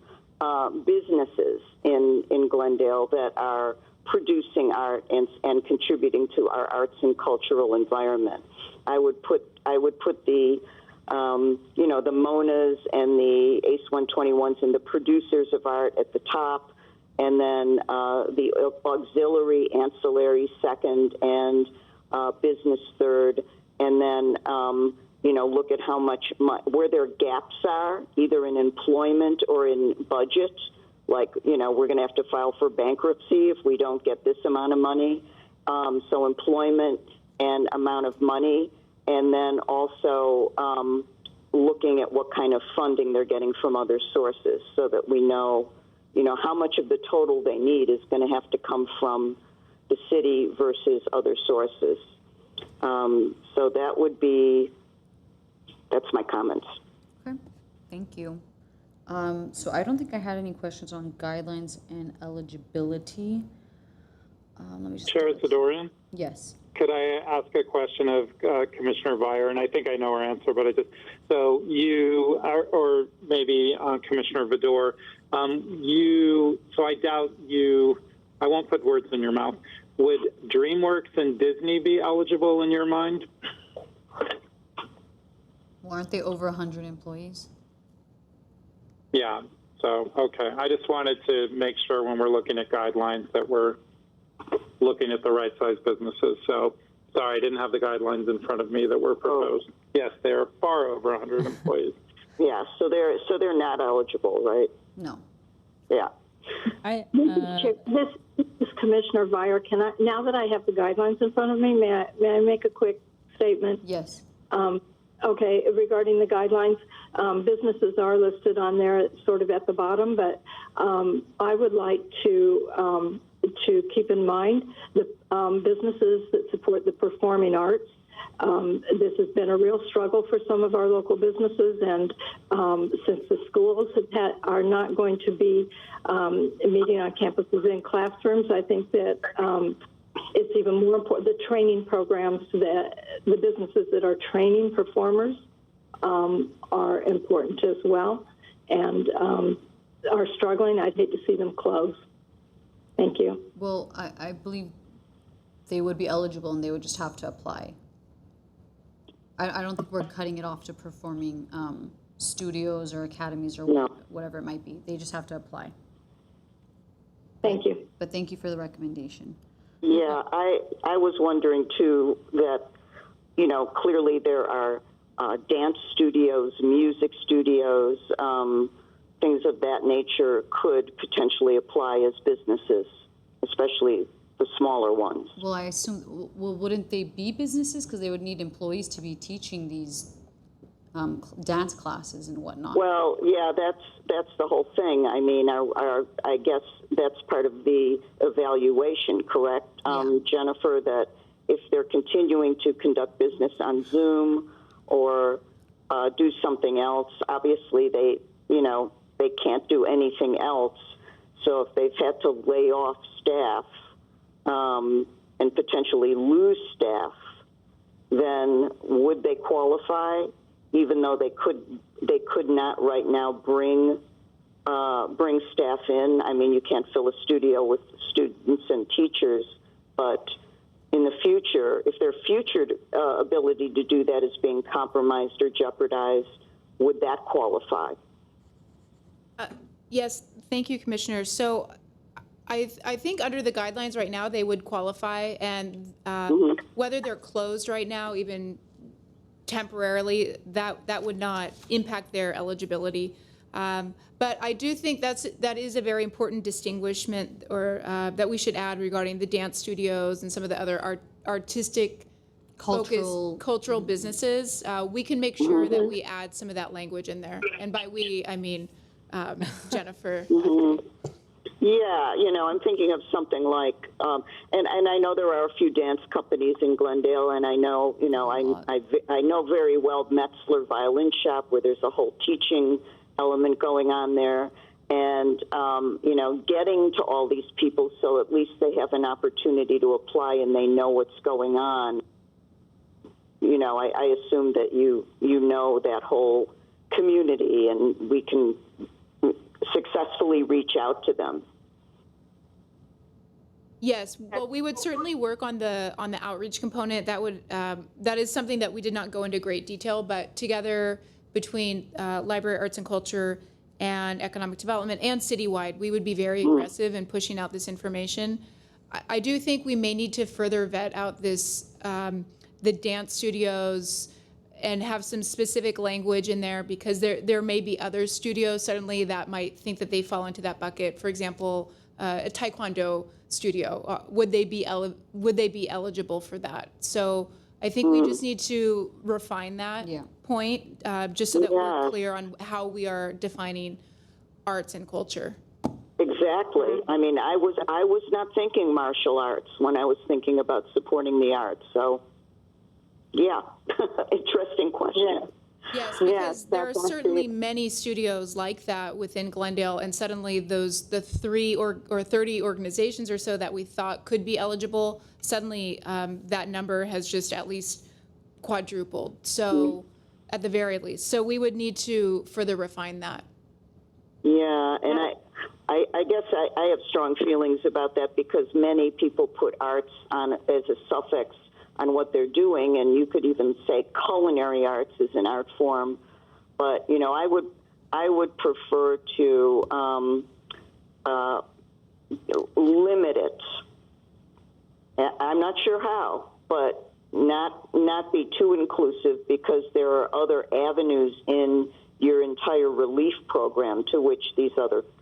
businesses in Glendale that are producing art and contributing to our arts and cultural environment. I would put the the Monas and the ACE 121s and the producers of art at the top, and then the auxiliary ancillary second, and business third, and then look at how much where their gaps are, either in employment or in budget. Like, we're going to have to file for bankruptcy if we don't get this amount of money. So employment and amount of money, and then also looking at what kind of funding they're getting from other sources, so that we know, how much of the total they need is going to have to come from the city versus other sources. So that's my comments. Okay, thank you. So I don't think I had any questions on guidelines and eligibility. Let me just. Chair Sidorian? Yes. Could I ask a question of Commissioner Vire? And I think I know her answer, but so you, or maybe Commissioner Vidor, so I doubt I won't put words in your mouth. Would DreamWorks and Disney be eligible in your mind? Well, aren't they over 100 employees? Yeah, so, okay. I just wanted to make sure when we're looking at guidelines that we're looking at the right size businesses. So, sorry, I didn't have the guidelines in front of me that were proposed. Yes, they are far over 100 employees. Yeah, so they're not eligible, right? No. Yeah. This is Commissioner Vire. Now that I have the guidelines in front of me, may I make a quick statement? Yes. Okay, regarding the guidelines, businesses are listed on there sort of at the bottom, but I would like to to keep in mind the businesses that support the performing arts. This has been a real struggle for some of our local businesses, and since the schools are not going to be meeting on campuses in classrooms, I think that it's even more important. The training programs that the businesses that are training performers are important as well, and are struggling. I'd hate to see them close. Thank you. Well, I believe they would be eligible and they would just have to apply. I don't think we're cutting it off to performing studios or academies or whatever it might be. They just have to apply. Thank you. But thank you for the recommendation. Yeah, I was wondering too that, clearly there are dance studios, music studios, things of that nature could potentially apply as businesses, especially the smaller ones. Well, I assume, wouldn't they be businesses? Because they would need employees to be teaching these dance classes and whatnot. Well, yeah, that's the whole thing. I mean, I guess that's part of the evaluation, correct, Jennifer, that if they're continuing to conduct business on Zoom or do something else, obviously they can't do anything else. So if they've had to lay off staff and potentially lose staff, then would they qualify, even though they could not right now bring staff in? I mean, you can't fill a studio with students and teachers, but in the future, if their future ability to do that is being compromised or jeopardized, would that qualify? Yes, thank you, Commissioner. So I think under the guidelines right now, they would qualify, and whether they're closed right now, even temporarily, that would not impact their eligibility. But I do think that is a very important distinguishment, or that we should add regarding the dance studios and some of the other artistic cultural businesses. We can make sure that we add some of that language in there, and by we I mean Jennifer. Yeah, I'm thinking of something like, and I know there are a few dance companies in Glendale, and I know, I know very well Metzler Violin Shop, where there's a whole teaching element going on there, and getting to all these people so at least they have an opportunity to apply and they know what's going on. I assume that you know that whole community, and we can successfully reach out to them. Yes, well, we would certainly work on the outreach component. That is something that we did not go into great detail, but together between Library, Arts and Culture, and Economic Development, and citywide, we would be very aggressive in pushing out this information. I do think we may need to further vet out this the dance studios and have some specific language in there, because there may be other studios suddenly that might think that they fall into that bucket. For example, a Taekwondo studio, would they be eligible for that? So I think we just need to refine that point, just so that we're clear on how we are defining arts and culture. Exactly. I mean, I was not thinking martial arts when I was thinking about supporting the arts. So, yeah, interesting question. Yes, because there are certainly many studios like that within Glendale, and suddenly the 3 or 30 organizations or so that we thought could be eligible, suddenly that number has just at least quadrupled. So, at the very least, so we would need to further refine that. Yeah, and I guess I have strong feelings about that, because many people put arts on as a suffix on what they're doing, and you could even say culinary arts is an art form, but I would prefer to limit it. I'm not sure how, but not be too inclusive, because there are other avenues in your entire relief program to which these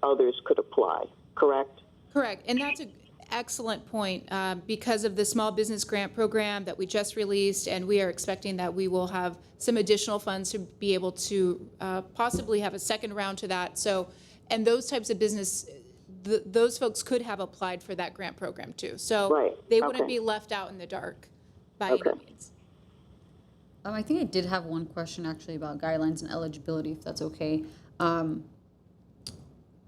others could apply. Correct? Correct, and that's an excellent point, because of the small business grant program that we just released, and we are expecting that we will have some additional funds to be able to possibly have a second round to that. So, and those types of business, those folks could have applied for that grant program too. So Right, they wouldn't okay. be left out in the dark by Okay. any means. I think I did have one question actually about guidelines and eligibility, if that's okay.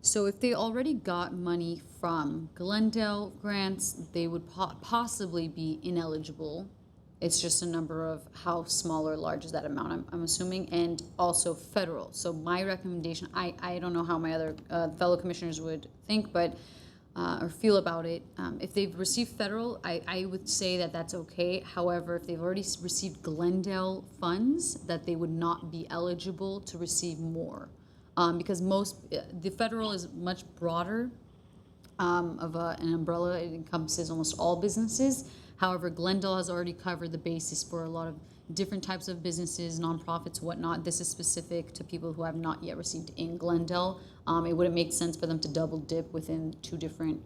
So if they already got money from Glendale grants, they would possibly be ineligible. It's just a number of how small or large is that amount, I'm assuming, and also federal. So my recommendation, I don't know how my other fellow commissioners would think, but or feel about it. If they've received federal, I would say that that's okay. However, if they've already received Glendale funds, that they would not be eligible to receive more. Because the federal is much broader of an umbrella. It encompasses almost all businesses. However, Glendale has already covered the basis for a lot of different types of businesses, nonprofits, whatnot. This is specific to people who have not yet received in Glendale. It wouldn't make sense for them to double dip within two different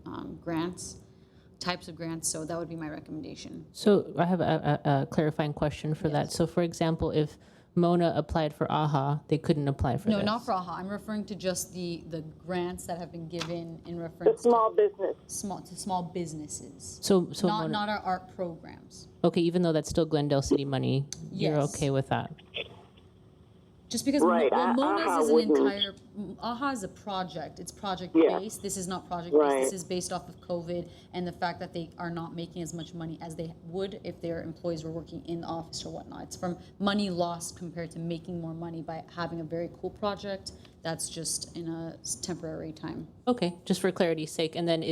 types of grants. So that would be my recommendation. So I have a clarifying question for that. So for example, if Mona applied for AHA, they couldn't apply for No, this. not for AHA. I'm referring to just the grants that have been given in The reference small business. to small businesses. So not Mona, not our art programs. okay, even though that's still Glendale City money, you're Yes. okay with that? Just because Right, Mona's AHA is an wouldn't. entire AHA is a project. It's project Yeah. based. This is not project based. Right. This is based off of COVID and the fact that they are not making as much money as they would if their employees were working in the office or whatnot. It's from money lost compared to making more money by having a very cool project that's just in a temporary time. Okay, just for clarity's sake. And then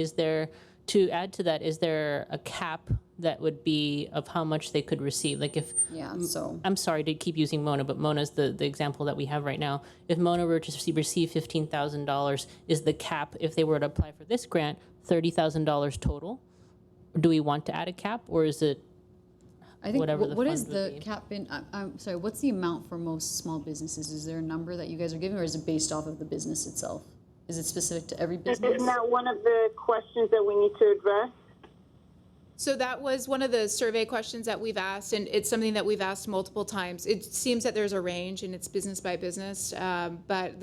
to add to that, is there a cap that would be of how much they could receive? Like if, Yeah, so I'm sorry to keep using Mona, but Mona's the example that we have right now. If Mona were to receive $15,000, is the cap, if they were to apply for this grant, $30,000 total? Do we want to add a cap, or is it I think whatever the what is fund would the be? cap in? I'm sorry. What's the amount for most small businesses? Is there a number that you guys are giving, or is it based off of the business itself? Is it specific to every business? Isn't that one of the questions that we need to address? So that was one of the survey questions that we've asked, and it's something that we've asked multiple times. It seems that there's a range, and it's business by business, but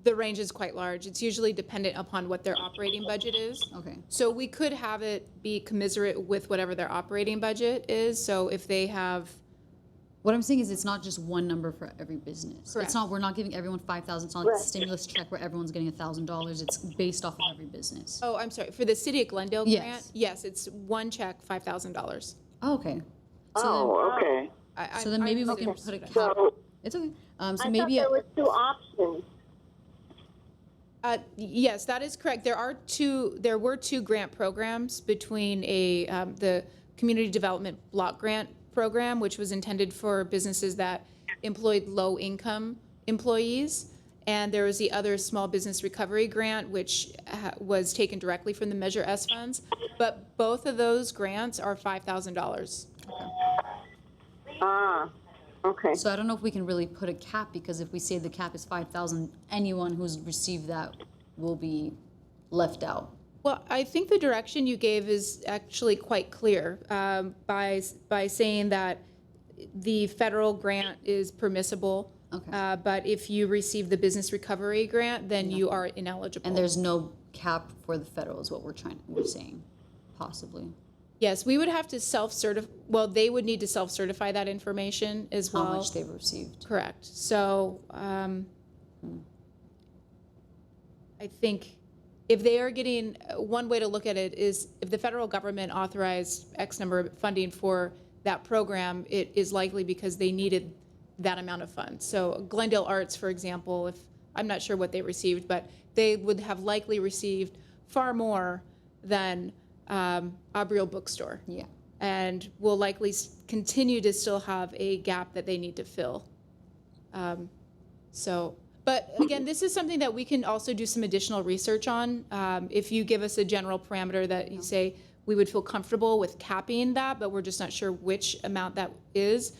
the range is quite large. It's usually dependent upon what their operating budget is. Okay. So we could have it be commensurate with whatever their operating budget is. So if they have, What I'm saying is it's not just one number for every business. Correct. It's not, we're not giving everyone 5,000. It's not like a stimulus check where everyone's getting $1,000. It's based off of every business. oh, I'm sorry, for the City of Glendale Yes. grant, yes, it's one check, $5,000. Oh, okay. Oh, okay. So then maybe we can put a cap. So, It's okay. So I thought maybe there were two options. Yes, that is correct. There were two grant programs between the Community Development Block Grant Program, which was intended for businesses that employed low-income employees, and there was the other Small Business Recovery Grant, which was taken directly from the Measure S funds. But both of those grants are $5,000. Okay. So I don't know if we can really put a cap, because if we say the cap is 5,000, anyone who's received that will be left out. Well, I think the direction you gave is actually quite clear by saying that the federal grant is permissible. Okay. But if you receive the business recovery grant, then you are ineligible. And there's no cap for the federal is what we're saying, possibly. Yes, we would have to self-certify, well, they would need to self-certify that information as well. How much they've received. Correct. So I think if they are getting, one way to look at it is if the federal government authorized X number of funding for that program, it is likely because they needed that amount of funds. So Glendale Arts, for example, I'm not sure what they received, but they would have likely received far more than Abriel Bookstore. Yeah. And will likely continue to still have a gap that they need to fill. But again, this is something that we can also do some additional research on. If you give us a general parameter that you say we would feel comfortable with capping that, but we're just not sure which amount that is,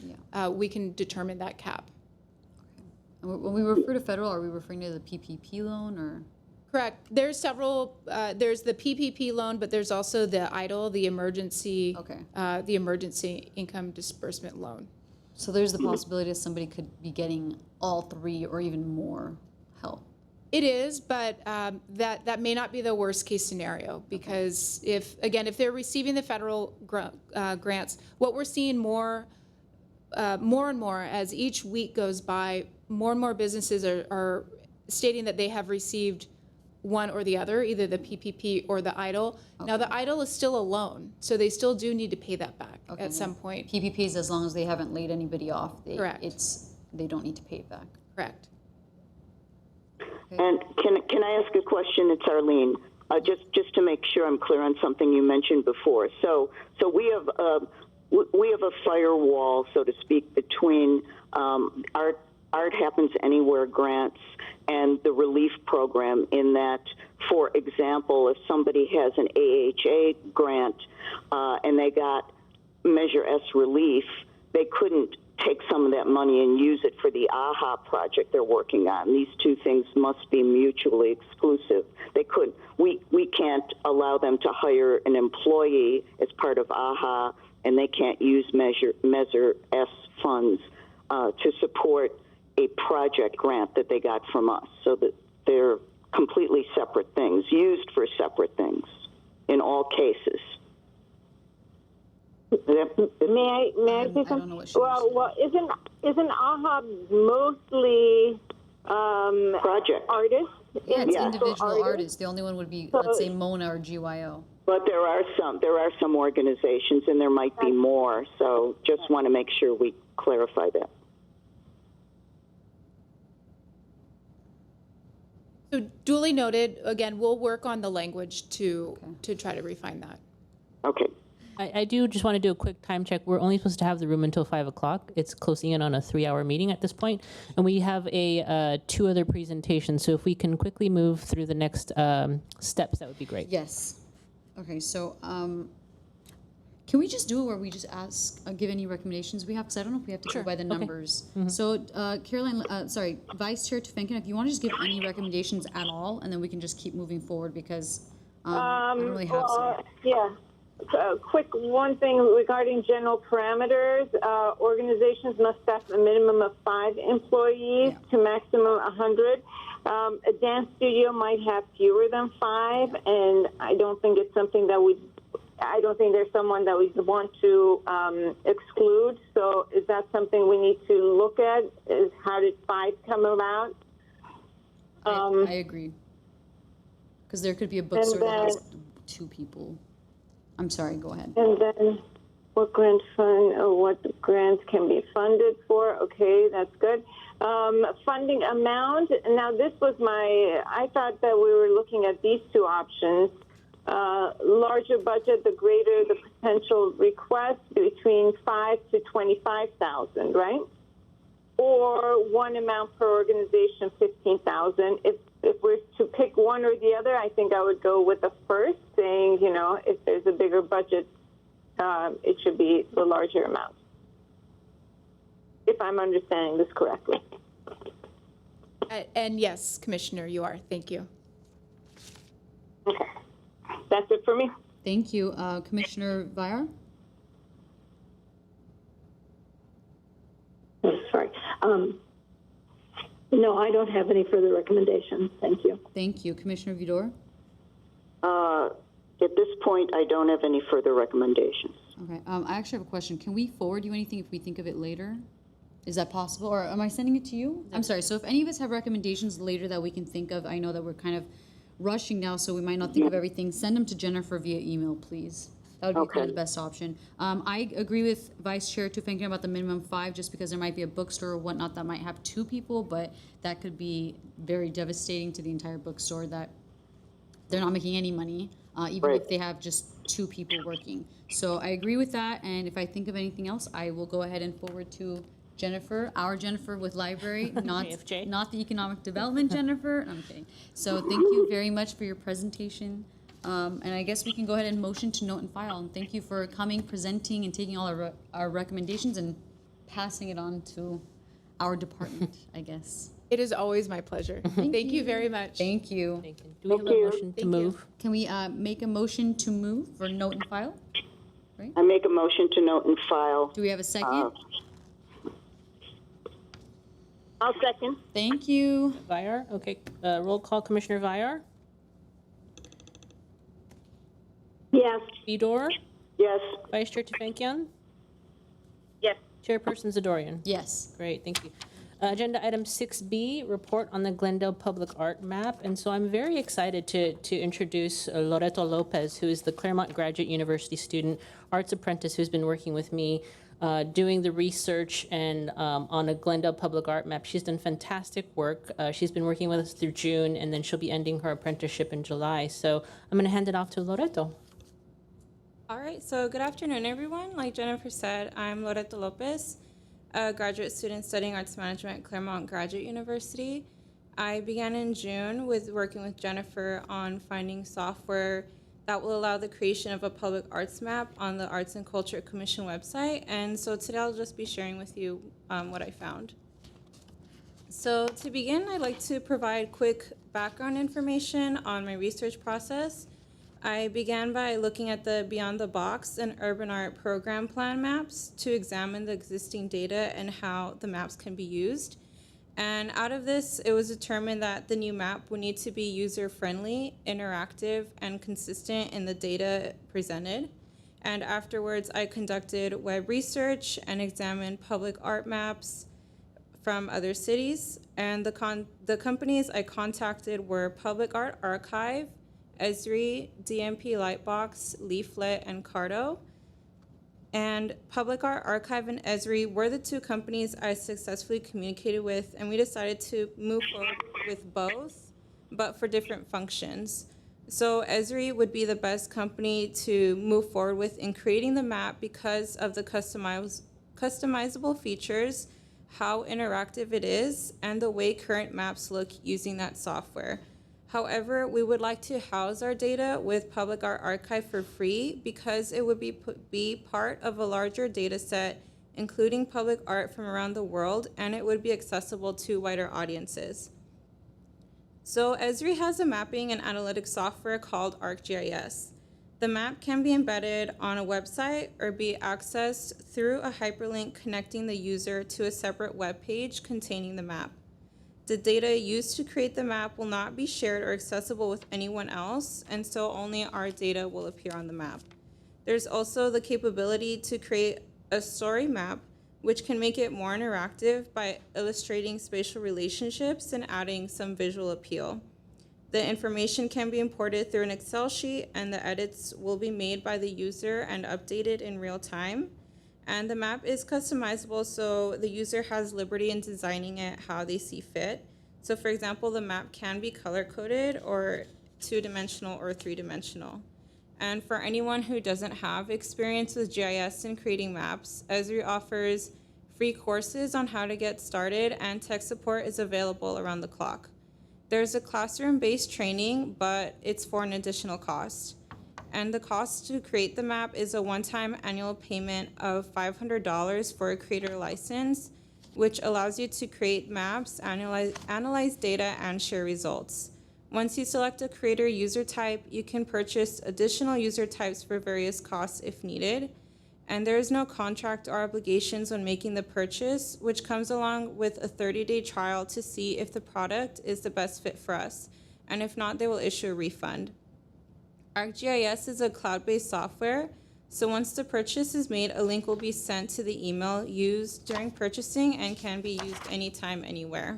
we can determine that cap. When we refer to federal, are we referring to the PPP loan or? Correct. There's several. There's the PPP loan, but there's also the EIDL, the emergency income disbursement loan. So there's the possibility that somebody could be getting all three or even more help. It is, but that may not be the worst case scenario, because if they're receiving the federal grants, what we're seeing more and more as each week goes by, more and more businesses are stating that they have received one or the other, either the PPP or the EIDL. Now, the EIDL is still a loan, so they still do need to pay that back at some point. PPPs, as long as they haven't laid anybody off, Correct. They don't need to pay it back. Correct. And can I ask a question? It's Arlene. Just to make sure I'm clear on something you mentioned before. So we have a firewall, so to speak, between Art Happens Anywhere grants and the relief program, in that, for example, if somebody has an AHA grant and they got Measure S relief, they couldn't take some of that money and use it for the AHA project they're working on. These two things must be mutually exclusive. They couldn't. We can't allow them to hire an employee as part of AHA, and they can't use Measure S funds to support a project grant that they got from us. So that they're completely separate things, used for separate things in all cases. May I say something? I don't know what she Well, isn't AHA mostly Project. artists? Yeah, it's Yeah. individual artists. The only one would be, let's say, Mona or GYO. But there are some organizations, and there might be more. So just want to make sure we clarify that. So duly noted. Again, we'll work on the language to try to refine that. Okay. I do just want to do a quick time check. We're only supposed to have the room until 5 o'clock. It's closing in on a 3-hour meeting at this point, and we have a 2 other presentations. So if we can quickly move through the next steps, that would be great. Yes. Okay, so can we just do it where we just give any recommendations we have? Because I don't know if we have to go by the numbers. So Caroline, Vice Chair Tufenkin, if you want to just give any recommendations at all, and then we can just keep moving forward, because I don't really have some. Yeah. Quick one thing regarding general parameters. Organizations must staff a minimum of 5 employees to maximum 100. A dance studio might have fewer than 5, and I don't think it's something that I don't think there's someone that we want to exclude. So is that something we need to look at? Is how did 5 come about? I agree. Because there could be a bookstore that has 2 people. I'm sorry, go ahead. And then what grant fund or what grants can be funded for? Okay, that's good. Funding amount. Now, this was I thought that we were looking at these 2 options. Larger budget, the greater the potential request, between $5,000 to $25,000, right? Or one amount per organization, $15,000. If we're to pick one or the other, I think I would go with the first, saying, if there's a bigger budget, it should be the larger amount. If I'm understanding this correctly. And yes, Commissioner, you are. Thank you. Okay. That's it for me. Thank you. Commissioner Viar? Sorry. No, I don't have any further recommendations. Thank you. Thank you. Commissioner Vidor? At this point, I don't have any further recommendations. Okay. I actually have a question. Can we forward you anything if we think of it later? Is that possible? Or am I sending it to you? I'm sorry. So if any of us have recommendations later that we can think of, I know that we're kind of rushing now, so we might not think of everything. Send them to Jennifer via email, please. That would be kind of the best option. I agree with Vice Chair Tufenkin about the minimum 5, just because there might be a bookstore or whatnot that might have 2 people, but that could be very devastating to the entire bookstore, that they're not making any money, even if they have just 2 people working. So I agree with that, and if I think of anything else, I will go ahead and forward to Jennifer, our Jennifer with library, not the economic development Jennifer. I'm kidding. So thank you very much for your presentation. And I guess we can go ahead and motion to note and file. And thank you for coming, presenting, and taking all our recommendations and passing it on to our department, I guess. It is always my pleasure. Thank you very much. Thank you. Do we have a motion to move? Can we make a motion to move for note and file? Right? I make a motion to note and file. Do we have a second? I'll second. Thank you. Vyar, okay. Roll call, Commissioner Vyar, Yes. Fedor, Yes. Vice Chair Tefankian, Yes. Chairperson Zadorian. Yes. Great, thank you. Agenda item 6B, report on the Glendale Public Art Map. And so I'm very excited to introduce Loreto Lopez, who is the Claremont Graduate University student, arts apprentice, who's been working with me doing the research and on a Glendale Public Art Map. She's done fantastic work. She's been working with us through June, and then she'll be ending her apprenticeship in July. So I'm going to hand it off to Loreto. All right, so good afternoon, everyone. Like Jennifer said, I'm Loreto Lopez, a graduate student studying arts management at Claremont Graduate University. I began in June with working with Jennifer on finding software that will allow the creation of a public arts map on the Arts and Culture Commission website. And so today I'll just be sharing with you what I found. So to begin, I'd like to provide quick background information on my research process. I began by looking at the Beyond the Box and Urban Art Program Plan maps to examine the existing data and how the maps can be used. And out of this, it was determined that the new map would need to be user-friendly, interactive, and consistent in the data presented. And afterwards, I conducted web research and examined public art maps from other cities. And the companies I contacted were Public Art Archive, Esri, DMP Lightbox, Leaflet, and Cardo. And Public Art Archive and Esri were the two companies I successfully communicated with, and we decided to move forward with both, but for different functions. So Esri would be the best company to move forward with in creating the map because of the customizable features, how interactive it is, and the way current maps look using that software. However, we would like to house our data with Public Art Archive for free because it would be part of a larger data set, including public art from around the world, and it would be accessible to wider audiences. So Esri has a mapping and analytics software called ArcGIS. The map can be embedded on a website or be accessed through a hyperlink connecting the user to a separate web page containing the map. The data used to create the map will not be shared or accessible with anyone else, and so only our data will appear on the map. There's also the capability to create a story map, which can make it more interactive by illustrating spatial relationships and adding some visual appeal. The information can be imported through an Excel sheet, and the edits will be made by the user and updated in real time. And the map is customizable, so the user has liberty in designing it how they see fit. So for example, the map can be color-coded or two-dimensional or three-dimensional. And for anyone who doesn't have experience with GIS and creating maps, Esri offers free courses on how to get started, and tech support is available around the clock. There's a classroom-based training, but it's for an additional cost. And the cost to create the map is a one-time annual payment of $500 for a creator license, which allows you to create maps, analyze data, and share results. Once you select a creator user type, you can purchase additional user types for various costs if needed. And there is no contract or obligations when making the purchase, which comes along with a 30-day trial to see if the product is the best fit for us. And if not, they will issue a refund. ArcGIS is a cloud-based software, so once the purchase is made, a link will be sent to the email used during purchasing and can be used anytime, anywhere.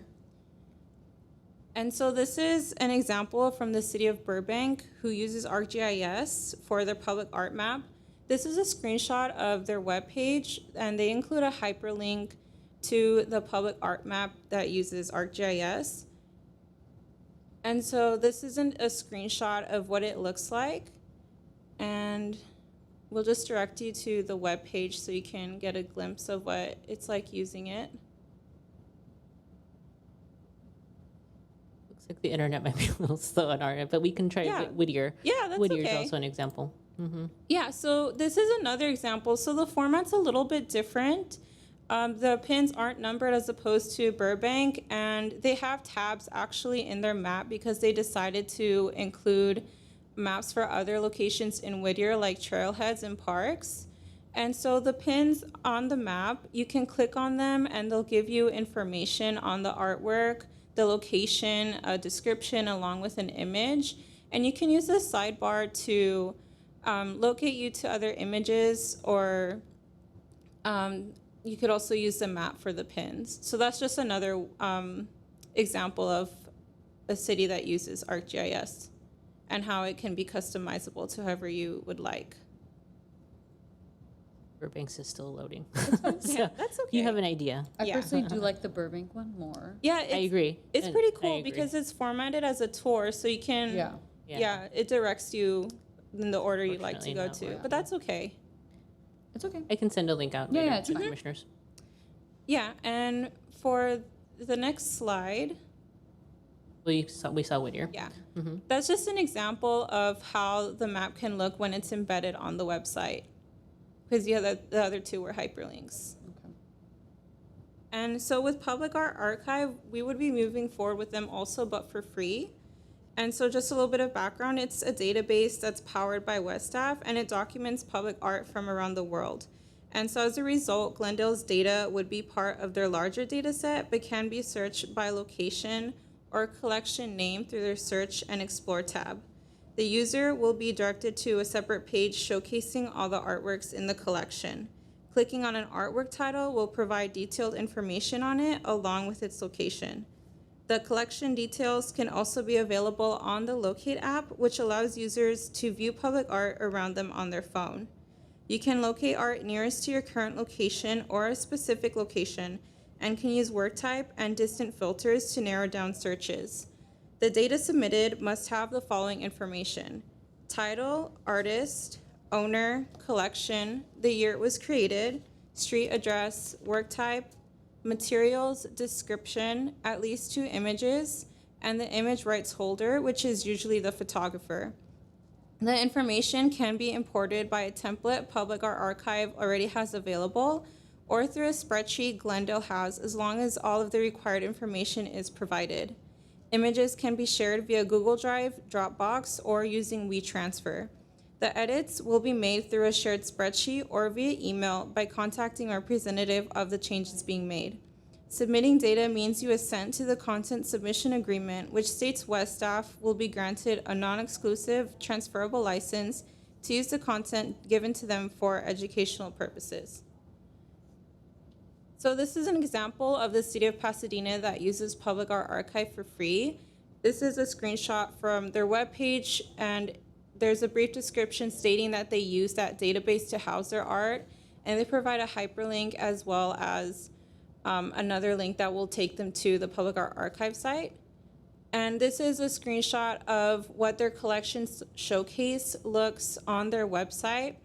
And so this is an example from the city of Burbank, who uses ArcGIS for their public art map. This is a screenshot of their webpage, and they include a hyperlink to the public art map that uses ArcGIS. And so this isn't a screenshot of what it looks like. And we'll just direct you to the web page so you can get a glimpse of what it's like using it. Looks like the internet might be a little slow on our end, but we can try Whittier. Yeah, that's Whittier's okay. also an example. Mm-hmm. Yeah, so this is another example. So the format's a little bit different. The pins aren't numbered as opposed to Burbank, and they have tabs actually in their map because they decided to include maps for other locations in Whittier, like trailheads and parks. And so the pins on the map, you can click on them and they'll give you information on the artwork, the location, a description along with an image. And you can use this sidebar to locate you to other images, or you could also use the map for the pins. So that's just another example of a city that uses ArcGIS and how it can be customizable to however you would like. Burbank's is still loading. Yeah, that's okay. You have an idea. I personally do like the Burbank one more. Yeah, I agree. It's And pretty I cool agree. because it's formatted as a tour, so you can. Yeah. It directs you in the order you like to Unfortunately go not to, working. but that's okay. It's okay. I can send a link out Yeah, later yeah, it's to fine. commissioners. Yeah, and for the next slide, We saw Whittier. yeah, that's just an example of how the map can look when it's embedded on the website, because the other two were hyperlinks. Okay. And so with Public Art Archive, we would be moving forward with them also, but for free. And so just a little bit of background, it's a database that's powered by WestStaff, and it documents public art from around the world. And so as a result, Glendale's data would be part of their larger data set, but can be searched by location or collection name through their Search and Explore tab. The user will be directed to a separate page showcasing all the artworks in the collection. Clicking on an artwork title will provide detailed information on it along with its location. The collection details can also be available on the Locate app, which allows users to view public art around them on their phone. You can locate art nearest to your current location or a specific location, and can use work type and distant filters to narrow down searches. The data submitted must have the following information: title, artist, owner, collection, the year it was created, street address, work type, materials, description, at least 2 images, and the image rights holder, which is usually the photographer. The information can be imported by a template Public Art Archive already has available, or through a spreadsheet Glendale has, as long as all of the required information is provided. Images can be shared via Google Drive, Dropbox, or using WeTransfer. The edits will be made through a shared spreadsheet or via email by contacting a representative of the changes being made. Submitting data means you assent to the content submission agreement, which states WestStaff will be granted a non-exclusive transferable license to use the content given to them for educational purposes. So this is an example of the City of Pasadena that uses Public Art Archive for free. This is a screenshot from their webpage, and there's a brief description stating that they use that database to house their art, and they provide a hyperlink as well as another link that will take them to the Public Art Archive site. And this is a screenshot of what their collections showcase looks on their website.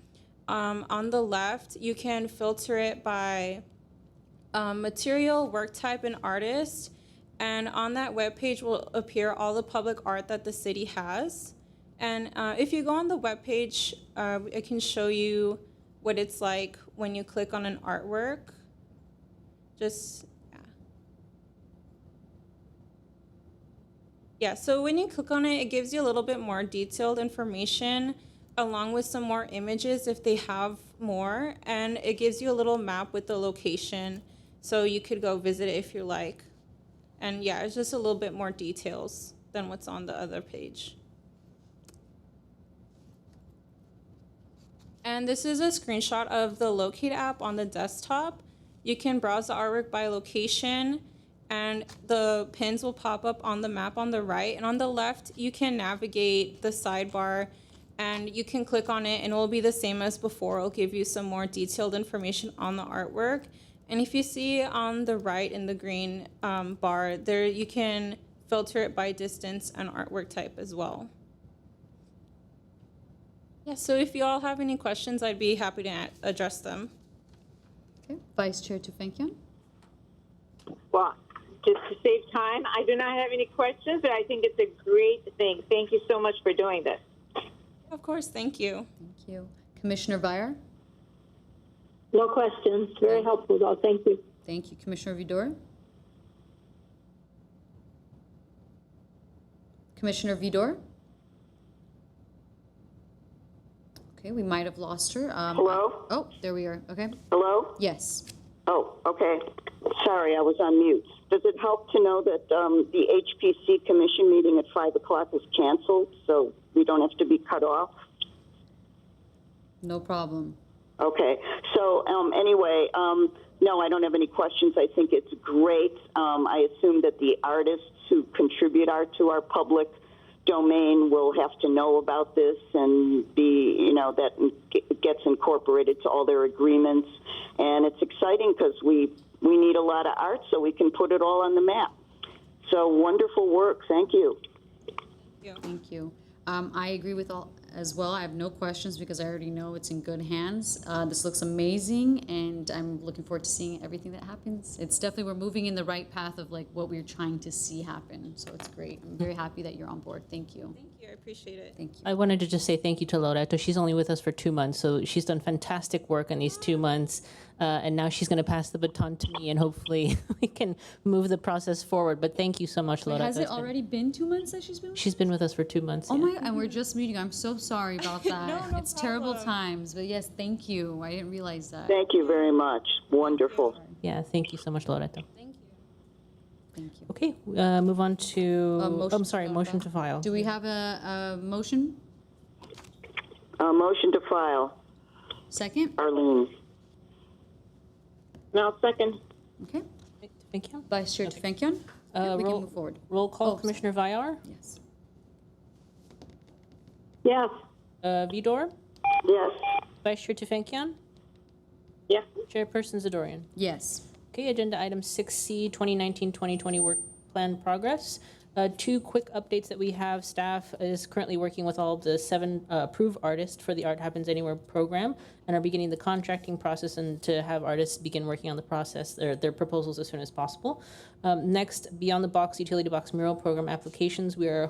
On the left, you can filter it by material, work type, and artist. And on that webpage will appear all the public art that the city has. And if you go on the webpage, I can show you what it's like when you click on an artwork. Yeah, so when you click on it, it gives you a little bit more detailed information along with some more images if they have more. And it gives you a little map with the location, so you could go visit it if you like. And yeah, it's just a little bit more details than what's on the other page. And this is a screenshot of the Locate app on the desktop. You can browse the artwork by location, and the pins will pop up on the map on the right. And on the left, you can navigate the sidebar, and you can click on it, and it will be the same as before. It'll give you some more detailed information on the artwork. And if you see on the right in the green bar, there you can filter it by distance and artwork type as well. Yeah, so if you all have any questions, I'd be happy to address them. Okay, Vice Chair Tufenkian. Well, just to save time, I do not have any questions, but I think it's a great thing. Thank you so much for doing this. Of course, thank you. Thank you. Commissioner Vier. No questions. Very helpful, though. Thank you. Thank you. Commissioner Vidor. Commissioner Vidor. Okay, we might have lost her. Hello? Oh, there we are. Okay. Hello? Yes. Oh, okay. Sorry, I was on mute. Does it help to know that the HPC commission meeting at 5 o'clock was canceled, so we don't have to be cut off? No problem. Okay. So anyway, no, I don't have any questions. I think it's great. I assume that the artists who contribute art to our public domain will have to know about this and be, that gets incorporated to all their agreements. And it's exciting because we need a lot of art so we can put it all on the map. So wonderful work. Thank you. Thank you. I agree with all as well. I have no questions because I already know it's in good hands. This looks amazing, and I'm looking forward to seeing everything that happens. It's definitely, we're moving in the right path of like what we're trying to see happen. So it's great. I'm very happy that you're on board. Thank you. Thank you. I appreciate it. Thank you. I wanted to just say thank you to Loreto. She's only with us for 2 months, so she's done fantastic work in these 2 months. And now she's going to pass the baton to me, and hopefully we can move the process forward. But thank you so much, Loreto. Has it already been 2 months that she's been with us? She's been with us for 2 months. Oh yeah. my, and we're just meeting. I'm so sorry about that. No It's terrible problem. times, but yes, thank you. I didn't realize that. Thank you very much. Wonderful. Yeah, thank you so much, Loreto. Thank you. Thank you. Okay, move on to, motion sorry, to motion to file. Do we have a motion? Motion to file. Second? Arlene. Now, second. Okay. Thank you. Vice Chair Tefenkian? We can move forward. Roll call, Oh, Commissioner Vyar, Yes. Yes. Vidor, Yes. Vice Chair Tefenkian, Yes. Chairperson Zadorian. Yes. Okay, agenda item 6C, 2019-2020 work plan progress. 2 quick updates that we have. Staff is currently working with all of the 7 approved artists for the Art Happens Anywhere program and are beginning the contracting process and to have artists begin working on the process, their proposals as soon as possible. Next, Beyond the Box Utility Box Mural program applications. We are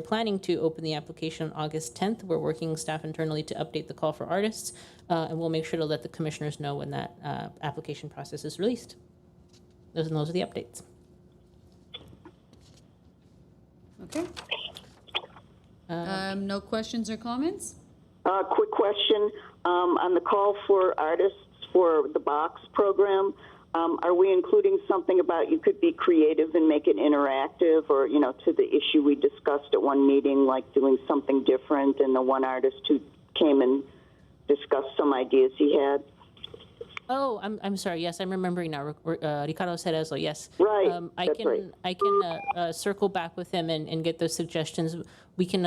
planning to open the application on August 10th. We're working staff internally to update the call for artists, and we'll make sure to let the commissioners know when that application process is released. Those are the updates. Okay. No questions or comments? Quick question. On the call for artists for the box program, are we including something about you could be creative and make it interactive, or, to the issue we discussed at one meeting, like doing something different, and the one artist who came and discussed some ideas he had? Oh, I'm sorry. Yes, I'm remembering now. Ricardo Cerezo. Yes. Right. I That's can right. circle back with him and get those suggestions. We can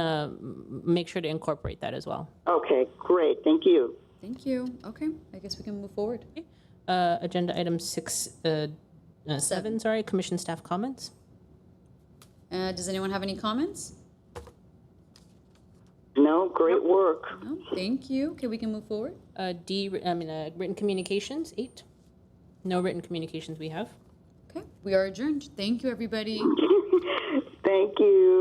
make sure to incorporate that as well. Okay, great. Thank you. Thank you. Okay, I guess we can move forward. Agenda item 7. Sorry, commission staff comments. Does anyone have any comments? No, great work. No. Thank you. Okay, we can move forward. Written communications 8. No written communications we have. Okay, we are adjourned. Thank you, everybody. Thank you.